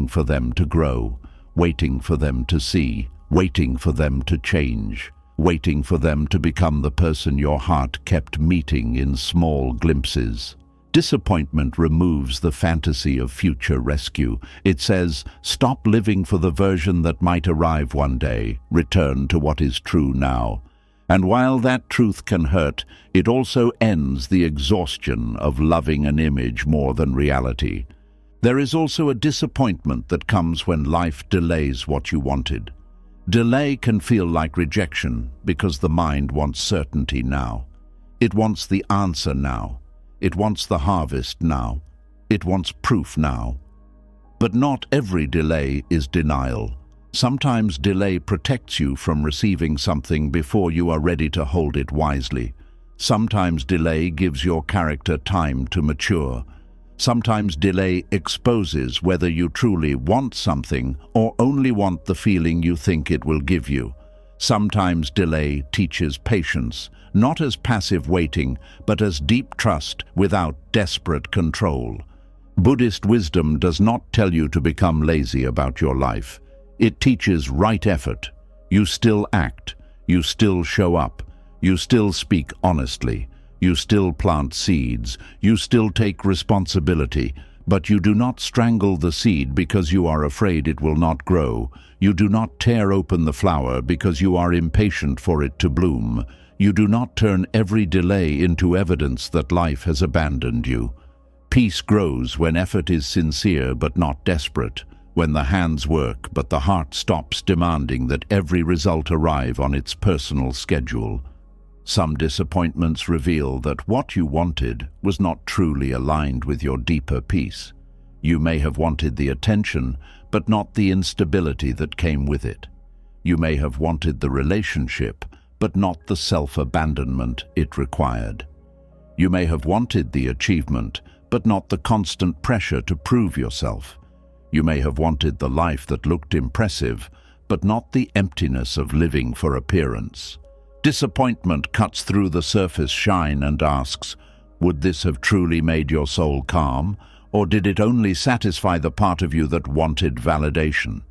for them to grow, waiting for them to see, waiting for them to change, waiting for them to become the person your heart kept meeting in small glimpses. Disappointment removes the fantasy of future rescue. It says, stop living for the version that might arrive one day, return to what is true now. And while that truth can hurt, it also ends the exhaustion of loving an image more than reality. There is also a disappointment that comes when life delays what you wanted. Delay can feel like rejection because the mind wants certainty now. It wants the answer now. It wants the harvest now. It wants proof now. But not every delay is denial. Sometimes delay protects you from receiving something before you are ready to hold it wisely. Sometimes delay gives your character time to mature. Sometimes delay exposes whether you truly want something or only want the feeling you think it will give you. Sometimes delay teaches patience, not as passive waiting, but as deep trust without desperate control. Buddhist wisdom does not tell you to become lazy about your life. It teaches right effort. You still act. You still show up. You still speak honestly. You still plant seeds. You still take responsibility. But you do not strangle the seed because you are afraid it will not grow. You do not tear open the flower because you are impatient for it to bloom. You do not turn every delay into evidence that life has abandoned you. Peace grows when effort is sincere but not desperate, when the hands work but the heart stops demanding that every result arrive on its personal schedule. Some disappointments reveal that what you wanted was not truly aligned with your deeper peace. You may have wanted the attention, but not the instability that came with it. You may have wanted the relationship, but not the self-abandonment it required. You may have wanted the achievement, but not the constant pressure to prove yourself. You may have wanted the life that looked impressive, but not the emptiness of living for appearance. Disappointment cuts through the surface shine and asks, would this have truly made your soul calm, or did it only satisfy the part of you that wanted validation?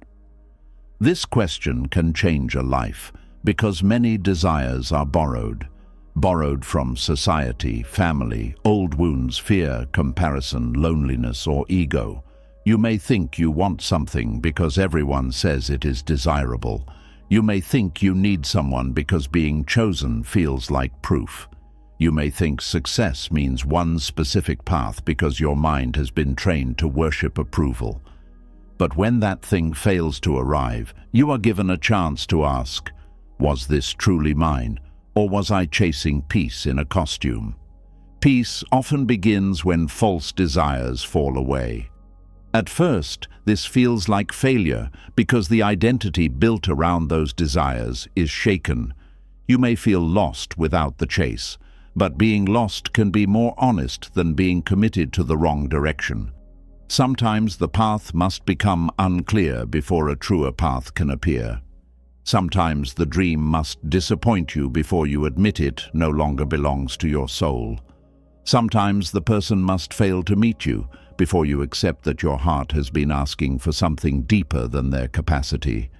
This question can change a life, because many desires are borrowed from society, family, old wounds, fear, comparison, loneliness, or ego. You may think you want something because everyone says it is desirable. You may think you need someone because being chosen feels like proof. You may think success means one specific path because your mind has been trained to worship approval. But when that thing fails to arrive, you are given a chance to ask, was this truly mine, or was I chasing peace in a costume? Peace often begins when false desires fall away. At first, this feels like failure because the identity built around those desires is shaken. You may feel lost without the chase, but being lost can be more honest than being committed to the wrong direction. Sometimes the path must become unclear before a truer path can appear. Sometimes the dream must disappoint you before you admit it no longer belongs to your soul. Sometimes the person must fail to meet you before you accept that your heart has been asking for something deeper than their capacity.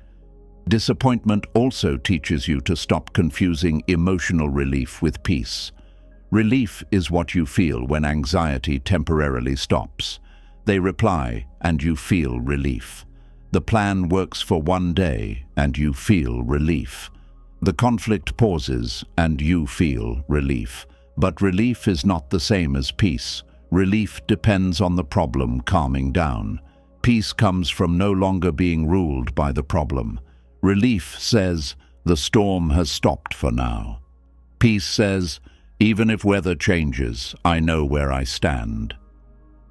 Disappointment also teaches you to stop confusing emotional relief with peace. Relief is what you feel when anxiety temporarily stops. They reply, and you feel relief. The plan works for one day, and you feel relief. The conflict pauses, and you feel relief. But relief is not the same as peace. Relief depends on the problem calming down. Peace comes from no longer being ruled by the problem. Relief says, the storm has stopped for now. Peace says, even if weather changes, I know where I stand.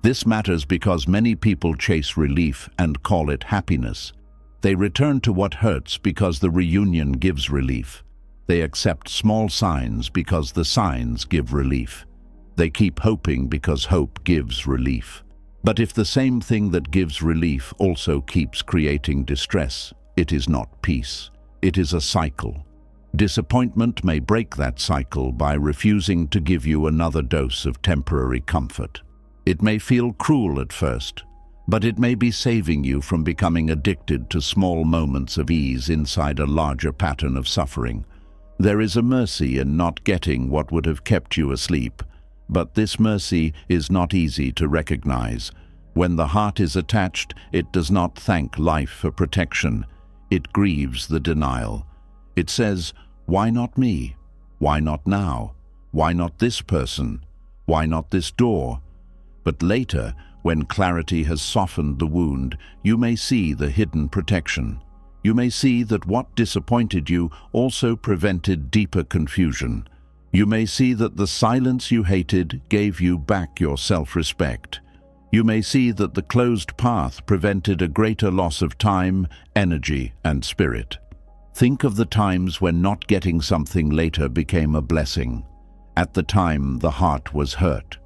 This matters because many people chase relief and call it happiness. They return to what hurts because the reunion gives relief. They accept small signs because the signs give relief. They keep hoping because hope gives relief. But if the same thing that gives relief also keeps creating distress, it is not peace. It is a cycle. Disappointment may break that cycle by refusing to give you another dose of temporary comfort. It may feel cruel at first, but it may be saving you from becoming addicted to small moments of ease inside a larger pattern of suffering. There is a mercy in not getting what would have kept you asleep, but this mercy is not easy to recognize. When the heart is attached, it does not thank life for protection. It grieves the denial. It says, why not me? Why not now? Why not this person? Why not this door? But later, when clarity has softened the wound, you may see the hidden protection. You may see that what disappointed you also prevented deeper confusion. You may see that the silence you hated gave you back your self-respect. You may see that the closed path prevented a greater loss of time, energy, and spirit. Think of the times when not getting something later became a blessing. At the time, the heart was hurt.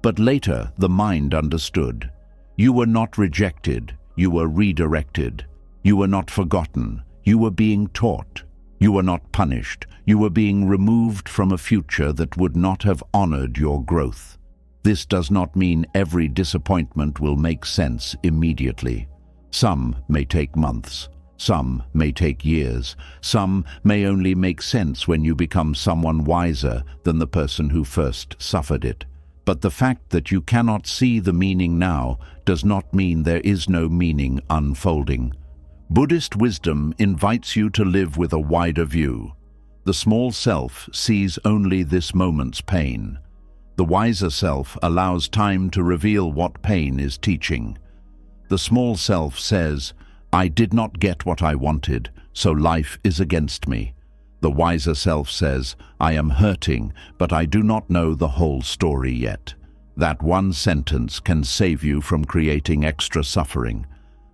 But later, the mind understood. You were not rejected, you were redirected. You were not forgotten, you were being taught. You were not punished, you were being removed from a future that would not have honored your growth. This does not mean every disappointment will make sense immediately. Some may take months, some may take years, some may only make sense when you become someone wiser than the person who first suffered it. But the fact that you cannot see the meaning now does not mean there is no meaning unfolding. Buddhist wisdom invites you to live with a wider view. The small self sees only this moment's pain. The wiser self allows time to reveal what pain is teaching. The small self says, I did not get what I wanted, so life is against me. The wiser self says, I am hurting, but I do not know the whole story yet. That one sentence can save you from creating extra suffering.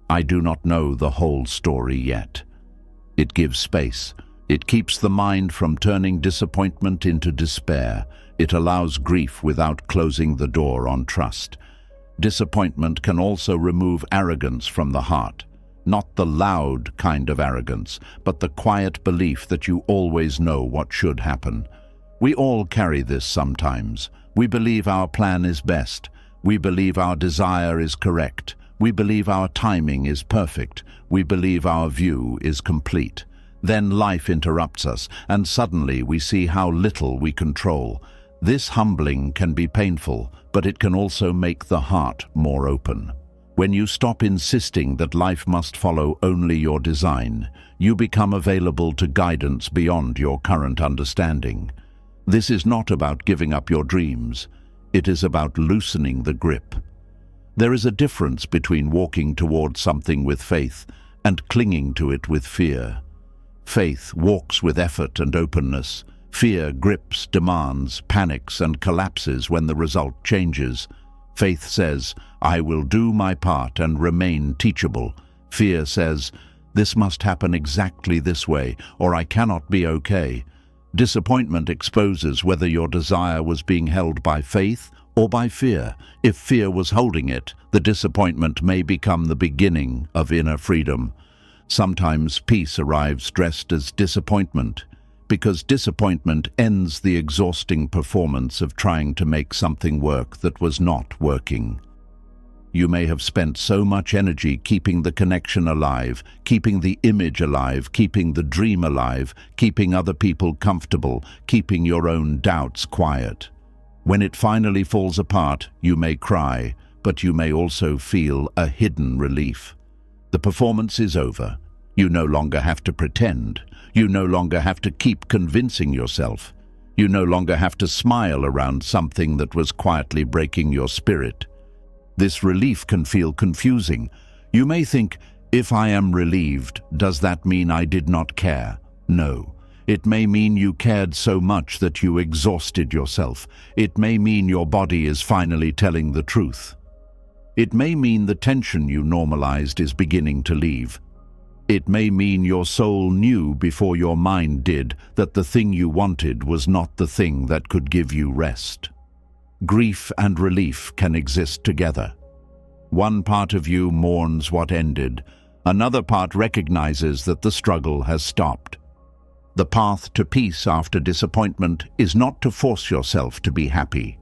I do not know the whole story yet. It gives space. It keeps the mind from turning disappointment into despair. It allows grief without closing the door on trust. Disappointment can also remove arrogance from the heart. Not the loud kind of arrogance, but the quiet belief that you always know what should happen. We all carry this sometimes. We believe our plan is best. We believe our desire is correct. We believe our timing is perfect. We believe our view is complete. Then life interrupts us, and suddenly we see how little we control. This humbling can be painful, but it can also make the heart more open. When you stop insisting that life must follow only your design, you become available to guidance beyond your current understanding. This is not about giving up your dreams. It is about loosening the grip. There is a difference between walking towards something with faith and clinging to it with fear. Faith walks with effort and openness. Fear grips, demands, panics, and collapses when the result changes. Faith says, I will do my part and remain teachable. Fear says, this must happen exactly this way, or I cannot be okay. Disappointment exposes whether your desire was being held by faith or by fear. If fear was holding it, the disappointment may become the beginning of inner freedom. Sometimes peace arrives dressed as disappointment, because disappointment ends the exhausting performance of trying to make something work that was not working. You may have spent so much energy keeping the connection alive, keeping the image alive, keeping the dream alive, keeping other people comfortable, keeping your own doubts quiet. When it finally falls apart, you may cry, but you may also feel a hidden relief. The performance is over. You no longer have to pretend. You no longer have to keep convincing yourself. You no longer have to smile around something that was quietly breaking your spirit. This relief can feel confusing. You may think, if I am relieved, does that mean I did not care? No. It may mean you cared so much that you exhausted yourself. It may mean your body is finally telling the truth. It may mean the tension you normalized is beginning to leave. It may mean your soul knew before your mind did that the thing you wanted was not the thing that could give you rest. Grief and relief can exist together. One part of you mourns what ended. Another part recognizes that the struggle has stopped. The path to peace after disappointment is not to force yourself to be happy.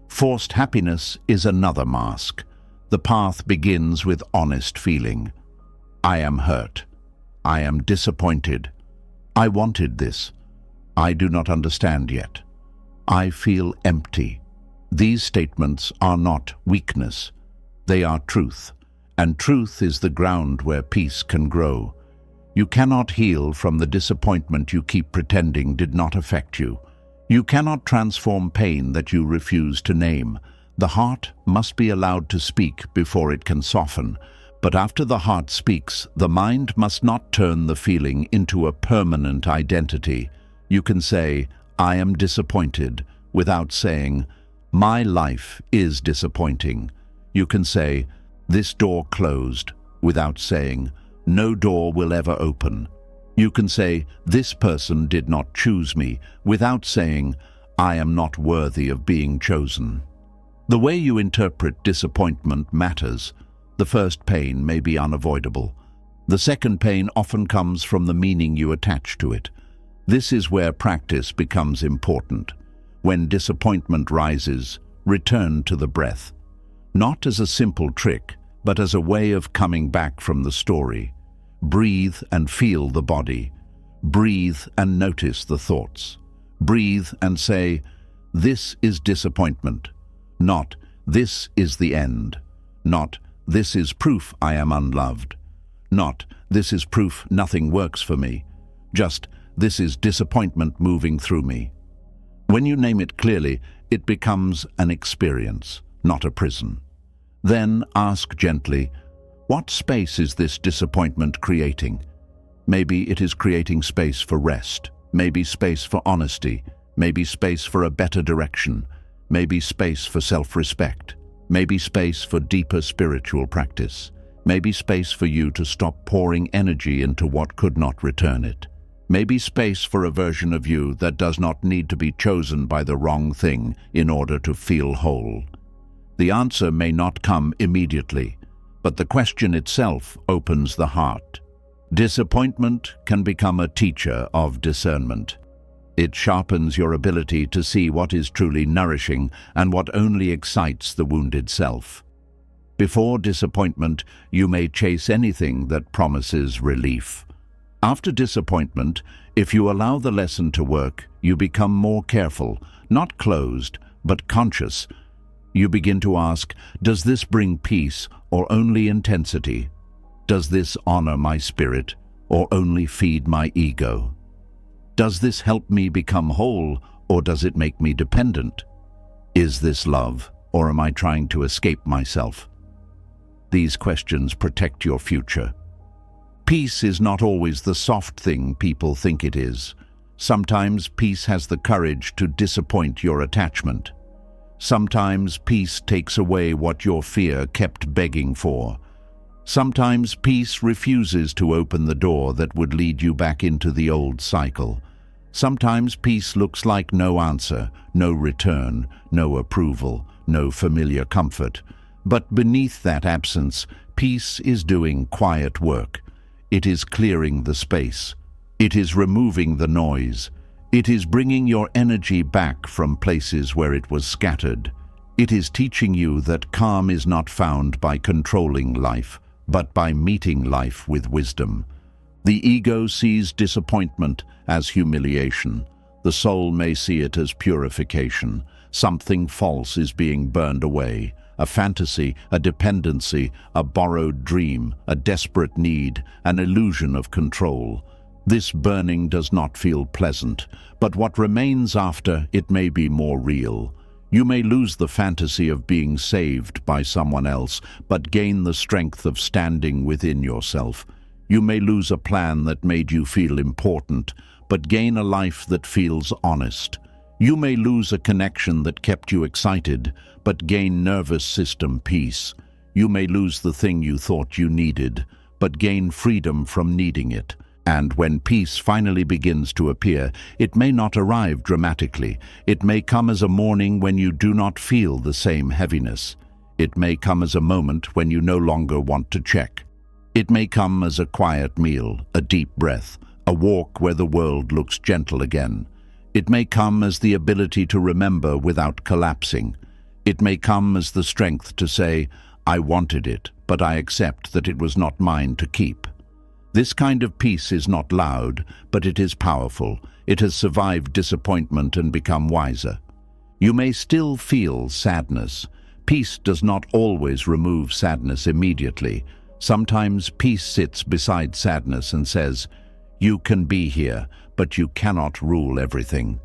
Forced happiness is another mask. The path begins with honest feeling. I am hurt. I am disappointed. I wanted this. I do not understand yet. I feel empty. These statements are not weakness. They are truth, and truth is the ground where peace can grow. You cannot heal from the disappointment you keep pretending did not affect you. You cannot transform pain that you refuse to name. The heart must be allowed to speak before it can soften. But after the heart speaks, the mind must not turn the feeling into a permanent identity. You can say, I am disappointed, without saying, my life is disappointing. You can say, this door closed, without saying, no door will ever open. You can say, this person did not choose me, without saying, I am not worthy of being chosen. The way you interpret disappointment matters. The first pain may be unavoidable. The second pain often comes from the meaning you attach to it. This is where practice becomes important. When disappointment rises, return to the breath. Not as a simple trick, but as a way of coming back from the story. Breathe and feel the body. Breathe and notice the thoughts. Breathe and say, this is disappointment. Not, this is the end. Not, this is proof I am unloved. Not, this is proof nothing works for me. Just, this is disappointment moving through me. When you name it clearly, it becomes an experience, not a prison. Then ask gently, what space is this disappointment creating? Maybe it is creating space for rest, maybe space for honesty, maybe space for a better direction, maybe space for self-respect. Maybe space for deeper spiritual practice. Maybe space for you to stop pouring energy into what could not return it. Maybe space for a version of you that does not need to be chosen by the wrong thing in order to feel whole. The answer may not come immediately, but the question itself opens the heart. Disappointment can become a teacher of discernment. It sharpens your ability to see what is truly nourishing and what only excites the wounded self. Before disappointment, you may chase anything that promises relief. After disappointment, if you allow the lesson to work, you become more careful, not closed, but conscious. You begin to ask, does this bring peace or only intensity? Does this honor my spirit or only feed my ego? Does this help me become whole or does it make me dependent? Is this love or am I trying to escape myself? These questions protect your future. Peace is not always the soft thing people think it is. Sometimes peace has the courage to disappoint your attachment. Sometimes peace takes away what your fear kept begging for. Sometimes peace refuses to open the door that would lead you back into the old cycle. Sometimes peace looks like no answer, no return, no approval, no familiar comfort. But beneath that absence, peace is doing quiet work. It is clearing the space. It is removing the noise. It is bringing your energy back from places where it was scattered. It is teaching you that calm is not found by controlling life, but by meeting life with wisdom. The ego sees disappointment as humiliation. The soul may see it as purification. Something false is being burned away. A fantasy, a dependency, a borrowed dream, a desperate need, an illusion of control. This burning does not feel pleasant, but what remains after it may be more real. You may lose the fantasy of being saved by someone else, but gain the strength of standing within yourself. You may lose a plan that made you feel important, but gain a life that feels honest. You may lose a connection that kept you excited, but gain nervous system peace. You may lose the thing you thought you needed, but gain freedom from needing it. And when peace finally begins to appear, it may not arrive dramatically. It may come as a morning when you do not feel the same heaviness. It may come as a moment when you no longer want to check. It may come as a quiet meal, a deep breath, a walk where the world looks gentle again. It may come as the ability to remember without collapsing. It may come as the strength to say, I wanted it, but I accept that it was not mine to keep. This kind of peace is not loud, but it is powerful. It has survived disappointment and become wiser. You may still feel sadness. Peace does not always remove sadness immediately. Sometimes peace sits beside sadness and says, you can be here, but you cannot rule everything.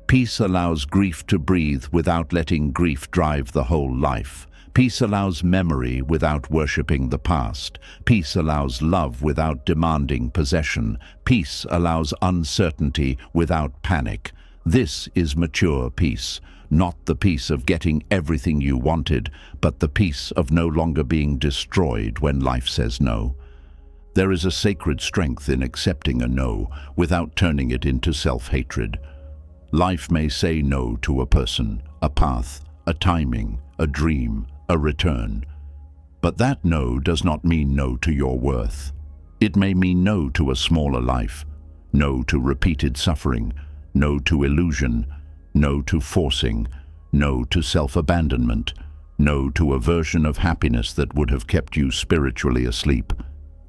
Peace allows grief to breathe without letting grief drive the whole life. Peace allows memory without worshipping the past. Peace allows love without demanding possession. Peace allows uncertainty without panic. This is mature peace, not the peace of getting everything you wanted, but the peace of no longer being destroyed when life says no. There is a sacred strength in accepting a no without turning it into self-hatred. Life may say no to a person, a path, a timing, a dream, a return. But that no does not mean no to your worth. It may mean no to a smaller life, no to repeated suffering, no to illusion, no to forcing, no to self-abandonment, no to a version of happiness that would have kept you spiritually asleep.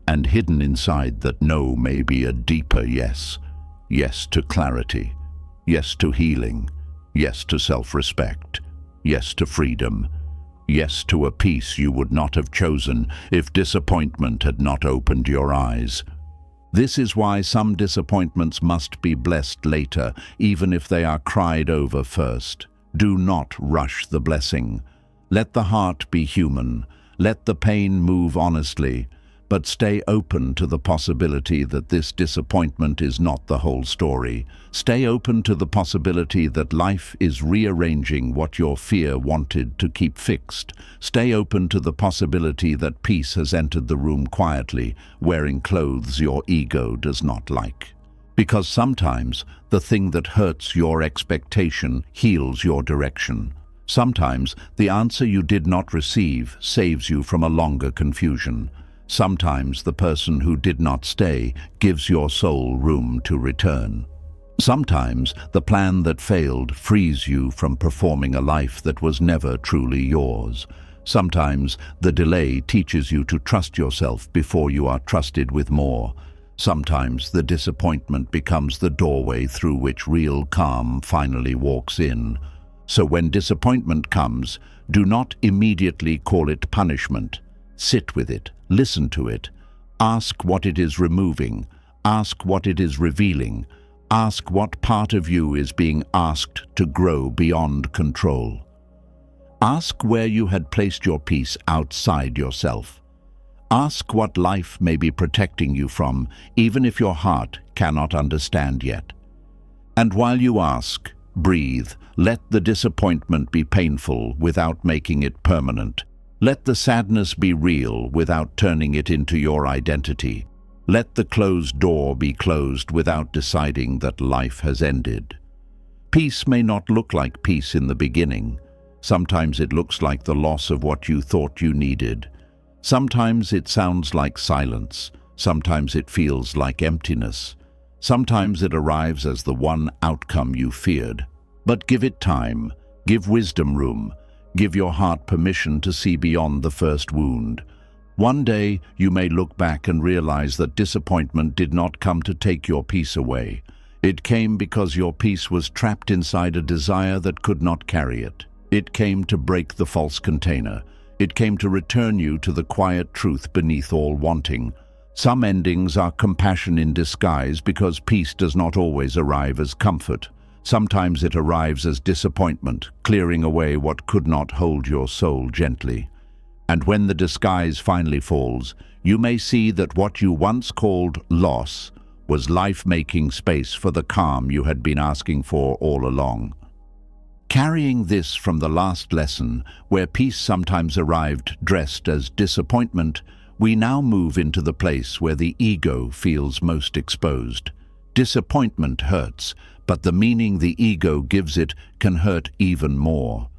And hidden inside that no may be a deeper yes. Yes to clarity. Yes to healing. Yes to self-respect. Yes to freedom. Yes to a peace you would not have chosen if disappointment had not opened your eyes. This is why some disappointments must be blessed later, even if they are cried over first. Do not rush the blessing. Let the heart be human. Let the pain move honestly. But stay open to the possibility that this disappointment is not the whole story. Stay open to the possibility that life is rearranging what your fear wanted to keep fixed. Stay open to the possibility that peace has entered the room quietly, wearing clothes your ego does not like. Because sometimes the thing that hurts your expectation heals your direction. Sometimes the answer you did not receive saves you from a longer confusion. Sometimes the person who did not stay gives your soul room to return. Sometimes the plan that failed frees you from performing a life that was never truly yours. Sometimes the delay teaches you to trust yourself before you are trusted with more. Sometimes the disappointment becomes the doorway through which real calm finally walks in. So when disappointment comes, do not immediately call it punishment. Sit with it, listen to it, ask what it is removing, ask what it is revealing, ask what part of you is being asked to grow beyond control. Ask where you had placed your peace outside yourself. Ask what life may be protecting you from, even if your heart cannot understand yet. And while you ask, breathe. Let the disappointment be painful without making it permanent. Let the sadness be real without turning it into your identity. Let the closed door be closed without deciding that life has ended. Peace may not look like peace in the beginning. Sometimes it looks like the loss of what you thought you needed. Sometimes it sounds like silence. Sometimes it feels like emptiness. Sometimes it arrives as the one outcome you feared. But give it time, give wisdom room, give your heart permission to see beyond the first wound. One day you may look back and realize that disappointment did not come to take your peace away. It came because your peace was trapped inside a desire that could not carry it. It came to break the false container. It came to return you to the quiet truth beneath all wanting. Some endings are compassion in disguise because peace does not always arrive as comfort. Sometimes it arrives as disappointment, clearing away what could not hold your soul gently. And when the disguise finally falls, you may see that what you once called loss was life making space for the calm you had been asking for all along. Carrying this from the last lesson, where peace sometimes arrived dressed as disappointment, we now move into the place where the ego feels most exposed. Disappointment hurts, but the meaning the ego gives it can hurt even more.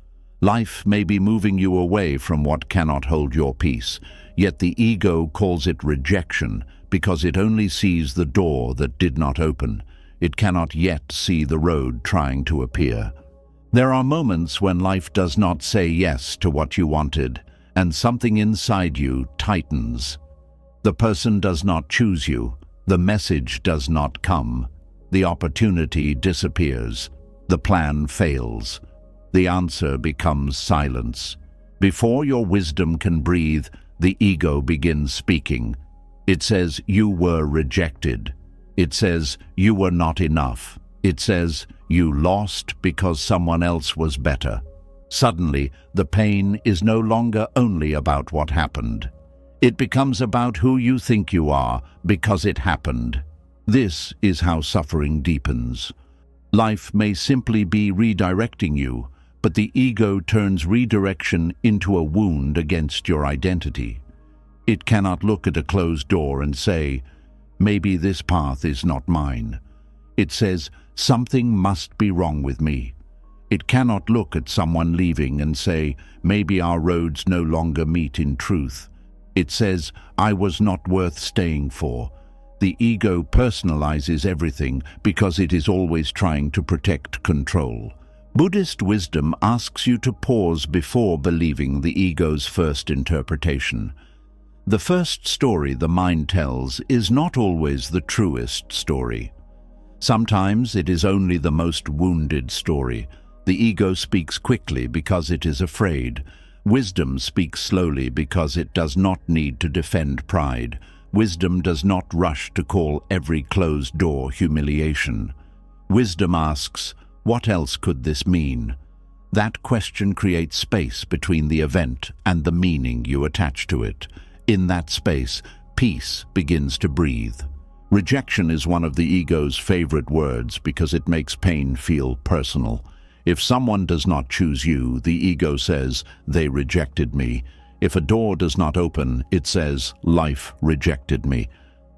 Life may be moving you away from what cannot hold your peace, yet the ego calls it rejection because it only sees the door that did not open. It cannot yet see the road trying to appear. There are moments when life does not say yes to what you wanted, and something inside you tightens. The person does not choose you. The message does not come. The opportunity disappears. The plan fails. The answer becomes silence. Before your wisdom can breathe, the ego begins speaking. It says you were rejected. It says you were not enough. It says you lost because someone else was better. Suddenly, the pain is no longer only about what happened. It becomes about who you think you are because it happened. This is how suffering deepens. Life may simply be redirecting you, but the ego turns redirection into a wound against your identity. It cannot look at a closed door and say, maybe this path is not mine. It says, something must be wrong with me. It cannot look at someone leaving and say, maybe our roads no longer meet in truth. It says, I was not worth staying for. The ego personalizes everything because it is always trying to protect control. Buddhist wisdom asks you to pause before believing the ego's first interpretation. The first story the mind tells is not always the truest story. Sometimes it is only the most wounded story. The ego speaks quickly because it is afraid. Wisdom speaks slowly because it does not need to defend pride. Wisdom does not rush to call every closed door humiliation. Wisdom asks, what else could this mean? That question creates space between the event and the meaning you attach to it. In that space, peace begins to breathe. Rejection is one of the ego's favorite words because it makes pain feel personal. If someone does not choose you, the ego says, they rejected me. If a door does not open, it says, life rejected me.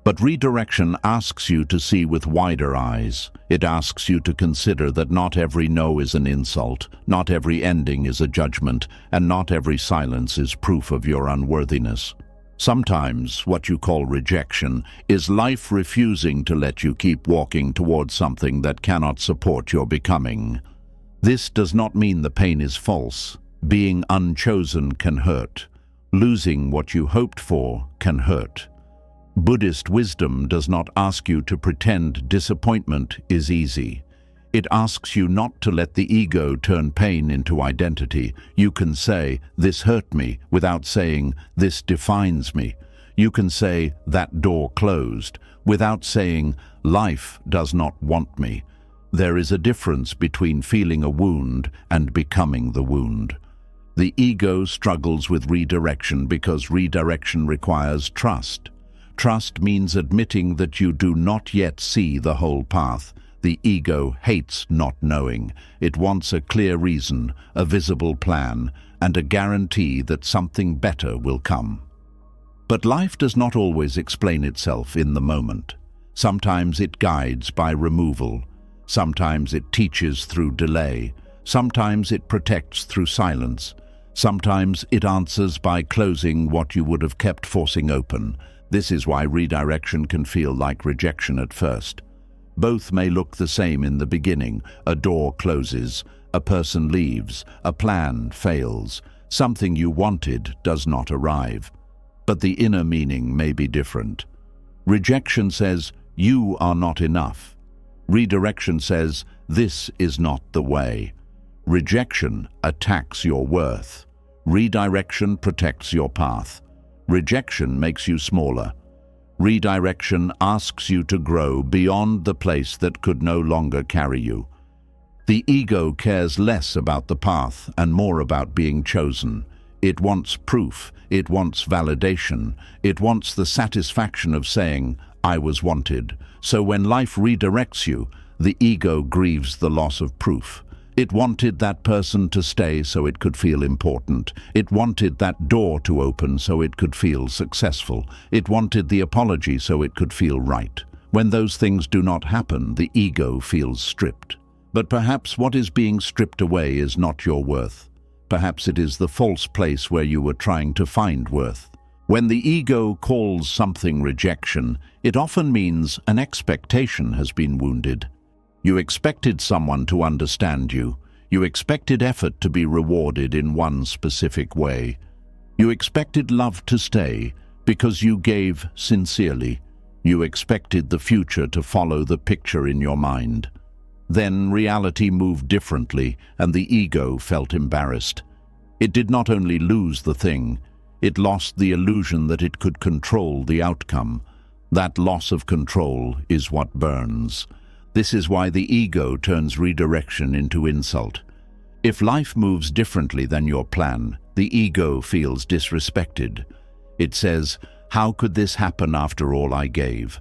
But redirection asks you to see with wider eyes. It asks you to consider that not every no is an insult, not every ending is a judgment, and not every silence is proof of your unworthiness. Sometimes what you call rejection is life refusing to let you keep walking towards something that cannot support your becoming. This does not mean the pain is false. Being unchosen can hurt. Losing what you hoped for can hurt. Buddhist wisdom does not ask you to pretend disappointment is easy. It asks you not to let the ego turn pain into identity. You can say, "This hurt me," without saying, "This defines me." You can say, "That door closed," without saying, "Life does not want me." There is a difference between feeling a wound and becoming the wound. The ego struggles with redirection because redirection requires trust. Trust means admitting that you do not yet see the whole path. The ego hates not knowing. It wants a clear reason, a visible plan, and a guarantee that something better will come. But life does not always explain itself in the moment. Sometimes it guides by removal. Sometimes it teaches through delay. Sometimes it protects through silence. Sometimes it answers by closing what you would have kept forcing open. This is why redirection can feel like rejection at first. Both may look the same in the beginning. A door closes, a person leaves, a plan fails, something you wanted does not arrive. But the inner meaning may be different. Rejection says, "You are not enough." Redirection says, "This is not the way." Rejection attacks your worth. Redirection protects your path. Rejection makes you smaller. Redirection asks you to grow beyond the place that could no longer carry you. The ego cares less about the path and more about being chosen. It wants proof. It wants validation. It wants the satisfaction of saying, "I was wanted." So when life redirects you, the ego grieves the loss of proof. It wanted that person to stay so it could feel important. It wanted that door to open so it could feel successful. It wanted the apology so it could feel right. When those things do not happen, the ego feels stripped. But perhaps what is being stripped away is not your worth. Perhaps it is the false place where you were trying to find worth. When the ego calls something rejection, it often means an expectation has been wounded. You expected someone to understand you. You expected effort to be rewarded in one specific way. You expected love to stay because you gave sincerely. You expected the future to follow the picture in your mind. Then reality moved differently, and the ego felt embarrassed. It did not only lose the thing, it lost the illusion that it could control the outcome. That loss of control is what burns. This is why the ego turns redirection into insult. If life moves differently than your plan, the ego feels disrespected. It says, "How could this happen after all I gave?"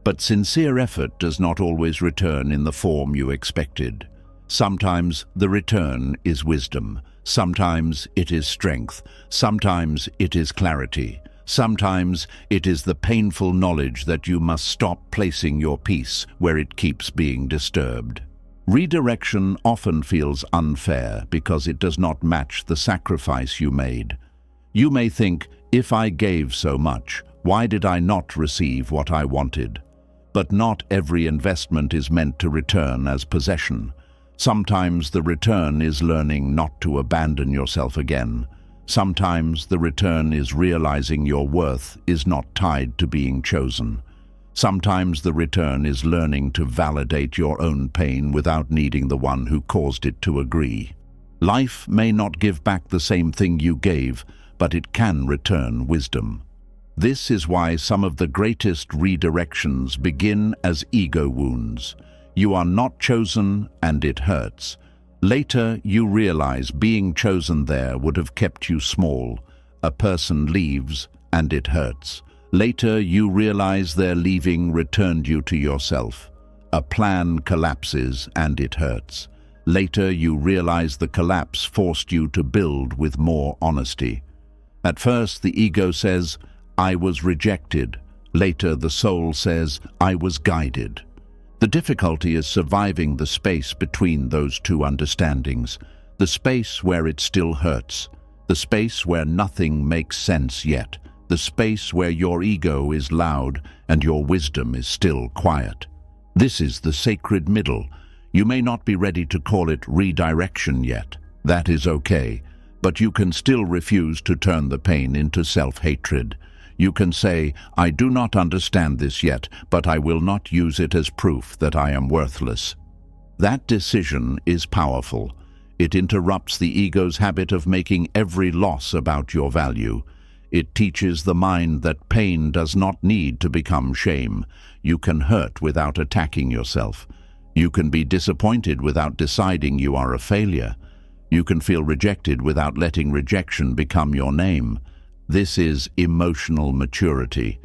But sincere effort does not always return in the form you expected. Sometimes the return is wisdom. Sometimes it is strength. Sometimes it is clarity. Sometimes it is the painful knowledge that you must stop placing your peace where it keeps being disturbed. Redirection often feels unfair because it does not match the sacrifice you made. You may think, "If I gave so much, why did I not receive what I wanted?" But not every investment is meant to return as possession. Sometimes the return is learning not to abandon yourself again. Sometimes the return is realizing your worth is not tied to being chosen. Sometimes the return is learning to validate your own pain without needing the one who caused it to agree. Life may not give back the same thing you gave, but it can return wisdom. This is why some of the greatest redirections begin as ego wounds. You are not chosen and it hurts. Later, you realize being chosen there would have kept you small. A person leaves and it hurts. Later, you realize their leaving returned you to yourself. A plan collapses and it hurts. Later, you realize the collapse forced you to build with more honesty. At first, the ego says, "I was rejected." Later, the soul says, "I was guided." The difficulty is surviving the space between those two understandings, the space where it still hurts, the space where nothing makes sense yet, the space where your ego is loud and your wisdom is still quiet. This is the sacred middle. You may not be ready to call it redirection yet. That is okay, but you can still refuse to turn the pain into self-hatred. You can say, "I do not understand this yet, but I will not use it as proof that I am worthless." That decision is powerful. It interrupts the ego's habit of making every loss about your value. It teaches the mind that pain does not need to become shame. You can hurt without attacking yourself. You can be disappointed without deciding you are a failure. You can feel rejected without letting rejection become your name. This is emotional maturity.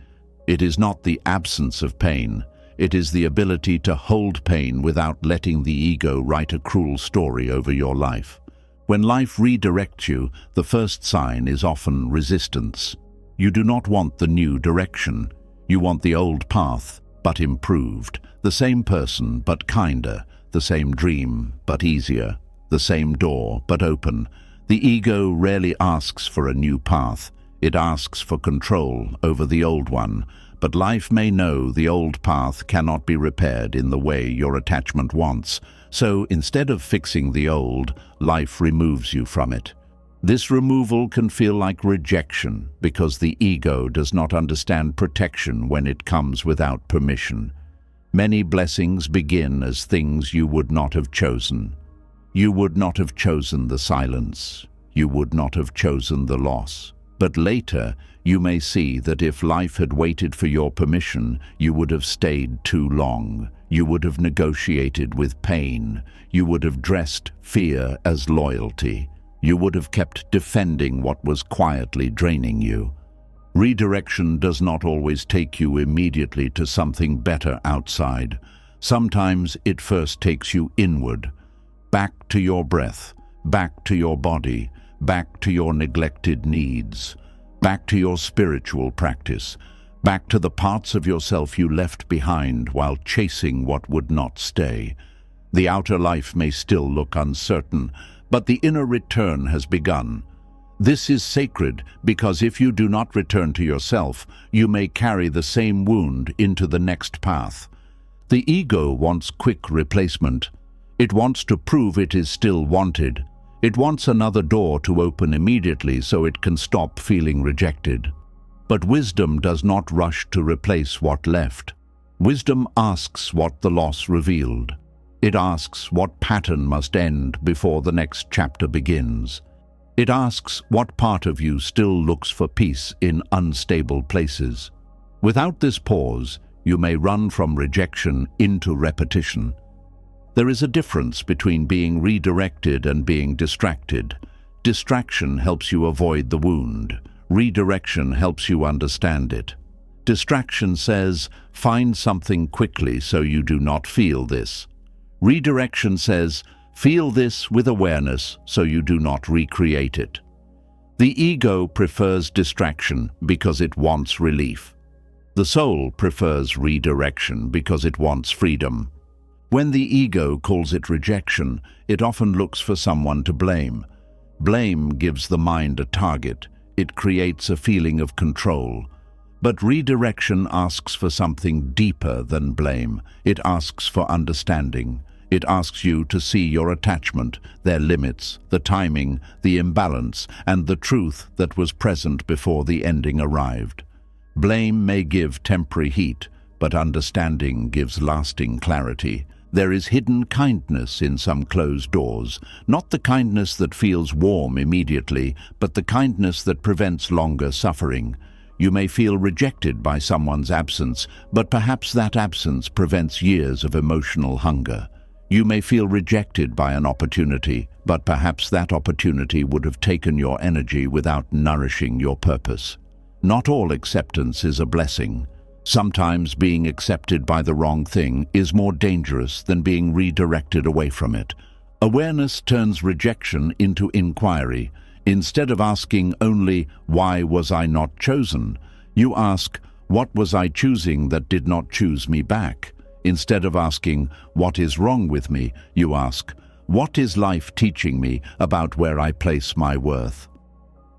It is not the absence of pain. It is the ability to hold pain without letting the ego write a cruel story over your life. When life redirects you, the first sign is often resistance. You do not want the new direction. You want the old path, but improved. The same person, but kinder. The same dream, but easier. The same door, but open. The ego rarely asks for a new path. It asks for control over the old one. But life may know the old path cannot be repaired in the way your attachment wants. So instead of fixing the old, life removes you from it. This removal can feel like rejection because the ego does not understand protection when it comes without permission. Many blessings begin as things you would not have chosen. You would not have chosen the silence. You would not have chosen the loss. But later, you may see that if life had waited for your permission, you would have stayed too long. You would have negotiated with pain. You would have dressed fear as loyalty. You would have kept defending what was quietly draining you. Redirection does not always take you immediately to something better outside. Sometimes it first takes you inward, back to your breath, back to your body, back to your neglected needs, back to your spiritual practice, back to the parts of yourself you left behind while chasing what would not stay. The outer life may still look uncertain, but the inner return has begun. This is sacred because if you do not return to yourself, you may carry the same wound into the next path. The ego wants quick replacement. It wants to prove it is still wanted. It wants another door to open immediately so it can stop feeling rejected. But wisdom does not rush to replace what left. Wisdom asks what the loss revealed. It asks what pattern must end before the next chapter begins. It asks what part of you still looks for peace in unstable places. Without this pause, you may run from rejection into repetition. There is a difference between being redirected and being distracted. Distraction helps you avoid the wound. Redirection helps you understand it. Distraction says, find something quickly so you do not feel this. Redirection says, feel this with awareness so you do not recreate it. The ego prefers distraction because it wants relief. The soul prefers redirection because it wants freedom. When the ego calls it rejection, it often looks for someone to blame. Blame gives the mind a target. It creates a feeling of control. But redirection asks for something deeper than blame. It asks for understanding. It asks you to see your attachment, their limits, the timing, the imbalance, and the truth that was present before the ending arrived. Blame may give temporary heat, but understanding gives lasting clarity. There is hidden kindness in some closed doors, not the kindness that feels warm immediately, but the kindness that prevents longer suffering. You may feel rejected by someone's absence, but perhaps that absence prevents years of emotional hunger. You may feel rejected by an opportunity, but perhaps that opportunity would have taken your energy without nourishing your purpose. Not all acceptance is a blessing. Sometimes being accepted by the wrong thing is more dangerous than being redirected away from it. Awareness turns rejection into inquiry. Instead of asking only, why was I not chosen? You ask, what was I choosing that did not choose me back? Instead of asking, what is wrong with me? You ask, what is life teaching me about where I place my worth?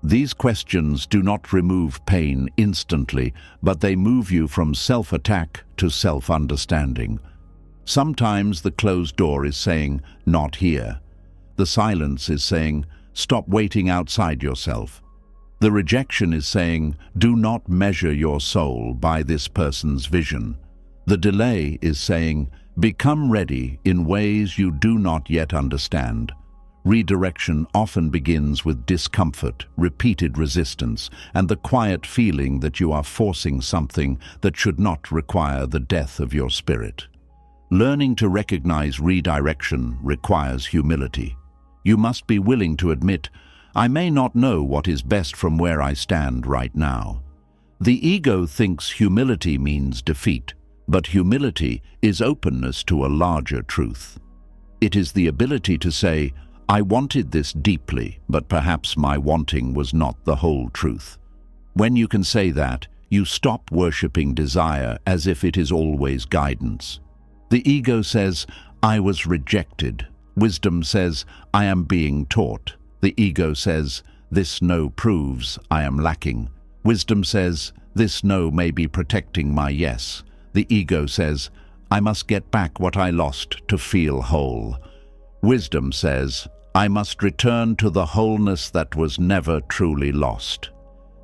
These questions do not remove pain instantly, but they move you from self-attack to self-understanding. Sometimes the closed door is saying, not here. The silence is saying, stop waiting outside yourself. The rejection is saying, do not measure your soul by this person's vision. The delay is saying, become ready in ways you do not yet understand. Redirection often begins with discomfort, repeated resistance, and the quiet feeling that you are forcing something that should not require the death of your spirit. Learning to recognize redirection requires humility. You must be willing to admit, I may not know what is best from where I stand right now. The ego thinks humility means defeat, but humility is openness to a larger truth. It is the ability to say, I wanted this deeply, but perhaps my wanting was not the whole truth. When you can say that, you stop worshipping desire as if it is always guidance. The ego says, I was rejected. Wisdom says, I am being taught. The ego says, this no proves I am lacking. Wisdom says, this no may be protecting my yes. The ego says, I must get back what I lost to feel whole. Wisdom says, I must return to the wholeness that was never truly lost.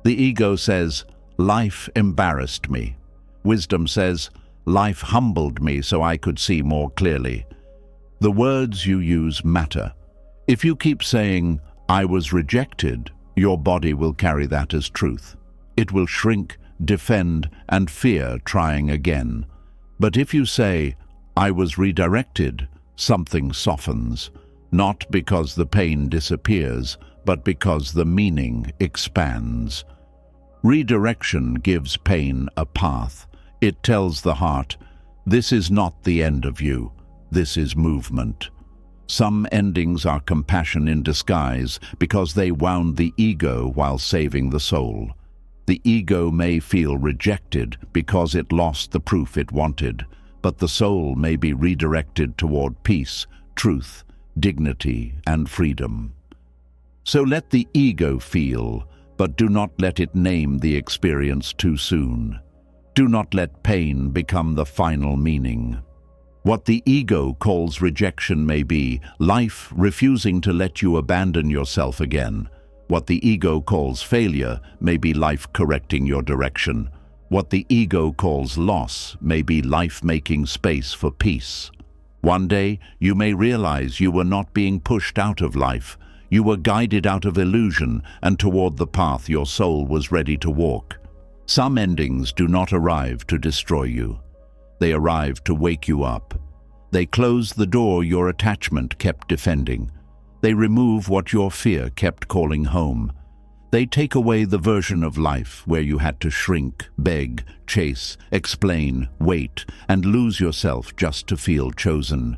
The ego says, life embarrassed me. Wisdom says, life humbled me so I could see more clearly. The words you use matter. If you keep saying, I was rejected, your body will carry that as truth. It will shrink, defend, and fear trying again. But if you say, I was redirected, something softens. Not because the pain disappears, but because the meaning expands. Redirection gives pain a path. It tells the heart, this is not the end of you, this is movement. Some endings are compassion in disguise because they wound the ego while saving the soul. The ego may feel rejected because it lost the proof it wanted, but the soul may be redirected toward peace, truth, dignity, and freedom. So let the ego feel, but do not let it name the experience too soon. Do not let pain become the final meaning. What the ego calls rejection may be life refusing to let you abandon yourself again. What the ego calls failure may be life correcting your direction. What the ego calls loss may be life making space for peace. One day, you may realize you were not being pushed out of life. You were guided out of illusion and toward the path your soul was ready to walk. Some endings do not arrive to destroy you. They arrive to wake you up. They close the door your attachment kept defending. They remove what your fear kept calling home. They take away the version of life where you had to shrink, beg, chase, explain, wait, and lose yourself just to feel chosen.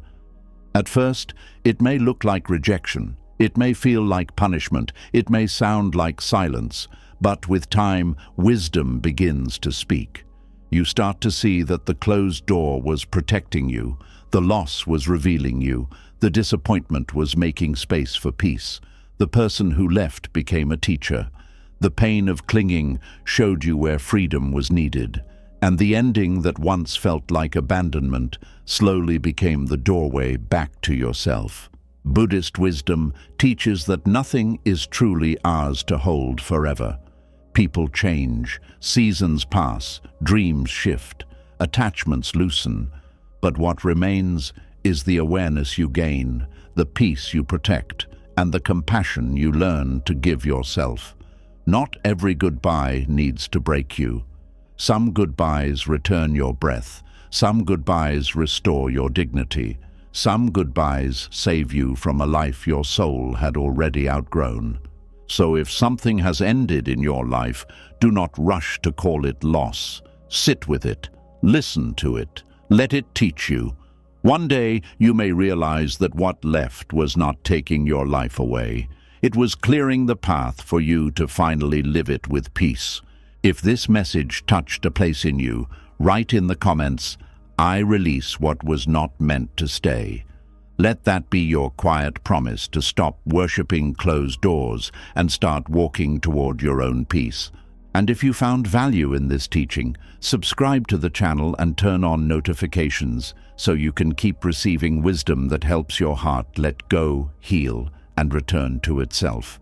At first, it may look like rejection. It may feel like punishment. It may sound like silence. But with time, wisdom begins to speak. You start to see that the closed door was protecting you. The loss was revealing you. The disappointment was making space for peace. The person who left became a teacher. The pain of clinging showed you where freedom was needed. And the ending that once felt like abandonment slowly became the doorway back to yourself. Buddhist wisdom teaches that nothing is truly ours to hold forever. People change, seasons pass, dreams shift, attachments loosen. But what remains is the awareness you gain, the peace you protect, and the compassion you learn to give yourself. Not every goodbye needs to break you. Some goodbyes return your breath. Some goodbyes restore your dignity. Some goodbyes save you from a life your soul had already outgrown. So if something has ended in your life, do not rush to call it loss. Sit with it. Listen to it. Let it teach you. One day, you may realize that what left was not taking your life away. It was clearing the path for you to finally live it with peace. If this message touched a place in you, write in the comments, I release what was not meant to stay. Let that be your quiet promise to stop worshipping closed doors and start walking toward your own peace. And if you found value in this teaching, subscribe to the channel and turn on notifications so you can keep receiving wisdom that helps your heart let go, heal, and return to itself.